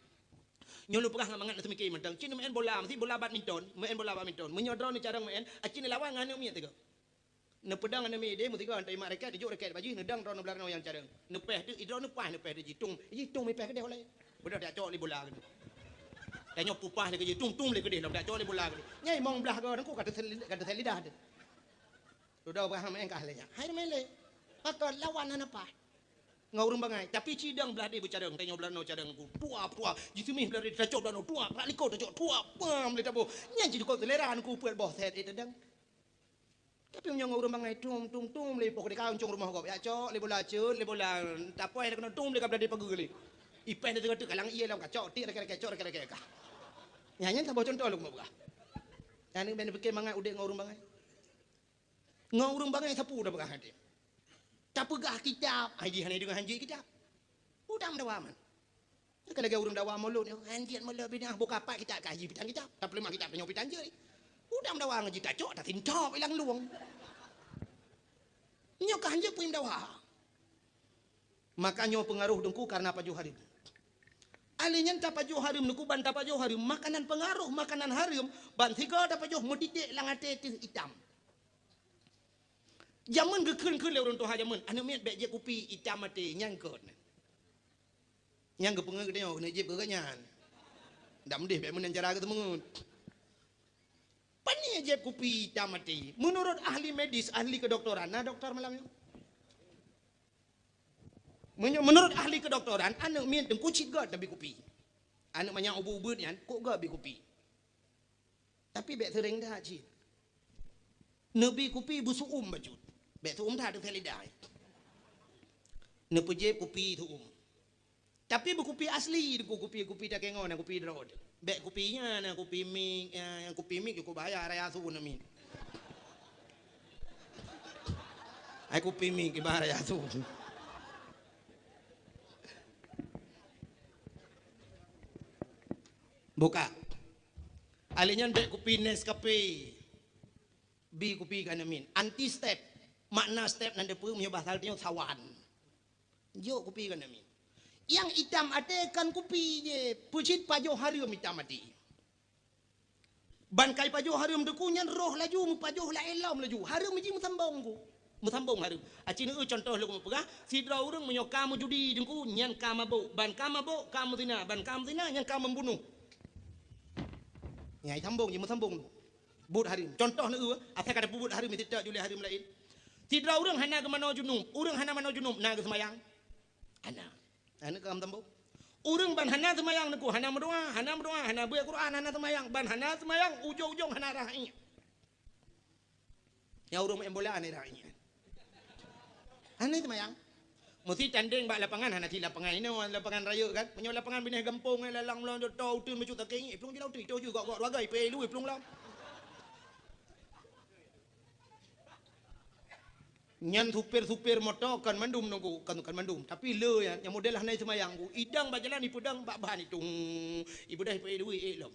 Nyolu pegah dengan mangat nak semikir mentang. Cina main bola, mesti bola badminton, Menyodron ni cara main. Cina lawan ngane umi tega. Ne pedang ngane mi dia mesti kau antai mak raket dijuk raket baju nedang ron belarang yang cara. Nepeh tu idron nepah di jitung mi peh ke dia oleh. Budak dak cok li bola ke. Tanya pupah dia ke tung le ke dia dak cok li bola ke. Nyai mong belah kau aku kata lidah dia. Sudah paham engkah lenya. Hai main le. Pakar lawan apa? ngau urang bangai tapi cidang belah dia bercadang tanya belah no cadang ku tua jitu mih belah dia cocok belah no tua nak liko cocok tua pam le tabo nyanyi ko teleran ku puat boh set itu dang tapi ngau urang bangai tum le pok de kancung rumah kau ya cok le bola cut le bola tapoy le kena tum le belah dia paguli ipen dia tengah kalang iya lam kacok ti cok ka nyanyi tabo contoh lu mau yani ben pikir mangai udah ngau urang bangai ngau urang bangai sapu dah bagah hati tapegah kitab haji hanai dengan hanji kitab udang dawaman kalau gak urang dawam mulut hanjian mulut bina buka apa kita kaji pitang kitab tak lemah kitab penyok pitang je udang dawam ngaji tak cok tak tintop ilang luang nyok hanji puim dawa makanya pengaruh dengku karena Pajuh Harim alinya tak Pajuh Harim nuku ban tak Pajuh Harim makanan pengaruh makanan harim ban tiga tak Pajuh mutitik langate hitam Jaman gekun le orang tua jaman anu miat bek je kopi hitam mati nyangkut nyang ke pengen dia nak jeb ke nyan ndak mendih bek men cara ketemu pani jeb kopi hitam mati menurut ahli medis ahli kedokteran nah dokter malamnya menurut ahli kedokteran anu miat deng kucit gak tapi kopi anu banyak ubu-ubut nyan kok gak bi kopi tapi bek sering dah cik nabi kopi busuk baju bek tu dah ada telidai ne pejep kopi tu tapi kopi asli kopi tak kengon kopi drod bek kopinya na kopi mik yang kopi mik ko bayar raya su na min ai kopi mik bayar raya su buka alinya bek kopi Nescafe bi kopi kanamin anti step makna step nanda pu punya bahasa dia sawan jo kopi kan amin yang hitam ada kan kopi je pucit Pajuh Harim hitam mati ban kai Pajuh Harim dekunyan roh laju mu Pajuh la elam laju harim ji musambong harim acin contoh lu pegah sidra urang menyoka mu judi dengku nyan ka mabuk ban ka mabuk kamu zina ban kamu zina nyan ka membunuh nyai sambung ji musambong but harim contoh nu asa kada pubut harim tidak juli harim lain tidra urang hana ke mano junub urang hana mano junub na ke semayang hana ke am tambo urang ban hana semayang naku hana berdoa hana baca Quran hana semayang ban hana semayang ujung-ujung hana rahi ya urang embola ane rahi hana semayang mesti tanding bak lapangan hana ti lapangan ini lapangan raya kan punya lapangan bineh gampung lalang long tau tun mecu tak keng plong jilau tu juga gok ragai pe lu plong lam nyan supir motor kan mandum nunggu kan mandum tapi le yang model hanai semayang ku idang bajalan ibu dang bak bahan itu ibu dah pe duit lom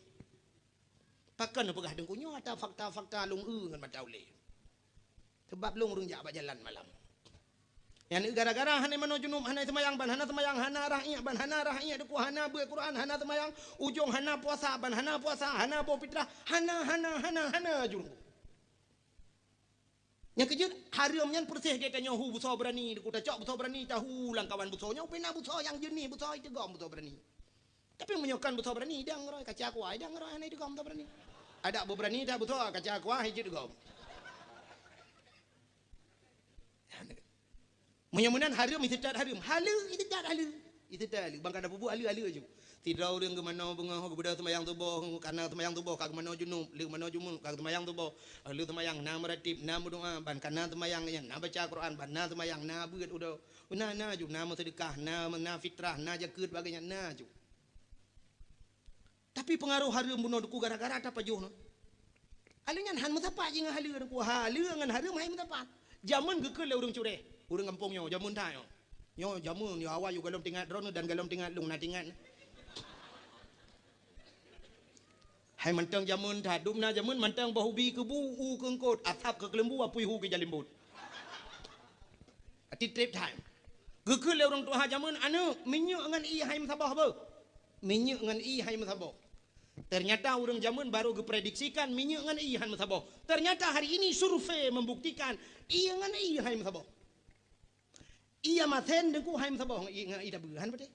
pakan pegah dengku nyo ada fakta lung ngan macau le sebab lung urang jak bajalan malam yang gara-gara hanai mano junub hanai semayang ban hana semayang hana rahia deku hana baca Quran hana semayang ujung hana puasa ban hana puasa hana bawa fitrah hana junub yang kejut harimnya persih dia tanya hu buso berani ku tacok buso berani tahu langkawan busonya pena buso yang jenih buso itu gom buso berani tapi menyokan buso berani dang roi kaca aku ai dang roi anai gom buso berani ada bu berani dah buso kaca aku ai hijit gom menyamunan harim itu tak harim halu itu tak halu bang kada bubu halu aja tidak orang ke mana bengah ke budak semayang tubuh karena semayang tubuh kag mana junub lu mana junub kag semayang tubuh lu semayang na meratib na berdoa ban karena semayang yang na baca Quran ban na semayang na beut udah na ju na sedekah na fitrah na zakat bagainya na ju tapi pengaruh harim bunuh duku gara-gara ada Pajuh no alingan han mutapa jeung halu ku halu ngan harim hai mutapa jamun gekeul le urang cureh urang kampung nyo jamun ta nyo jamun yo awal yo galom tinggal drone dan galom tinggal lung na tinggal hai mantang jamun dah dumna jamun mantang bahubi ke bu u kengkot atap ke kelembu apui hu ke jalimbut ati trip time gekul le orang tua jamun anu minyak ngan i hai masabah be minyak ngan i hai masabah ternyata orang jamun baru geprediksikan minyak ngan i hai masabah ternyata hari ini survei membuktikan i ngan i hai masabah iya maten dengku hai masabah i ngan i dah berhan pete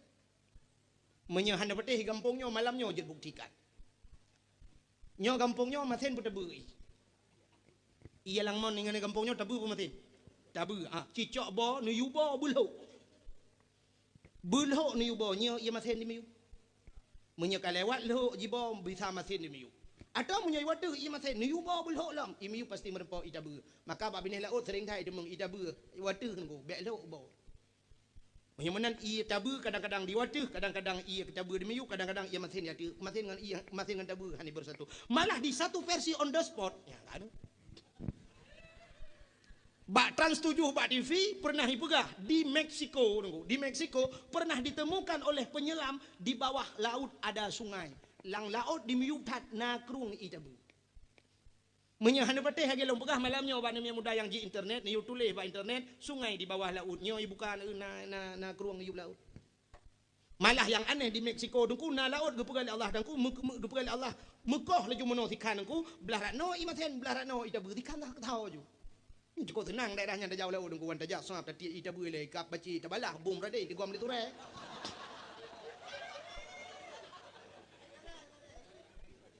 menyahan pete gampongnya malamnya je buktikan nyo kampungnya maten bertabui iya lang mon dengan kampungnya tabu pun maten tabu cicok bo nu yubo bulo Belho ni ubo nyo ia masen di miu. Munyo kalewat lo jibo bisa masen di miu. Atau munyo watu ia masen ni ubo belho lam, i miu pasti merempo itabu. Maka bab bini laut sering thai demeng itabu watu nggo bek lo ubo. Munyo menan i tabu kadang-kadang di watu, kadang-kadang i tabu di miu, kadang-kadang ia masen ya masen dengan i masen dengan tabu hani bersatu. Malah di satu versi on the spot. Ya kan? Bak Trans 7, Bak TV pernah dipegah di Meksiko. Di Meksiko pernah ditemukan oleh penyelam di bawah laut ada sungai. Lang laut di miutat na krung itabu. Menyahana patih hagi long pegah malamnya obat namanya muda yang di internet, ni tulis ba internet sungai di bawah laut. Nyo bukan na krung iu laut. Malah yang aneh di Meksiko dengku na laut gepegal Allah dengku gepegal Allah Mekah laju meno sikan dengku belah no imaten belah no itabu sikan tak tahu ju. Cukup tenang daerahnya dah jauh laut dengku wan tajak sap tati itabu le kap baci tabalah bum rade di gom le ture.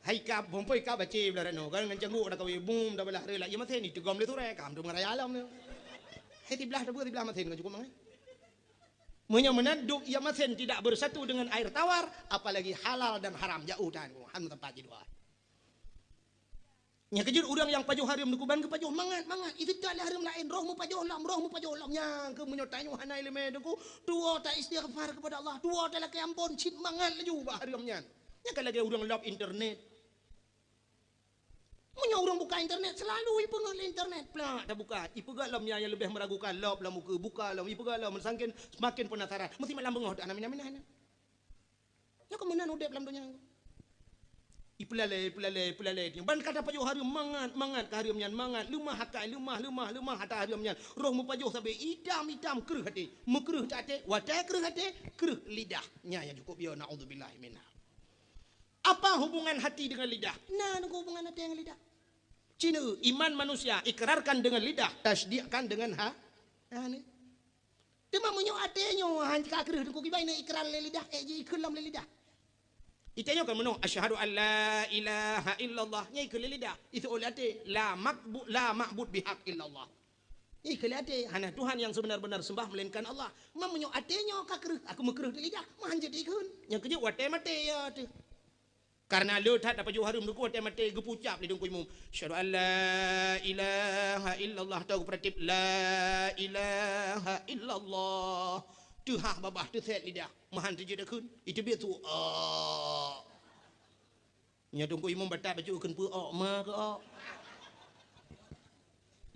Hai kap bum poi kap baci belah no kan ngan cenggu dah kawi bum dah belah re la ya maten di gom le ture kam dum raya alam ne. Hai ti belah dah di belah maten kan cukup mangai. Menanduk ia maten tidak bersatu dengan air tawar, apalagi halal dan haram jauh dan hanu tempat dua. Nya kejur orang yang pajuh harim dukuban ke pajuh mangat itu tak ada harim lain rohmu pajuh lam nya ke menyotanyu hanai leme duku dua tak istighfar kepada Allah dua tak laki ampun cit mangat laju bah harimnya nya kalau lagi orang love internet Munya orang buka internet selalu ibu ngal internet pelak dah buka ibu galam yang lebih meragukan lop lah muka buka lah ibu galam semakin penasaran mesti malam bengok anak mina ya kemenan udep dalam dunia Ipulale ban kata pajuh hari mangat ke hariumnya mangat lemah hakai lemah hata hariumnya roh mu pajuh sampai idam keruh hati mekruh tak ate watai keruh hati keruh lidahnya yang cukup ya naudzubillah minha. Apa hubungan hati dengan lidah? Nah, hubungan hati dengan lidah. Cina iman manusia ikrarkan dengan lidah, tasdiqkan dengan ni. Tema munyo atenyo han kakrih ku kibai na ikrar le lidah ji kelam le lidah. Itanya kan menung asyhadu an la ilaha illallah nyai ke lidah itu oleh ate la ma'bud bihaq illallah. Nyai ke ate hana Tuhan yang sebenar-benar sembah melainkan Allah. Mamunyo atenyo kakrih aku mekrih le lidah manjat ikun. Yang kerja wate mate ya tu. Karena lu tak dapat juharum du kuat mate gepucap di dengku imum. Asyhadu an la ilaha illallah tahu pratip la ilaha illallah. Tu hak babah tu set lidah. Mahan tu je dah kun. Itu biar tu nya dengku imum batak baju kun pu ma ke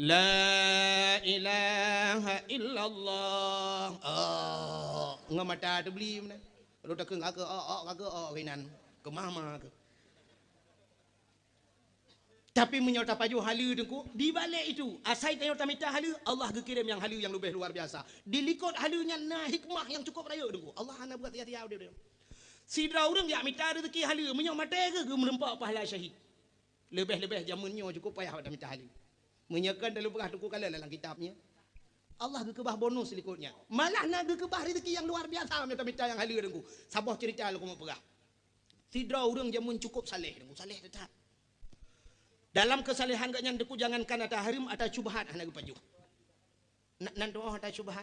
La ilaha illallah. Ngamata tu beli mana. Lu tak ke kinan. Kemama ke. Tapi menyota paju halu dengku di balik itu asai tanya tamita halu Allah gekirim yang halu yang lebih luar biasa. Dilikut halunya nah hikmah yang cukup raya dengku. Allah hana buat tiap-tiap dia. Sidra orang dia mita rezeki halu menyok mata ke merempak pahala syahid. Lebih-lebih zamannya cukup payah tamita halu. Menyakan dalam berah dengku kala dalam kitabnya. Allah gekebah bonus likutnya. Malah nak gekebah rezeki yang luar biasa mita yang halu dengku. Sabah cerita lu mau perah. Sidra orang jamun cukup saleh tetap. Dalam kesalehan gaknya deku jangankan ada harim ada syubhat hana gepaju. Nan doa ada syubhat.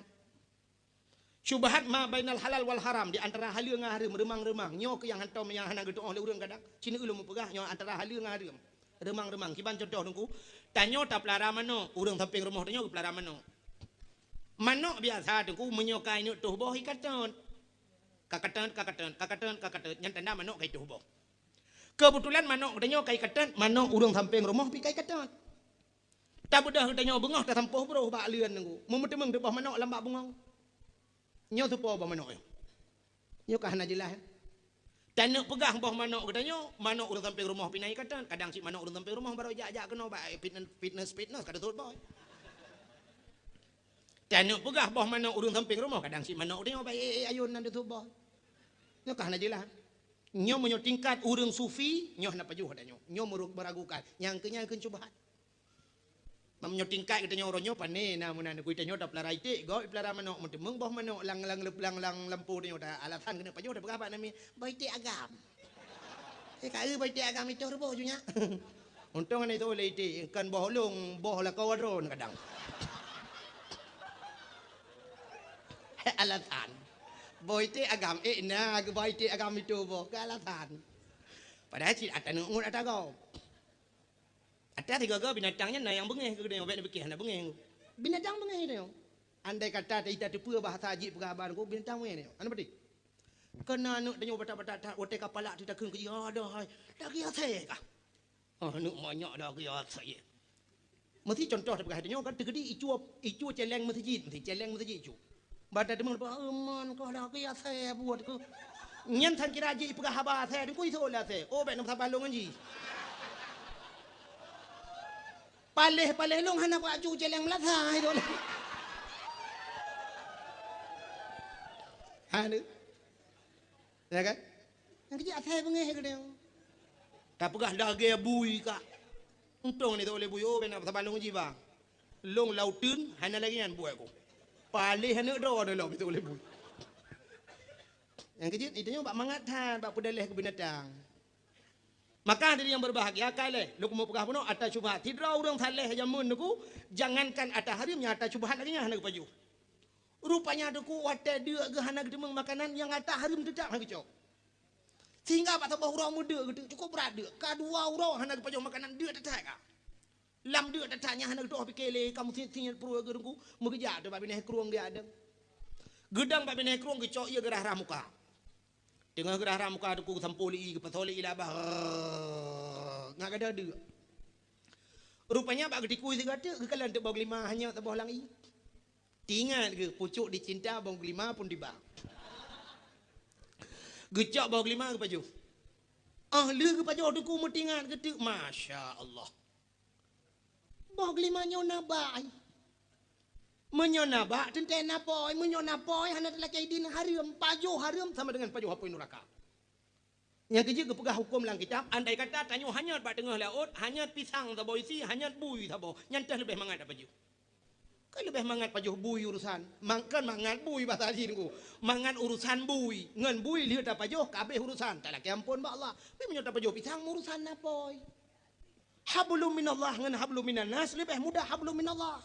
Syubhat ma bainal halal wal haram di antara halal dengan haram remang-remang. Nyo ke yang hantam yang hana gedoa oleh orang kadang. Cina ulun pegah nyo antara halal dengan haram. Remang-remang kiban contoh dengku. Tanyo tak pelara mano, urang samping rumah tanyo pelara mano. Mano biasa dengku menyokai nyuk tuh boh ikatan. Kakatan yang tanda manok kai tubuh. Kebetulan manok danyo kai katan, manok urang samping rumah pi kai katan. Tak budah danyo bengah dah sampuh bro bak lian nunggu. Memetemeng debah manok lambak bengong. Nyo tu po ba manok yo. Nyo kah na jelas. Tanuk pegah boh manok danyo, manok urang samping rumah pi nai katan. Kadang si manok urang samping rumah baru jak kena bak fitness kada tut boy. Tanuk pegah boh manok urang samping rumah kadang si manok danyo bak ayun nan tu boh. Nyo kah na jelas. Nyo menyo tingkat urang sufi, nyo na pajuh danyo. Nyo meragukan, nyangkenya keun cubahan. Menyo tingkat kita nyo ronyo pane na munan ku nyo dak pelara itik, go pelara manok mentemeng boh manok lang lampu danyo dak alasan kena pajuh dak berapa nami baitik agam. Kai baitik agam itu boh junya. Untung ana itu le itik kan boh long, boh la kawadron kadang. Alasan. boy te agam na ke boy te agam itu bo kalatan padahal si ata nungut ata kau ata tiga kau binatangnya na yang bengeh ke dia obek bekih na bengeh binatang bengeh dia andai kata kita tipu bahasa haji pengabar ko binatang bengeh dia anu betul kena anu tanya bata-bata otek kepala tu tak ke ada dak ya saya kah anu banyak dak ya saya mesti contoh dekat hatinya kan tegedi icu celeng masjid mesti celeng masjid icu bada teman man kau dak ya saya buat ku nyen tan kira haji pegah haba saya ku itu lah saya oh baik nak balong anji paleh long hana ku acu celeng melasai tu anu ya kan yang kerja saya bengeh ke dia tak pegah dage bui kak untung ni tak boleh bui oh benar sabalong jiwa long lautun hana lagi yang buat aku palih hana dah ada lah tak boleh bui yang kerja itu bak mangatan bak pedalih ke binatang maka dari yang berbahagia kali lu mau pegah puno atas syubhat tidak orang saleh jamun aku jangankan atas harimnya atas syubhat lagi hana kepaju rupanya ada ku wadah dia ke hana gedemeng makanan yang atas harim tidak hana kecok sehingga pak tabah urang muda gitu cukup berada kadua urang hana kepaju makanan dia tak ka lam dia tak tanya hana gitu pikele kamu tinggal perlu gerungku mengejar tu babine kruang dia ada gedang babine kruang kecok ia gerah ramuka tengah gerah ramuka tu ku sampoli ke pasoli ilabah ngak ada dia rupanya pak getiku sigata ke kalan tu bau lima hanya tabah langi tinggal ke pucuk dicinta bau lima pun tiba gecak bau lima ke paju ahli ke paju tu ku mutingan ke masya Allah bau lima nyona bai menyona ba tenten napoi menyona poi hana laki din haram paju haram sama dengan paju hapoi neraka yang kerja kepegah hukum lang kitab andai kata tanyo hanyat ba tengah laut hanyat pisang tabo isi hanyat bui tabo nyantah lebih mangat paju kan lebih mangat paju bui urusan mangkan mangat bui bahasa jinku mangat urusan bui ngan bui lihat apa paju kabeh urusan tak laki ampun ba Allah tapi menyota paju pisang urusan napoi hablum minallah ngan hablum minan nas lebih mudah hablum minallah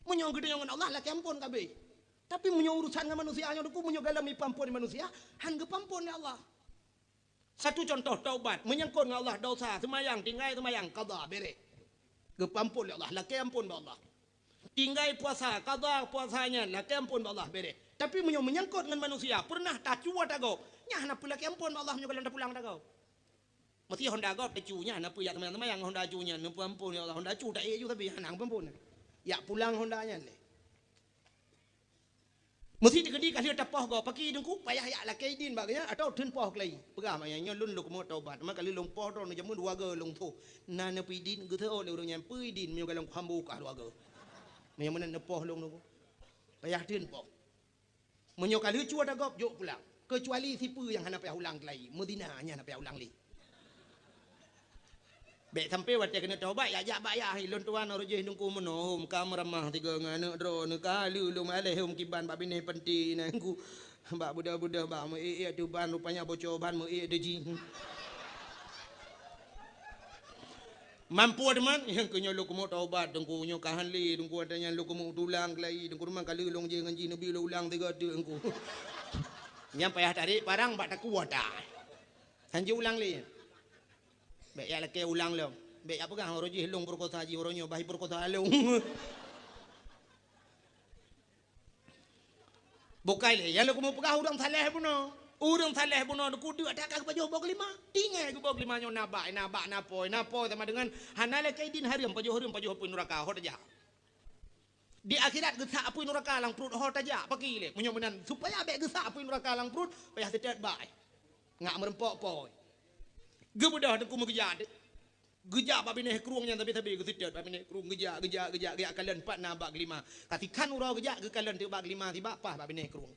menyong gede dengan Allah laki ampun kabeh tapi menyong urusan dengan manusia hanya aku menyong galami pampun manusia hangge pampun ya Allah satu contoh taubat menyangkut dengan Allah dosa semayang tinggai semayang qada bere ge pampun ya Allah laki ampun ba Allah tinggai puasa qada puasanya laki ampun ba Allah bere tapi menyong menyangkut dengan manusia pernah tak cua tak go nya hana laki ampun ba Allah menyong galanda pulang tak go mesti honda go tecunya hana pu ya teman-teman yang honda cunya nu pampun ya Allah honda cu tak ju tapi hana pampun ya pulang hondanya le mesti digedi kali tapah go paki dengku payah ya lakai din baganya atau tun poh klai pegah mayanya lun lu mo taubat mak kali long poh ro jamun dua ge long tho nana pidin ge tho le urang nyam pidin myo galang khambu ka dua ge myo men ne poh long nu payah tin poh menyo kali cua dah gop jok pulang kecuali sipu yang hana payah ulang klai medina nya hana payah ulang li Bek sampai waktu kena taubat ya bayar hilon tuan orje nungku menohum kamramah tiga ngana dro ne kalu lu maleh hum kiban bab bini penti nangku bab budak-budak bab me tu ban rupanya bocor ban me deji mampu teman yang kenyo lu kumo taubat dengku nyo kahanli dengku adanya lu kumo tulang kelai dengku rumah kali long je nganji nabi lu ulang tiga tu dengku nyam payah tarik parang bak tak kuat dah sanji ulang li Bek ya laki ulang lo. Bek apa kan orang jihilung perkosa ji orangnya bahi perkosa alung. Bukai le, yang lo kamu pegah urang saleh puno. Urang saleh puno ku dak tak ka baju bog lima. Tinggal ku bog lima nyo nabak napoi sama dengan hana laki din harim paju pun neraka hot aja. Di akhirat gesak apui neraka lang perut hot aja pagi le. Menyomenan supaya bek gesak apui neraka lang perut payah setet bai. Ngak merempok poi. Gebudah aku mau gejat babine kruangnya tapi gesitet babine kruang gejat kalian 4 nabak 5 katikan urau gejat ke kalian 3 bak 5 tiba pah babine kruang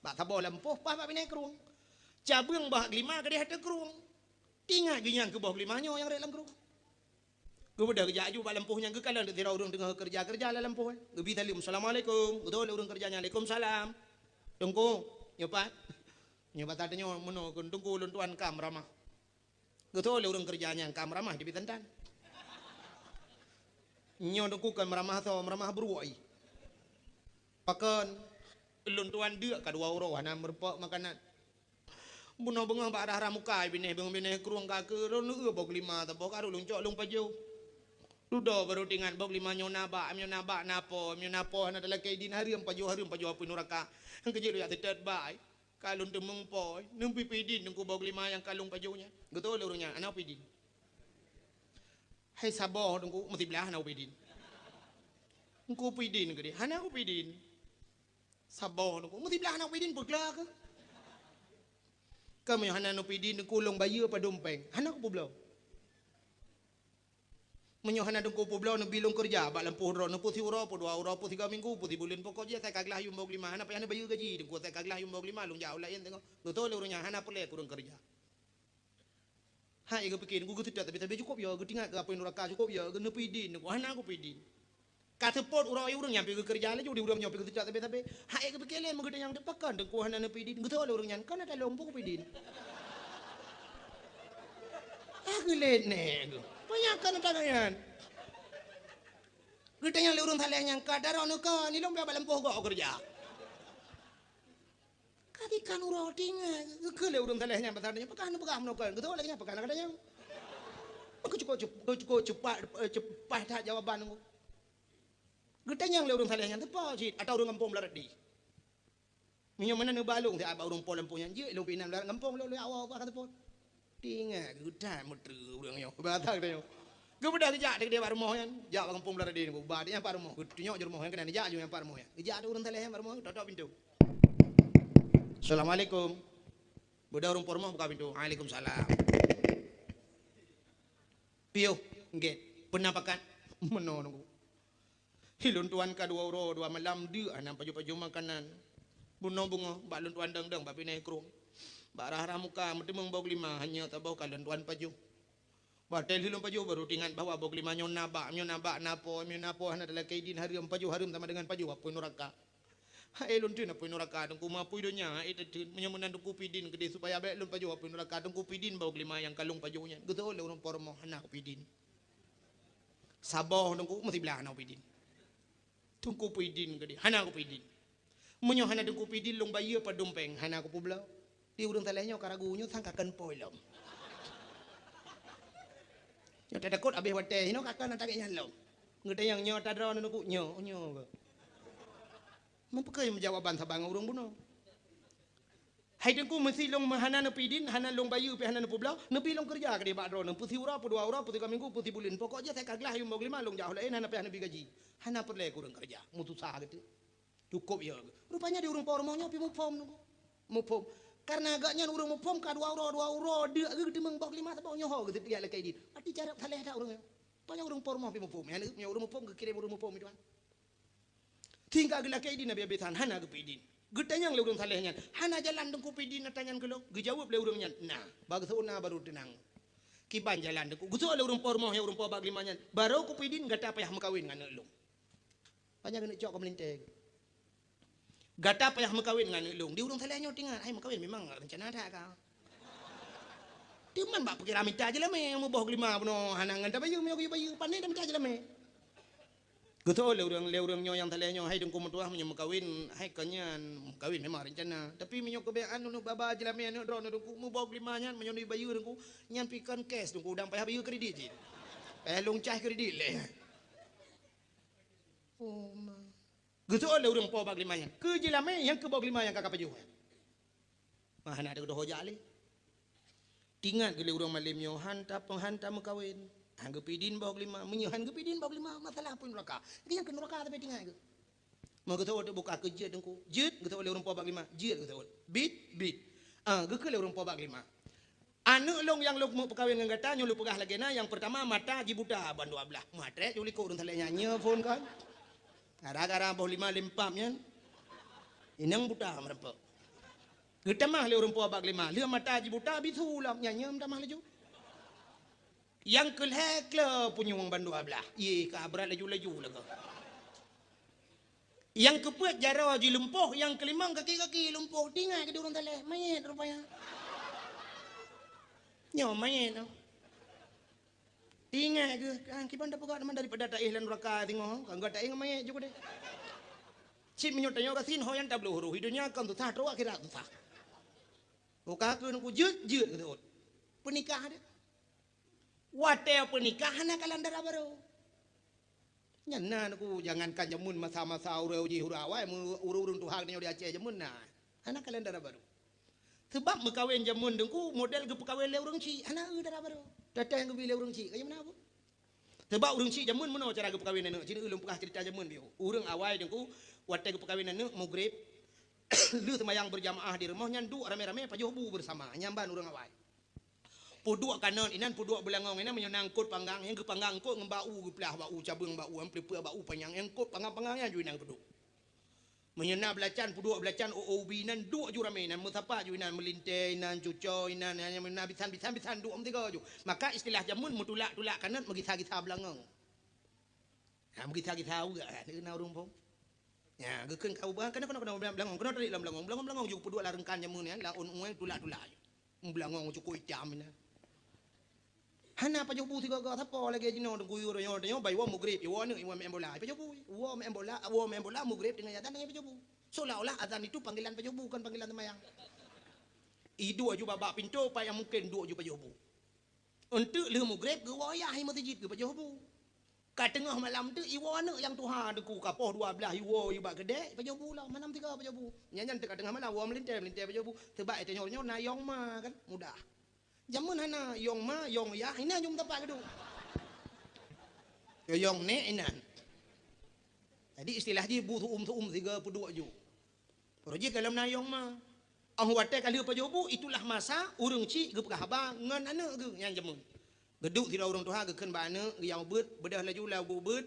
bak tabo lempoh pah babine kruang cabang bak 5 ke dia ada kruang tinggal genyang ke bawah 5 nya yang dalam kruang gebudah gejat ju bak lempohnya ke kalian tira urang tengah kerja dalam lempoh gebi talim assalamualaikum betul urang kerjanya waalaikumsalam tunggu nyopat tadanya mono tunggu luntuan kam ramah Betul le orang kerjanya kam ramah di bitantan. Nyo dengku kan ramah beruai. Pakan Elun tuan dia kadua uro hana merpok makanan. Buno bengah ba arah ramukai bineh keruang kake lo nu bok lima ta bok aru lung cok lung paju. Ludo baru tingan bok lima nyonaba napo hana dalam kaidin hari paju apa nuraka. Ang kejil ya tetet bai. Kalun temeng poy, nempi pidin nungku bok lima yang kalung pajunya. Betul urungnya anak pidin. Hai saboh nungku mesti belah anak pidin. Nungku pidin gede, anak aku pidin. Saboh nungku mesti belah anak pidin bergelar ke? Kami anak pidin nungku long bayu apa dompeng, anak aku belau. Menyohana dengku poblau nu bilung kerja bak lampu ro nu putih uro po 2 euro po 3 minggu putih bulan pokok je saya kaglah yum bog 5 hana payah bayu gaji dengku saya kaglah yum bog 5 lung jauh lain tengok betul urungnya hana perle kurang kerja ha ego pikir gua tidak tapi cukup ya gua tinggal ke apa neraka cukup ya gua nepidin gua hana aku pidin kata pot urang urang nyampe ke kerja le jadi urang nyampe ke tidak tapi ha ego pikir le magede yang depakan dengku hana nepidin betul urangnya kan ada lombok pidin aku le ne banyak kan tangan. Kita yang lurung thaleh yang kadar anu ka ni lomba balam poh gok kerja. Kati kan urotinga ke lurung thaleh yang besarnya pekan pegam no kan. Betul lagi pekan kadanya. Aku cukup cepat dah jawaban aku. Kita yang lurung thaleh yang tepa sih atau urang kampung larat di. Minyak mana nu balung ti aba urang pol lampu yang je lu pinam larat kampung lu awak kata pol. Tinga gudah mutru urang yo batak dah yo. Kemudian dia dia baru mau yang jak kampung belar di ni badi yang baru mau tunjuk jur mau yang kena jak yang baru mau yang jak ada urang thaleh yang baru mau tutup pintu. Assalamualaikum. Budak urang pormo buka pintu. Waalaikumsalam. Pio nggih penampakan menonu. Hilun tuan ka 2 euro 2 malam dia anam paju-paju makanan. Buno bungo balun tuan dang bapi naik krung. Barah ramuka medemeng bau 5 hanya tabau kalun tuan paju. Batel hilum paju baru tingan bawa bog 5 nyonaba napo hana dalam kaidin hari paju harum sama dengan paju apa neraka. Ha elun tin apa neraka dengku mapu idonya itu menyemunan dengku pidin gede supaya baik lum paju apa neraka dengku pidin bog 5 yang kalung pajunya. Betul le urang pormo hana pidin. Saboh dengku mesti belah hana pidin. Dengku pidin gede hana pidin. Menyo hana dengku pidin long bayi apa dompeng hana ku publau. Di urang thalehnya karagunyo sangkakan poilom. Yang tak takut habis watai, ini kakak nak tarik yang lalu. Ngeta yang nyo tadra nanu nyo. Mempukai jawaban sabang urang buno. Hai dengku mesti long hana nepidin, hana long bayu pe hana nepublau, nepi long kerja ke dia badro, nempusi ura pu 2 ura pu 3 minggu pu 3 bulan. Pokoknya saya kaglah yung bog 5 long jauh lain hana pe hana gaji. Hana perle kurang kerja, mutu sah gitu. Cukup ya. Rupanya di urang pormonya pi mupom nunggu. Mupom. Karena agaknya urang mupom ka 2 euro dia gede meng bog 5 tabau nyoho gitu dia lekay dit. Ati cara thaleh dak urang. Panya urang pormo pi mupom. Ya urang mupom kirim urang mupom itu kan. Tinggal gila kay dit nabi betan hana ge pidin. Gedanya yang urang thalehnya. Hana jalan dengku pidin tanyan ke lo. Gejawab le urangnya. Nah, bagsuna baru tenang. Kiban jalan dengku. Gusto le urang pormo ya urang po bag 5 nya. Baru ku pidin gata payah makawin ngan elung. Panya gena cok ka melinteg. Gata payah makawin dengan ilung. Di urang thalehnya tinggal. Hai makawin memang rencana ada kau. Dia man bak pikir amit aja lah me. Mau boh 5 puno hanangan. Tapi bayu pandai damit aja lah me. Gitu le urang nyo yang thalehnya. Hai dengku mentuah makawin. Hai kanyan makawin memang rencana. Tapi minyak kebean nu baba aja lah me. Drone dengku mau boh 5 nya. Menyoni bayu dengku. Nyan pikan cash dengku. Udang payah bayu kredit je. Payah longcah kredit le. Oh ma. Gitu le urang po bag 5 nya. Ke je lah me yang ke bog 5 yang kakak paju. Mana ada doh jali. Tinggal gele urang malim yo hanta makawin. Hangge pidin bog 5, menyohan ge pidin bog 5 masalah pun neraka. Yang ke neraka tapi tinggal ge. Mau gitu buka kerja dengku. Jet gitu le urang po bag 5. Jet gitu. Bit. Ge ke le urang po bag 5. Anu long yang lu mau perkawin dengan gata nyulu pegah lagi na yang pertama mata jibuta ban 12. Matre juli ko urang thalehnya nyefon kan. Gara-gara boh 5 limpam yan. Inang buta merepek. Kita mah le urang po bag 5. Dia mata jibuta bisulam nyanyem dah mah leju. Yang kelhek le punyung ban 12. Ye ka berat laju lega. Yang kepuat jara ji lumpuh, yang kelimang kaki lumpuh tinggal ke urang thaleh. Mayat rupanya. Nyo mayat. Tinggal ke, kiban dah pegat daripada tak ihlan neraka tengok. Enggak tak ingat mayat juga deh. Cip minyotanyo kasin hoyan tablo huru hidupnya kan tuh terus akhirat tuh. Oka kun ku jut gitu. Pernikahan deh. Watel pernikahan kalian darah baru. Nyana aku jangankan jamun masa-masa urau ji hurawai urung Tuhan nya di Aceh jamun nah. Anak kalian darah baru. Sebab mekawin jamun dengku model ke pekawin le urang ci anak darah baru. Datang yang ke urang ci kaya mana apa? Sebab urang ci jamun mana cara ke pekawin neuk cina ulun pekah cerita jamun biu. Urang awai dengku watel ke pekawin neuk maghrib lu semayang berjamaah di rumah nyandu rame-rame pajobu bersama nyamban urang awai. Puduk kanan inan puduk belangong inan menyangkut panggang yang ke panggang ko ngembau ke pelah bau cabung bau ampli bau panjang yang ko panggang-panggangnya ju inan puduk. Menyena belacan puduk belacan OOB inan duk ju rame inan musapa ju inan melinte inan cuco inan yang mena bisan duk tiga ju. Maka istilah jamun mutulak-tulak kanan megisa-gisa belangong. Nah megisa-gisa juga kan urang pun. Ya gekeun kau bang kana belangong kana tadi belangong ju puduk larengkan jamun ya laun uang tulak-tulak. Belangong cukup jam ina. Hana pa jobu tiga gata po lagi jino guyo ro bay wa mugrib iwa ne iwa membola pa jobu wa membola mugrib dengan yatan pa jobu seolah-olah azan itu panggilan pa jobu bukan panggilan semayang idu aju babak pintu pa yang mungkin du aju pa jobu untuk le mugrib ge wa ya hi masjid ge pa jobu ka tengah malam tu iwa ne yang Tuhan deku kapoh 12 iwa iba gede pa jobu lah manam tiga pa jobu nyanyan tengah malam wa melinte pa jobu sebab itu nyornyo na yong ma kan mudah. Jamun hana yong ma yong ya ina jum tapak kedu. Yong ne inan. Jadi istilah ji bu tuum 32 ju. Proje dalam na yong ma. Ang wate kali pa jobu itulah masa urang ci ge pegah ngan ane ge yang jamun. Geduk tidak urang tuha ge keun ba ane ge yang beut bedah laju lau beut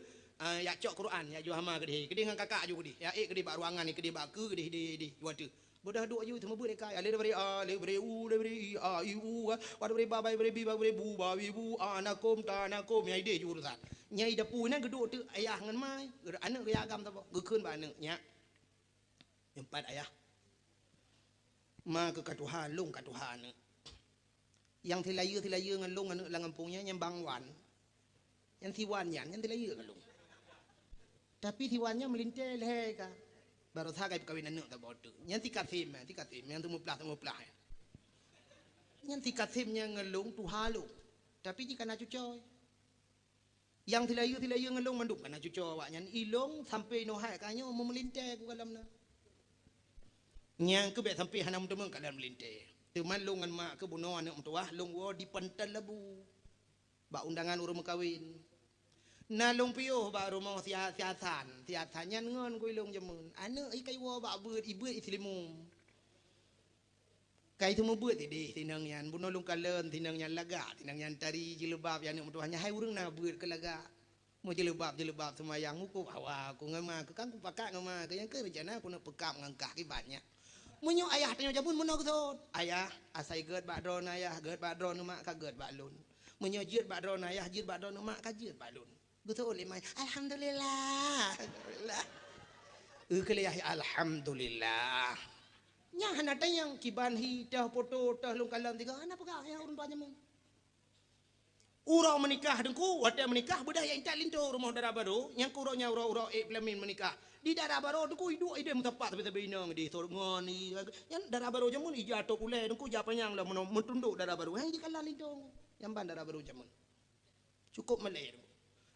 ya cok Quran ya ju hama gede. Gede ngan kakak ju gede. Ya gede ba ruangan ni gede ba ke gede di wate. Bodah duk aju temu beut kai ale dari a le beri u le beri a iu wa dari babai beri bi beri bu ba wi bu anakom ta anakom nyai de ju urusan nyai dapu na geduk tu ayah ngan mai anak ge agam ta ge keun ba anak nya empat ayah ma ke katuhan lung katuhan yang tilaya ngan lung anak lang kampungnya yang bangwan yang tiwan yang tilaya ngan lung tapi tiwannya melintel he ka baru thagai kawin anak tak bodoh. Yang tikat tim yang temu pelah. Yang tikat timnya ngelung tu halu. Tapi jika nak cucoy. Yang tilayu ngelung manduk kana cucoy awak nyan ilong sampai no hai kanyo memelintai ku dalam na. Nyang ke bet sampai hanam temeng ka dalam melintai. Teman long ngan mak ke buno anak mentuah long wo di pental labu. Ba undangan urang kawin. Na long piyo ba rumah siasan nyan ngon ku long jamun ane ai kai wo ba beut ibeut islimum kai tu beut di tinang yan buno long kalen tinang yan laga tinang yan tari jilbab yan untuk hanya hai urang na beut ke laga mo jilbab semayang ku awa ku ngama ke kan ku pakak ngama ke yang ke rencana ku nak pekap ngangkah kibatnya munyo ayah tanyo jamun muno kesot ayah asai geut ba dron ayah geut ba dron mak ka geut ba lun munyo jeut ba dron ayah jeut ba dron mak ka jeut ba lun betul oleh mai alhamdulillah kelih alhamdulillah nya hana tayang kiban hi dah foto dah long kalam tiga ana pegah yang urang tuanya mun urang menikah dengku wate menikah budaya intak linto rumah darah baru yang kurangnya urang pelamin menikah di darah baru dengku hidup ide mentepat tapi inang di sorngon ni yang darah baru jamun ijatuh pulai dengku japanyang lah mentunduk darah baru hang di kalan linto yang ban darah baru jamun cukup meleh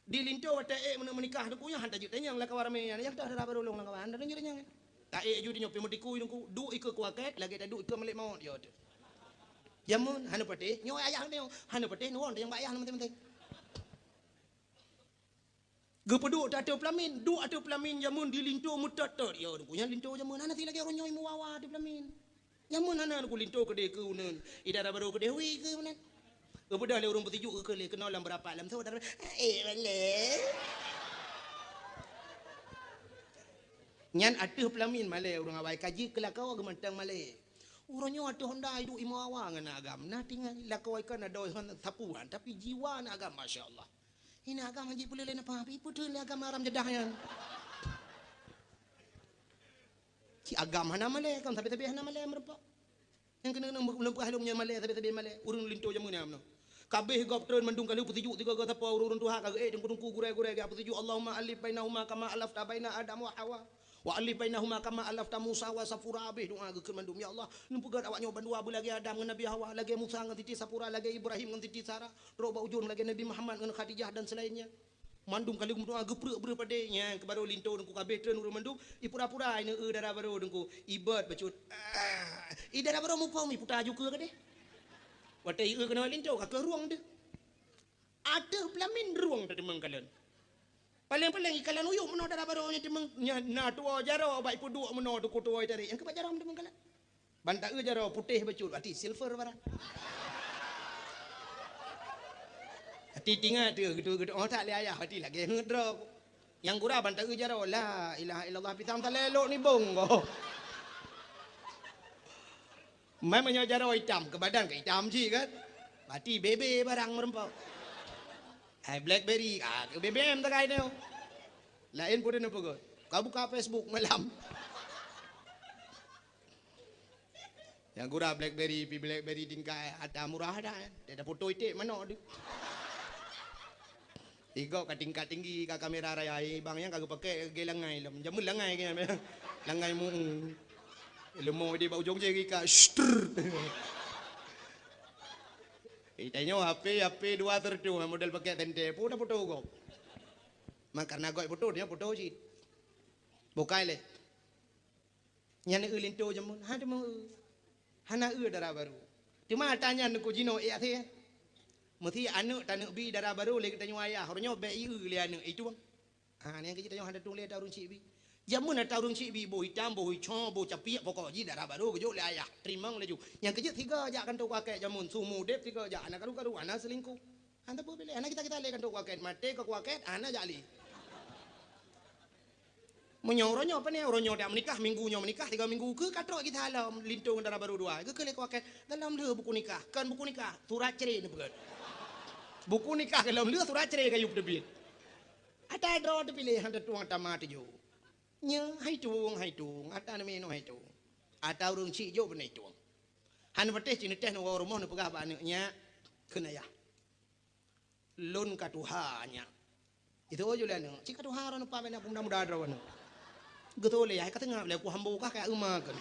di linto wate menikah dengku yang hantar jutanya yang lakawar me yang dah darah baru long lakawan dan nyernya tak ju di nyopi metiku dengku du ikut kuaket lagi tak du ikut melek maut yo jamun hanu pate nyo ayah nyo hanu pate nuon yang bayah penting ge pedu tak ada pelamin du ada pelamin jamun di linto mutatot yo dengku yang linto jamun ana ti lagi orang nyoy muwawa di pelamin jamun ana ku linto ke de ke unen idara baru ke dewi ke unen bedah le urang bertijuk ke le kenal dalam berapa dalam saudara boleh nyan atuh pelamin male urang awai kaji kelakau gemantang male urangnya atuh honda hidup imu awang na agam na tinggal lakau kan ada tapuan tapi jiwa na agam masyaallah ini agam haji boleh le apa putul le agam aram jedahnya ci agam hana male kan tapi hana male merpa yang kena belum halumnya male tapi male urang linto jamun amno kabeh goptron mandung kali putiju tiga kata pa urun tuha kagak dengku gurai-gurai ga putiju Allahumma alif bainahuma kama alafta baina Adam wa Hawa Wa alif bainahuma kama alafta Musa wa Safura abih doa gekeun mandum ya Allah nu pegat awak nyoban dua lagi Adam ngan Nabi Hawa lagi Musa ngan titi Safura lagi Ibrahim ngan titi Sarah roba ujun lagi Nabi Muhammad ngan Khadijah dan selainnya mandum kali doa geprek ber padenya ke baru linto dengku kabeh teu nu mandum ipura-pura ina dara baru dengku ibad bacut i dara baru mu pau mi puta ju ke deh watai kena linto ka ke ruang deh ada pelamin ruang tadi mengkalan paling ikalan uyuk meno dara baru nya timeng na tua jaro bai pudu meno tu kutu oi tadi yang ke jaro timeng kalan banta jaro putih bacut berarti silver barang hati tinggal tu gitu oh tak le ayah hati lagi ngedrop yang gura banta jaro la ilaha illallah pitam talelok ni bongo mai menyo jaro hitam ke badan ke hitam sih kan berarti bebe barang merempau BlackBerry BBM tak kait tau lain pun apa kau kau buka Facebook malam yang gura BlackBerry tingkai ada murah ada foto itu mana ada Igo ka tingkat tinggi ka kamera raya bang yang kagak pakai gelangai lam jamun langai kaya langai mu lemo di bau jong jegi ka Itanya HP 2 tertu model pakai tente pun foto go. Mak karena goi foto dia foto sih. Bokai le. Nyane linto jamun hade mau hana dara baru. Cuma tanya nu jino ya the. Mesti anu tanu bi dara baru le kita nyaya hornyo be le anu itu bang. Ha ni kita tanya hada tung le tarung ci bi. Jamun na tarung ci bi bo hitam bo hicho bo capia pokok ji dara baru jo le ayah trimang le ju. Yang kejut tiga aja kan tu kakek jamun sumu dep tiga aja anak karu anak selingkuh. Anda boleh anak kita le kan tu kakek mate ke kakek anak jali. Menyoronyo apa ni oronyo dak menikah minggunya menikah 3 minggu ke katrok kita halam lintung dara baru dua. Ke kele kakek dalam le buku nikah kan buku nikah surat cerai ni begat. Buku nikah dalam le surat cerai kayup debit. Ada draw dipilih handa tuang tamat jo. Nya hai tuang ata na meno hai tuang ata urang ci jo benai tuang han pateh cini teh no romo no pegah ba nya keuna ya lun katuhanya itu aja le no ci katuhara no pa bena muda-muda drawan geto le ya ka tengah le ku hambu ka ka uma kan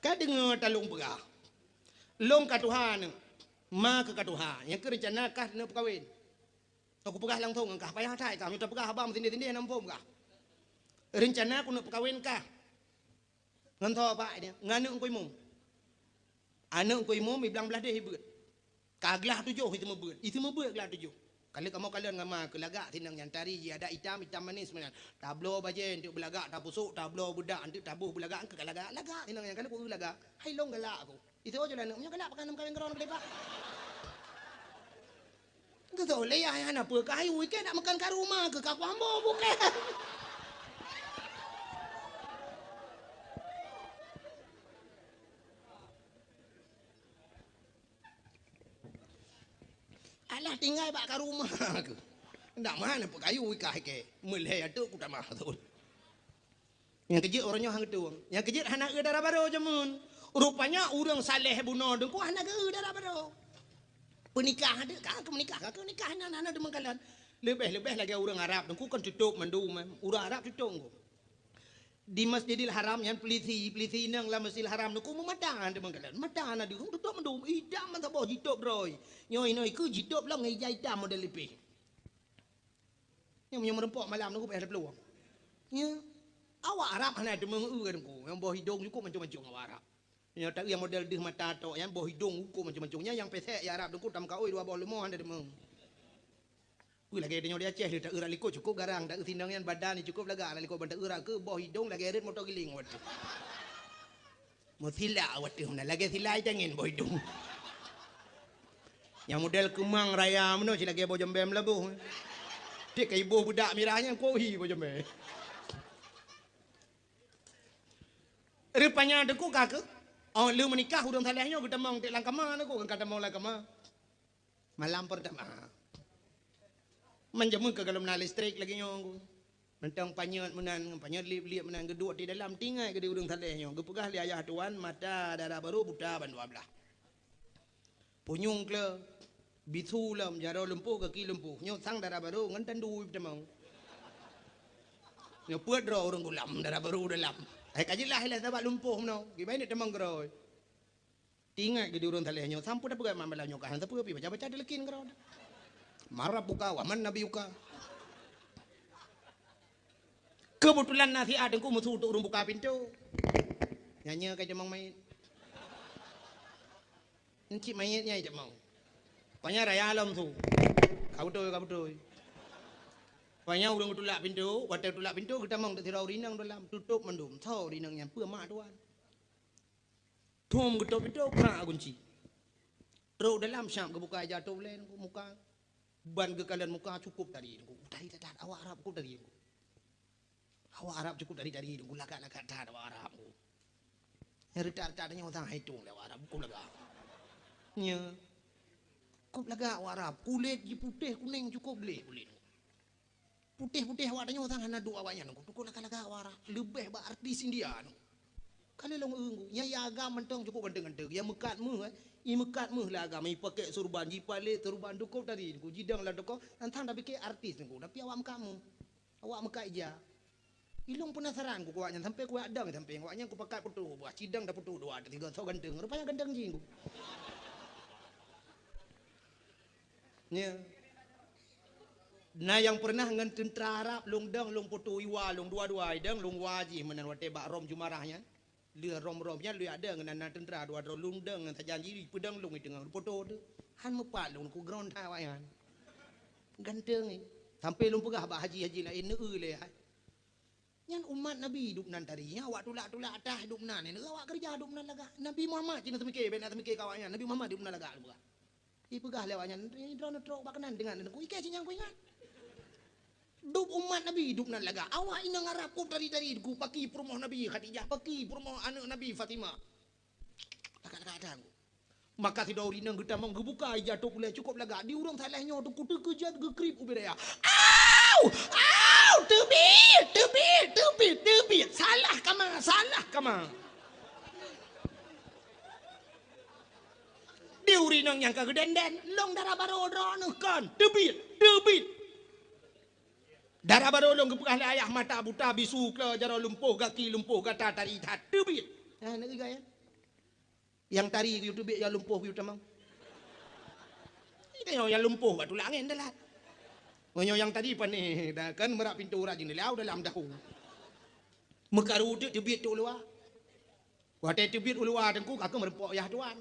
ka dengar talung pegah long katuhan ma ke katuha yang kerencana kah no kawin aku pegah langsung engkah payah thai kami tak pegah abang tindih-tindih nampom kah rencana aku nak kawin kah ngan tho pak dia nganu engkoi mum anak engkoi mum bilang belah deh beut kaglah 7 itu beut glah 7 kali kamu kalian ngama ke lagak tinang nyantari ji ada hitam manis menan tablo bajen untuk belagak tak pusuk tablo budak untuk tabuh belagak ke lagak tinang yang kali aku lagak hai long galak aku itu aja lah nak galak pakai kawin keron ke pak Gitu le ya anak apa kai weekend nak makan kat rumah ke kat Ambo bukan. Alah tinggal bak kat rumah ke. Ndak mana apa kayu kai ke. Meleh atu ku tak mah tu. Yang kejut orangnya hang tuang. Yang kejut anak ke darah baru jamun. Rupanya urang saleh bunuh dengku anak ke darah baru. Penikah ada kan menikah kan nikah anak-anak demang kalian lebih lagi orang Arab dengku kan tutup mandu orang Arab tutup di Masjidil Haram yang peliti nang lah Masjidil Haram dengku memadang demang kalian madang ada tutup mandu idam mantap boh jitok broy nyoi ke jitok lah ngai idam model lebih yang merempok malam dengku ada peluang nya awak Arab anak demang dengku yang boh hidung cukup macam-macam awak Arab yang tak yang model deh mata tok yang boh hidung hukum macam-macamnya yang pesek ya Arab dengku tam ka oi 2 boh lemah anda demang. Ui lagi dia Aceh dia tak era liko cukup garang tak tindang yang badan ni cukup laga liko bantak era ke boh hidung lagi eret motor giling waktu. Mo sila waktu na lagi sila jangin boh hidung. Yang model kemang raya meno si lagi boh jembem labuh. Dia kai boh budak mirahnya kohi boh jembem. Rupanya dengku kak oh, lu menikah udang salehnya kita mau tek langkama aku kan kata mau langkama. Malam pertama. Menjamun ke dalam listrik lagi nyong. Mentang panyat menan panyat liap menan geduk di dalam tinggal ke di udang salehnya. Gepegah li ayah tuan mata darah baru buta ban 12. Punyung ke bisu lam jaro lempuh ke ki lempuh. Nyo sang darah baru ngan tandu temang. Nyopet ro urang gulam darah baru dalam. Kajilah sebab lumpuh no. Gimana temang geroi. Tinggal ke urang taleh nyo sampu dah pegai mamalah nyo kan sampu pi baca-baca delekin kero. Marah buka waman nabi uka. Kebetulan nasi adengku musuh untuk urung buka pintu. Nyanyi kayak demang main. Encik mayatnya aja mau. Pokoknya raya alam tu. Kau betul. Pokoknya urung tulak pintu, waktu tulak pintu kita mau terau rinang dalam tutup mendum. Tahu rinangnya pua mak tuan. Tum ketuk pintu kena kunci. Teruk dalam syam kebuka jatuh len muka. Ban kekalian muka cukup tadi. Tadi awak Arab cukup tadi. Awak Arab cukup tadi. Lagak-lagak dah awak Arab. Yang retar-retarnya orang hitung awak Arab cukup lagak. Nya. Cukup lagak awak Arab. Kulit putih kuning cukup boleh kulit. Putih-putih awak tanya orang hana dua awaknya. Cukup lagak-lagak awak Arab. Lebih berartis India. Kalau long enggu, yang agam mentong cukup ganteng-ganteng. Yang mekat mu, mekat mu lah agam. Yang pakai surban, jipalik, turban dukup tadi. Jidang lah dukup. Nantang dah fikir artis. Tapi awak mekamu. Awak mekat je. Ilung penasaran ku kuatnya. Sampai ku adang. Sampai awaknya ku pakai putu. Buat cidang dah putu. Dua, tiga, so ganteng. Rupanya ganteng je. Ya. Nah yang pernah dengan tentera Arab. Long dang, long putu iwa. Long dua-dua. Dang, long wajih. Menan watebak rom jumarahnya. Dia rom-romnya dia ada dengan tentera dua lung deng dengan janji pedang lung itu dengan foto tu han mepat lung ku ground hawayan ganteng ni sampai lung pegah bah haji lain le yang umat nabi hidup nan tadi nya awak tulak-tulak atas hidup nan ni awak kerja hidup nan laga nabi Muhammad cina temikir ben temikir kawannya nabi Muhammad hidup nan laga buka i pegah lewatnya ni drone trok bakanan dengan ku ikai cinyang ku ingat Duk umat Nabi hidup nan laga. Awak ina ngarap ku dari ku paki perumoh Nabi Khadijah, paki perumoh anak Nabi Fatimah. Kadang-kadang. Maka si dauri nang kita mau gebuka jatuh pula cukup laga. Di urang salahnya tu ku terkejat gekrip ubiraya. Au! Tebit. Salah kama. Di uri nang yang kagedenden, long darah baru drone kan. Tebit. Darah baru long kepekah ayah mata buta bisu ke jaro lumpuh kaki lumpuh kata tari tat tebit. Nak gaya. Yang tari ku tebit yang lumpuh ku tamang. Ini yang lumpuh batu langin dah lah. Monyo yang tadi pani dah kan merak pintu rajin lau dalam dahu. Mekaru tu tebit tu luar. Wate tebit luar tengku kakak merepok yah tuan.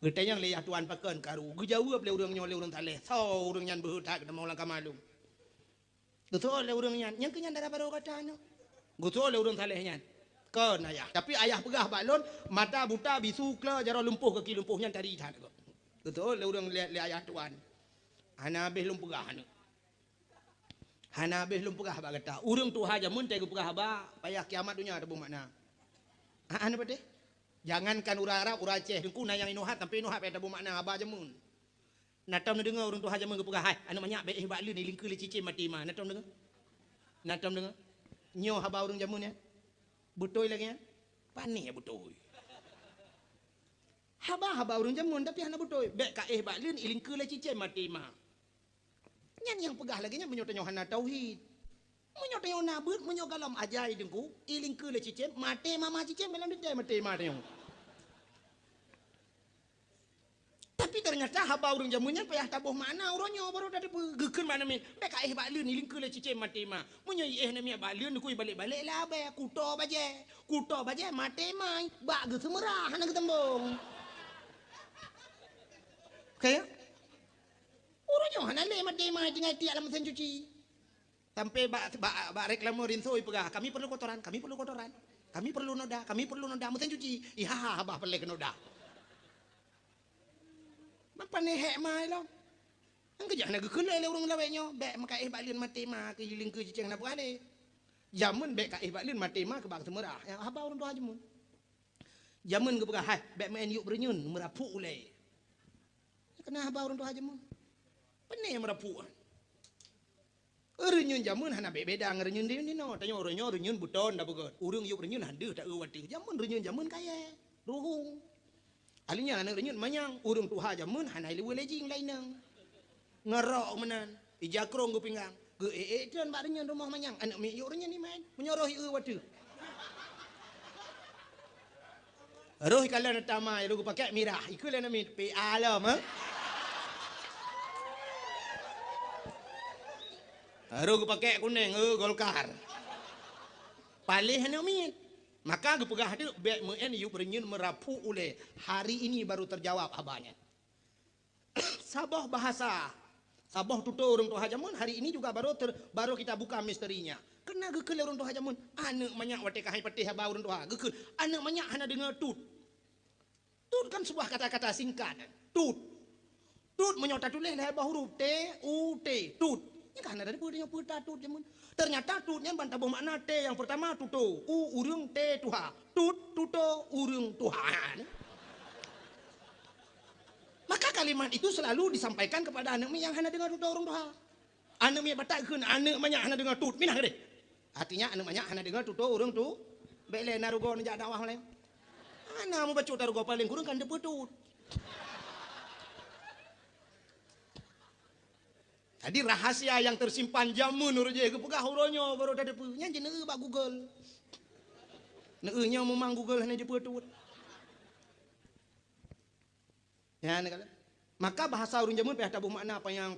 Kita yang leyah tuan pakan karu. Gejawab le urang nyole urang taleh. Sau urang nyan berhutak kita mau langkah malum. Betul le urang nyan. Yang kenyan darah baru katanya. Betul le urang taleh nyan. Kan ayah. Tapi ayah pegah balon mata buta bisu kla jaro lumpuh kaki lumpuh nyan tadi tat. Betul le urang le ayah tuan. Hana habis lum pegah anu. Hana habis lum pegah ba kata. Urang tu haja mun teh pegah ba payah kiamat dunia ada makna. Anu pade? Jangankan ura Arab, ura Aceh, dengku nayang inuhat sampai inuhat pada makna aba jamun. Natam dengar urang tu haja mun pegah hai. Anu banyak be bak lu ni lingkul cicim mati mah. Natam dengar. Nyo haba urang jamun ya. Betul lagi ya. Panih ya betul. Haba urang jamun tapi hana betul. Be ka bak lu ni lingkul cicim mati mah. Nyan yang pegah lagi nya menyo hana tauhid. Menyo tengok nabut, menyo galam ajai dengku, ilingkul cicim mati mama cicim melam dia mati mah tengok. Tapi ternyata haba urang jamunnya payah tabuh mana uronyo baru dah gekeun mana min. Bek ka bak leun ilingkul cicim mati mah. Munyo na mi bak leun ku balik-balik lah be kuto baje mati mah bak ge semerah hana ketembung. Kaya uronyo hana le mati mah tinggal tiak dalam mesin cuci. Sampai bak reklamo rinso pegah kami perlu kotoran, kami perlu noda mesin cuci. Iha bah perlu noda. Apa ni hek mai lo? Angke jangan nak kena le urang lawenyo, bek makai bak lin mati mah ke hiling ke cicing nak buale. Jamun bek kai bak lin mati mah ke bak semerah. Ya apa urang doa jamun. Jamun ke pegah hai, bek main yuk berenyun merapu ule. Kena apa urang doa jamun. Pene merapu. Renyun jamun hana beda ngerenyun dia ni no. Tanya orangnya renyun buton dah begot. Urang yuk renyun handu tak uwati. Jamun renyun jamun kaya. Ruhung. Alinya anak renyun manyang. Urang tuha jamun hana lewe lejing lainang. Ngerok menan. Ijakrong ku pinggang. Ke tuan barunya rumah manyang. Anak mi yornya ni main. Menyorohi wadu. Roh kalau nak tamai, roh pakai mirah. Ikulah nama PA lah, mah. Roh pakai kuning, Golkar. Palih anak mi. Maka gepegah dia baik men you berenyen merapu oleh hari ini baru terjawab abahnya. Sabah bahasa. Sabah tutur orang tua hajamun hari ini juga baru kita buka misterinya. Kena gekele orang tua hajamun. Anak banyak wate kahai patih abah orang tua. Gekele. Anak banyak hana dengar tut. Tut kan sebuah kata-kata singkat. Tut. Tut menyota tulis lebar huruf T U T. Tut. Ini kan ada dia putar tut jamun. Ternyata tutnya bantah bermakna T yang pertama tuto. U urung T tuha. Tut tuto urung Tuhan. Maka kalimat itu selalu disampaikan kepada anak mi yang hanya dengar tuto urung Tuhan. Anak mi batakkeun anak banyak hanya dengar tut. Minah deh. Artinya anak banyak hanya dengar tuto urung tu. Bele narugo njak dakwah lain. Anak mu baca tarugo paling kurang kan depe tut. Jadi rahasia yang tersimpan jamun uruje kepegah uronyo baru ada punya je neu bak Google. Neunya memang Google hanya je petut. Ya nak kata. Maka bahasa urang jamun payah tabuh makna payang.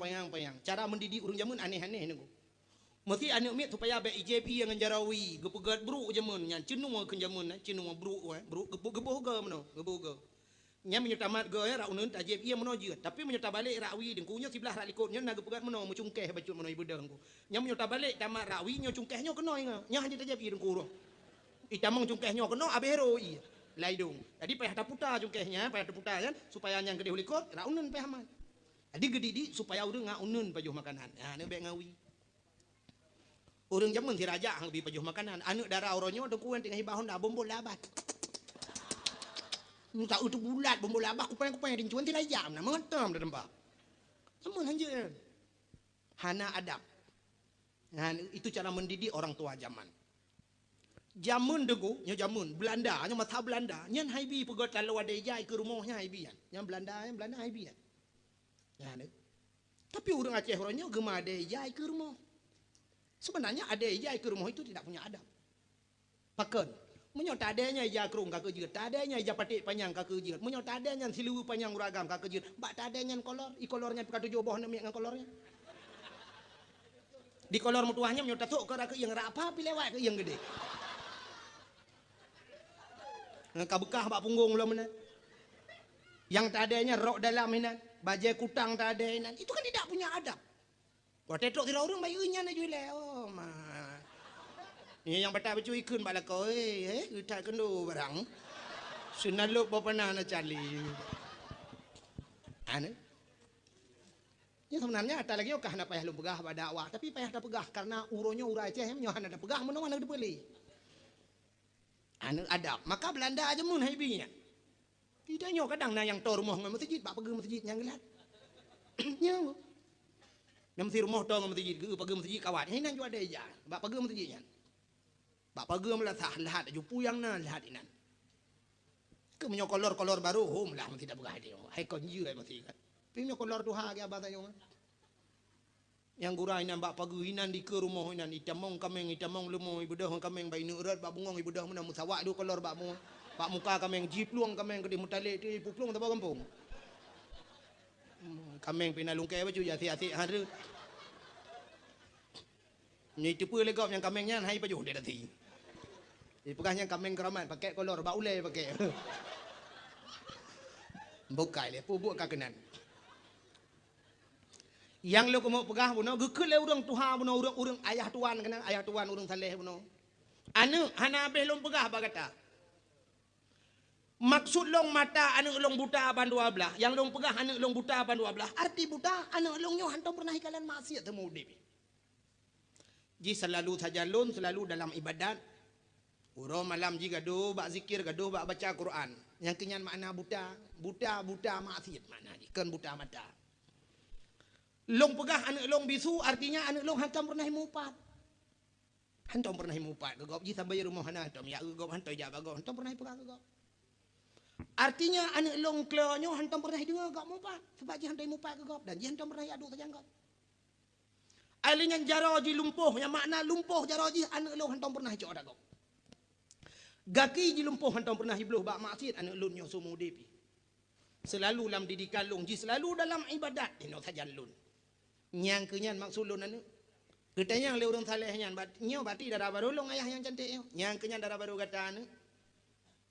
Cara mendidik urang jamun aneh-aneh niku. Mesti anak mit supaya be IJP yang jarawi gepegat bru jamun nya cenung ke jamun cenung bru gebuh ge meno gebuh ge. Nya menyutamat ge ra uneun tajib ia meno je tapi menyuta balik rawi dengkunya sebelah ra likutnya na gepegat meno mucungkeh bacut meno ibu dengku. Nya menyuta balik tamat rawi nya cungkehnya keno nya hanya tajib dengku urang. Itamong cungkehnya keno abero i laidung. Jadi payah taputa cungkehnya payah taputa kan supaya yang gede likut ra uneun payah aman. Jadi gedidi supaya urang ngauneun pajuh makanan. Nah ne be ngawi. Urang jamun si raja hang lebih pajuh makanan. Anak darah oronyo dengku tengah hibahon dah bombol labat. Tak utuh bulat bombol labah kupang-kupang din cuan tidak jam na mengetam dah tempat. Namun hanya hana adab. Nah, itu cara mendidik orang tua zaman. Zaman degu nya zaman Belanda nya mata Belanda nyan haibi pegot lalu ada jai ke rumahnya haibi yang Belanda haibi. Ya ne. Tapi orang Aceh orangnya gemar ada jai ke rumah. Sebenarnya ada jai ke rumah itu tidak punya adab. Paken Munyo tadanya ija kerung kak kejeut, tadanya ija patik panjang kak kejeut, munyo tadanya silu panjang uragam kak kejeut, mbak tadanya kolor, kolornya pika tujuh boh nami ngan kolornya. Di kolor mutuahnya munyo tatuk ke rak yang apa pilewat ke yang gede. Kabekah bak punggung ulah mana. Yang tadanya rok dalam ini, bajai kutang tadanya, itu kan tidak punya adab. Kau tetok kira orang bayunya na jual oh mah. Ini yang betah becu ikun bala kau kita kendo barang. Sunaluk bapana na cali. Ane. Ya sebenarnya ada lagi okah na payah lu pegah pada awak, tapi payah dah pegah karena uronyo ura Aceh nyohan ada pegah menawa na dibeli. Ane adab. Maka Belanda aja mun haibinya. Tidak nyo kadang na yang tor rumah ngan masjid bak pergi masjid yang gelat. Nyo. Yang mesti rumah tor ngan masjid ke pergi masjid kawat. Ini nan jo ada aja. Bak pergi masjidnya. Bak pagi melah lahat aju puyang na lahat inan. Ke menyo kolor baru hom lah mesti tak begah dia. Hai kon jiu mesti kan. Pinyo kolor tuha ke abah tayo. Yang gurai nan bak pagi inan di ke rumah inan itamong kameng itamong lemo ibu dah kameng bai nurat bak bungong ibu dah mana musawak du kolor bak mu. Bak muka kameng jipluang kameng gede mutalik tu puplung tabak kampung. Kameng pinalungkai baju jati-jati hari. Ni tipu legap yang kamengnya hai baju dia dati. Pegahnya kameng keramat pakai kolor bak ulai pakai. Bukai le pubuk kakenan. Yang lo mau pegah buno gekul le urang tuha buno urang ayah tuan kena ayah tuan urang saleh buno. Anu hana belum pegah bagata. Maksud long mata anu long buta bandua belah. Yang long pegah anu long buta bandua belah. Arti buta anu long nyo hantam pernah ikalan maksiat temu udip. Ji selalu tajalun selalu dalam ibadat. Uro malam ji gaduh bak zikir gaduh bak baca Quran. Yang kenyan makna buta maksiat makna ni kan buta mata. Long pegah anak long bisu artinya anak long hantam pernah mupat. Hantam pernah mupat gegop ji sampai rumah hana hantam ya gegop hantam ja bagop hantam pernah pegah gegop. Artinya anak long klonyo hantam pernah dengar gak mupat sebab ji hantam mupat gegop dan ji hantam pernah adu tajangkap. Alingan jaroji lumpuh, yang makna lumpuh jaroji anak lu hantam pernah cok dak. Gaki ji lumpuh hantam pernah hibluh bak maksiat anak lu nyo sumu depi. Selalu dalam didikan lung ji selalu dalam ibadat ino sajan lun. Nyang kenyan maksud lun anu. Ketanya le urang saleh nyan bat nyo bati dara baru long ayah yang cantik nyo. Nyang kenyan dara baru kata anu.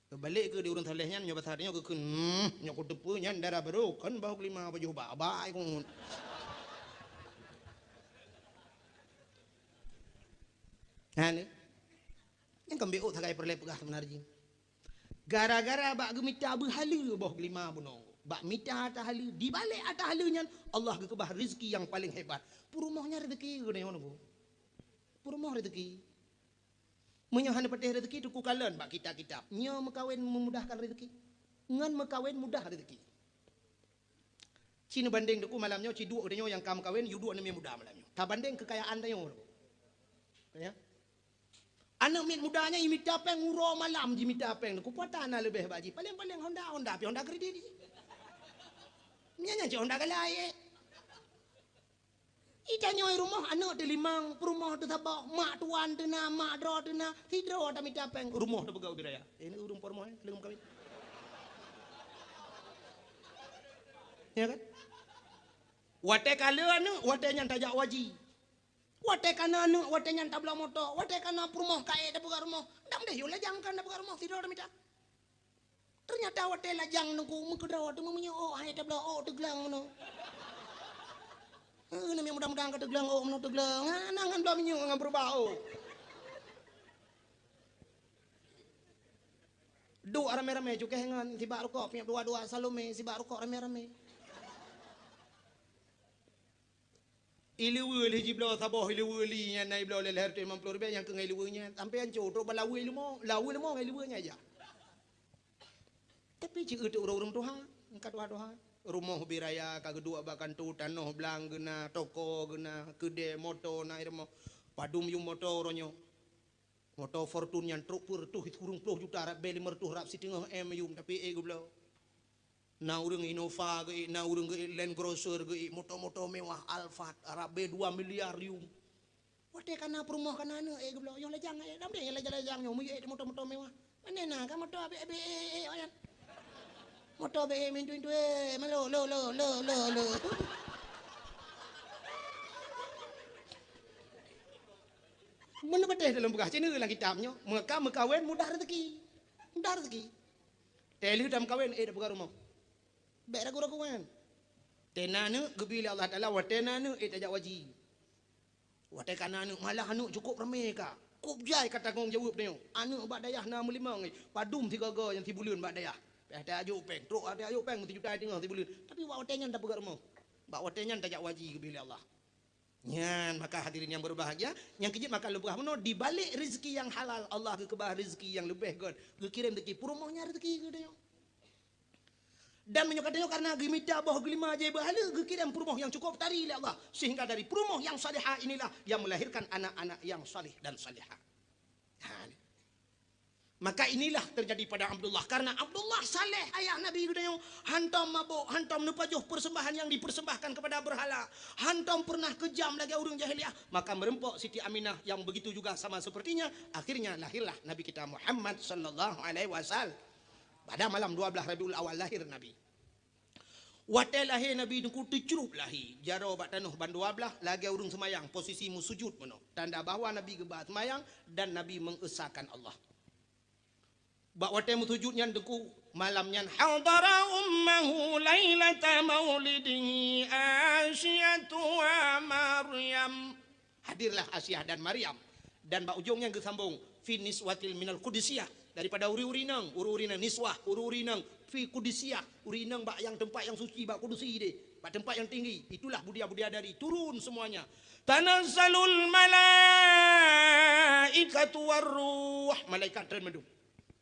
Kebalik ke di urang saleh nyan nyo besar nyo ke kun nyo ku depu nyan dara baru kan bahu kelima baju ba kun. Anu. Yang kembeo thagai perle pegah sebenarnya. Gara-gara bak gemita berhala boh kelima buno. Bak mita atahala di balik atahalanya Allah kekebah rezeki yang paling hebat. Purumahnya rezeki gede ngono. Purumah rezeki. Menyohan patih rezeki tu ku kalen bak kitab-kitab. Nyo mekawin memudahkan rezeki. Ngan mekawin mudah rezeki. Cina banding deku malamnya ci dua udanyo yang kam kawin yu dua nemi mudah malamnya. Ta banding kekayaan dayo. Ya. Anak mit mudanya imit tapeng uro malam di mit tapeng ku patana lebih baji paling Honda pi Honda kredit nya Honda galai itanyo rumah anak de limang rumah de tabak mak tuan tena mak dro tena hidro ta mit tapeng rumah de begau biraya ini urung pormoh lengum kawin ya kan wate kale anu wate nyan tajak waji wate kana anu wate nyan tabla moto wate kana purmoh kae da buka rumah ndam deh yo lajang kan da buka rumah tidur mita ternyata wate lajang nungku mengkedra wate memunyo oh hai tabla oh teglang no nami mudah-mudahan ka teglang oh no teglang nangan bla menyo ngan berbau do rame-rame juga hengan si baru kok punya dua-dua salome si baru kok rame-rame Iliwil hiji blo saboh iliwil nya nai blo le leher 50 rupiah yang ke ngiliwilnya sampai anco ro balawi limo ngiliwilnya aja. Tapi ci eutu urang Tuhan engka doa rumah biraya kagedua bakan tu tanoh blang geuna toko geuna gede moto na irmo padum yung moto ronyo. Moto fortune yang truk pur tuh hurung 10 juta rap beli mertuh rap sitingah M yung tapi blo. Na urang Innova ge na urang ge Land Cruiser ge moto-moto mewah Alphard Arab 2 miliar yung wate kana perumah kana anu geblo yo lejang dam de lejang yo muye moto-moto mewah manena ka moto be oyan moto be mintuin tu malo lo mana beteh dalam bekas ini lagi kitabnya mekawen mudah rezeki teli dam kawin da buka rumah Bek ragu-raguan. Tenanu gebili Allah Taala watenanu tajak waji. Wate kananu malah anu cukup ramai ka. Kup jai kata tanggung jawab dia. Anu bak dayah na melimang padum 3 ga yang 3 bulan bak dayah. Ada ajuk peng, truk ada ajuk peng 7 juta tengah 3 bulan. Tapi bak watenya tak pegat rumah. Bak watenya tajak waji gebili Allah. Nyan maka hadirin yang berbahagia, yang kejit maka lebih meno di balik rezeki yang halal Allah kekebah rezeki yang lebih god. Kirim rezeki purumahnya rezeki ke dia. Dan menyokatnya karena gemita bahwa gelima aja bahala kirim perumah yang cukup tari oleh Allah sehingga dari perumah yang salihah inilah yang melahirkan anak-anak yang salih dan salihah. Maka inilah terjadi pada Abdullah karena Abdullah saleh ayah Nabi gudang hantam mabuk hantam nupajuh persembahan yang dipersembahkan kepada berhala hantam pernah kejam lagi orang jahiliyah maka merempok Siti Aminah yang begitu juga sama sepertinya akhirnya lahirlah Nabi kita Muhammad sallallahu alaihi wasallam. Pada malam 12 Rabiul Awal lahir Nabi. Wate lahir Nabi nungku tercerup lahir. Jaro bat tanuh ban 12 lagi urung semayang posisi sujud meno. Tanda bahawa Nabi gebah semayang dan Nabi mengesahkan Allah. Bak wate sujudnya nungku malamnya hadara ummahu lailata maulidihi Asyatu wa Maryam. Hadirlah Asyah dan Maryam dan bak ujungnya gesambung finis watil minal qudusiyah daripada uri-urinang niswah uri-urinang fi qudusiyah urinang bak yang tempat yang suci bak kudusi deh bak tempat yang tinggi itulah budia-budia dari turun semuanya tanazzalul malaikatu warruh malaikat termedung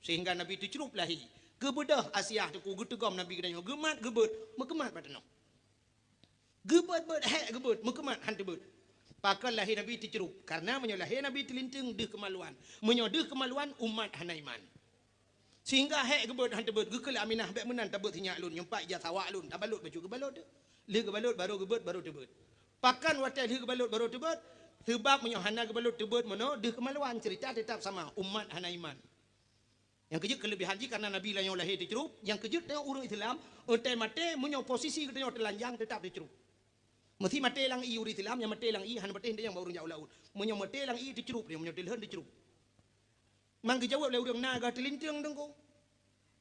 sehingga Nabi itu cerup lahi kebedah Asyah tu getegam Nabi kedanya gemat gebet mekemat batano gebet gebet mekemat hantu bet pakal lahir Nabi tercerup karena menyolahir Nabi terlinting deh kemaluan menyodeh kemaluan umat hanaiman sehingga hek gebet hantu bet gekel Aminah bek menan tabet hinyak lun nyempak ja sawak lun tabalut baju gebalut le gebalut baru gebet baru tebet Pakan watai dia kebalut baru tebet. Sebab punya hana kebalut tebet mana. Dia kemaluan cerita tetap sama. Umat hana iman. Yang kejut kelebihan je karena Nabi lah yang lahir dicerup. Yang kejut tengok orang Islam. Otai mati punya posisi kita telanjang tetap dicerup. Mesti mati lang i orang Islam. Yang mati lang i. Hana mati yang baru jauh laut. Punya mati lang i dicerup. Dia punya dilhan dicerup. Mang dijawab oleh orang naga telinting dengko.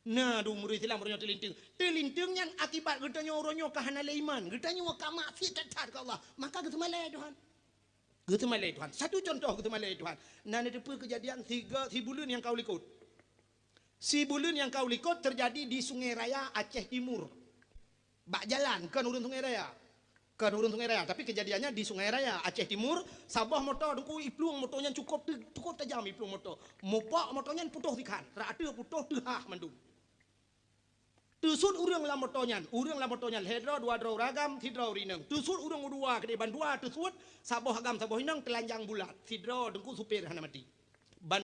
Nah, du murid Islam orangnya telinting. Telinting yang akibat getanya orangnya kahana iman. Getanya waka maksiat taat ke Allah. Maka kita malai Tuhan. Kita malai Tuhan. Satu contoh kita malai Tuhan. Nah, ada kejadian si bulan yang kau likut. Si bulan yang kau likut terjadi di Sungai Raya Aceh Timur. Bak jalan kan urun Sungai Raya. Kan urun Sungai Raya, tapi kejadiannya di Sungai Raya Aceh Timur. Sabah motor dengku ipluang motornya cukup tajam ipluang motor. Mopak motornya putus ikan. Rata putus tehah mandum. Tusut urang lah motornya, hedra dua draw ragam, tidra rineng. Tusut urang dua kedai bandua, tusut sabah agam sabah hinang telanjang bulat. Tidra dengku supir hana mati.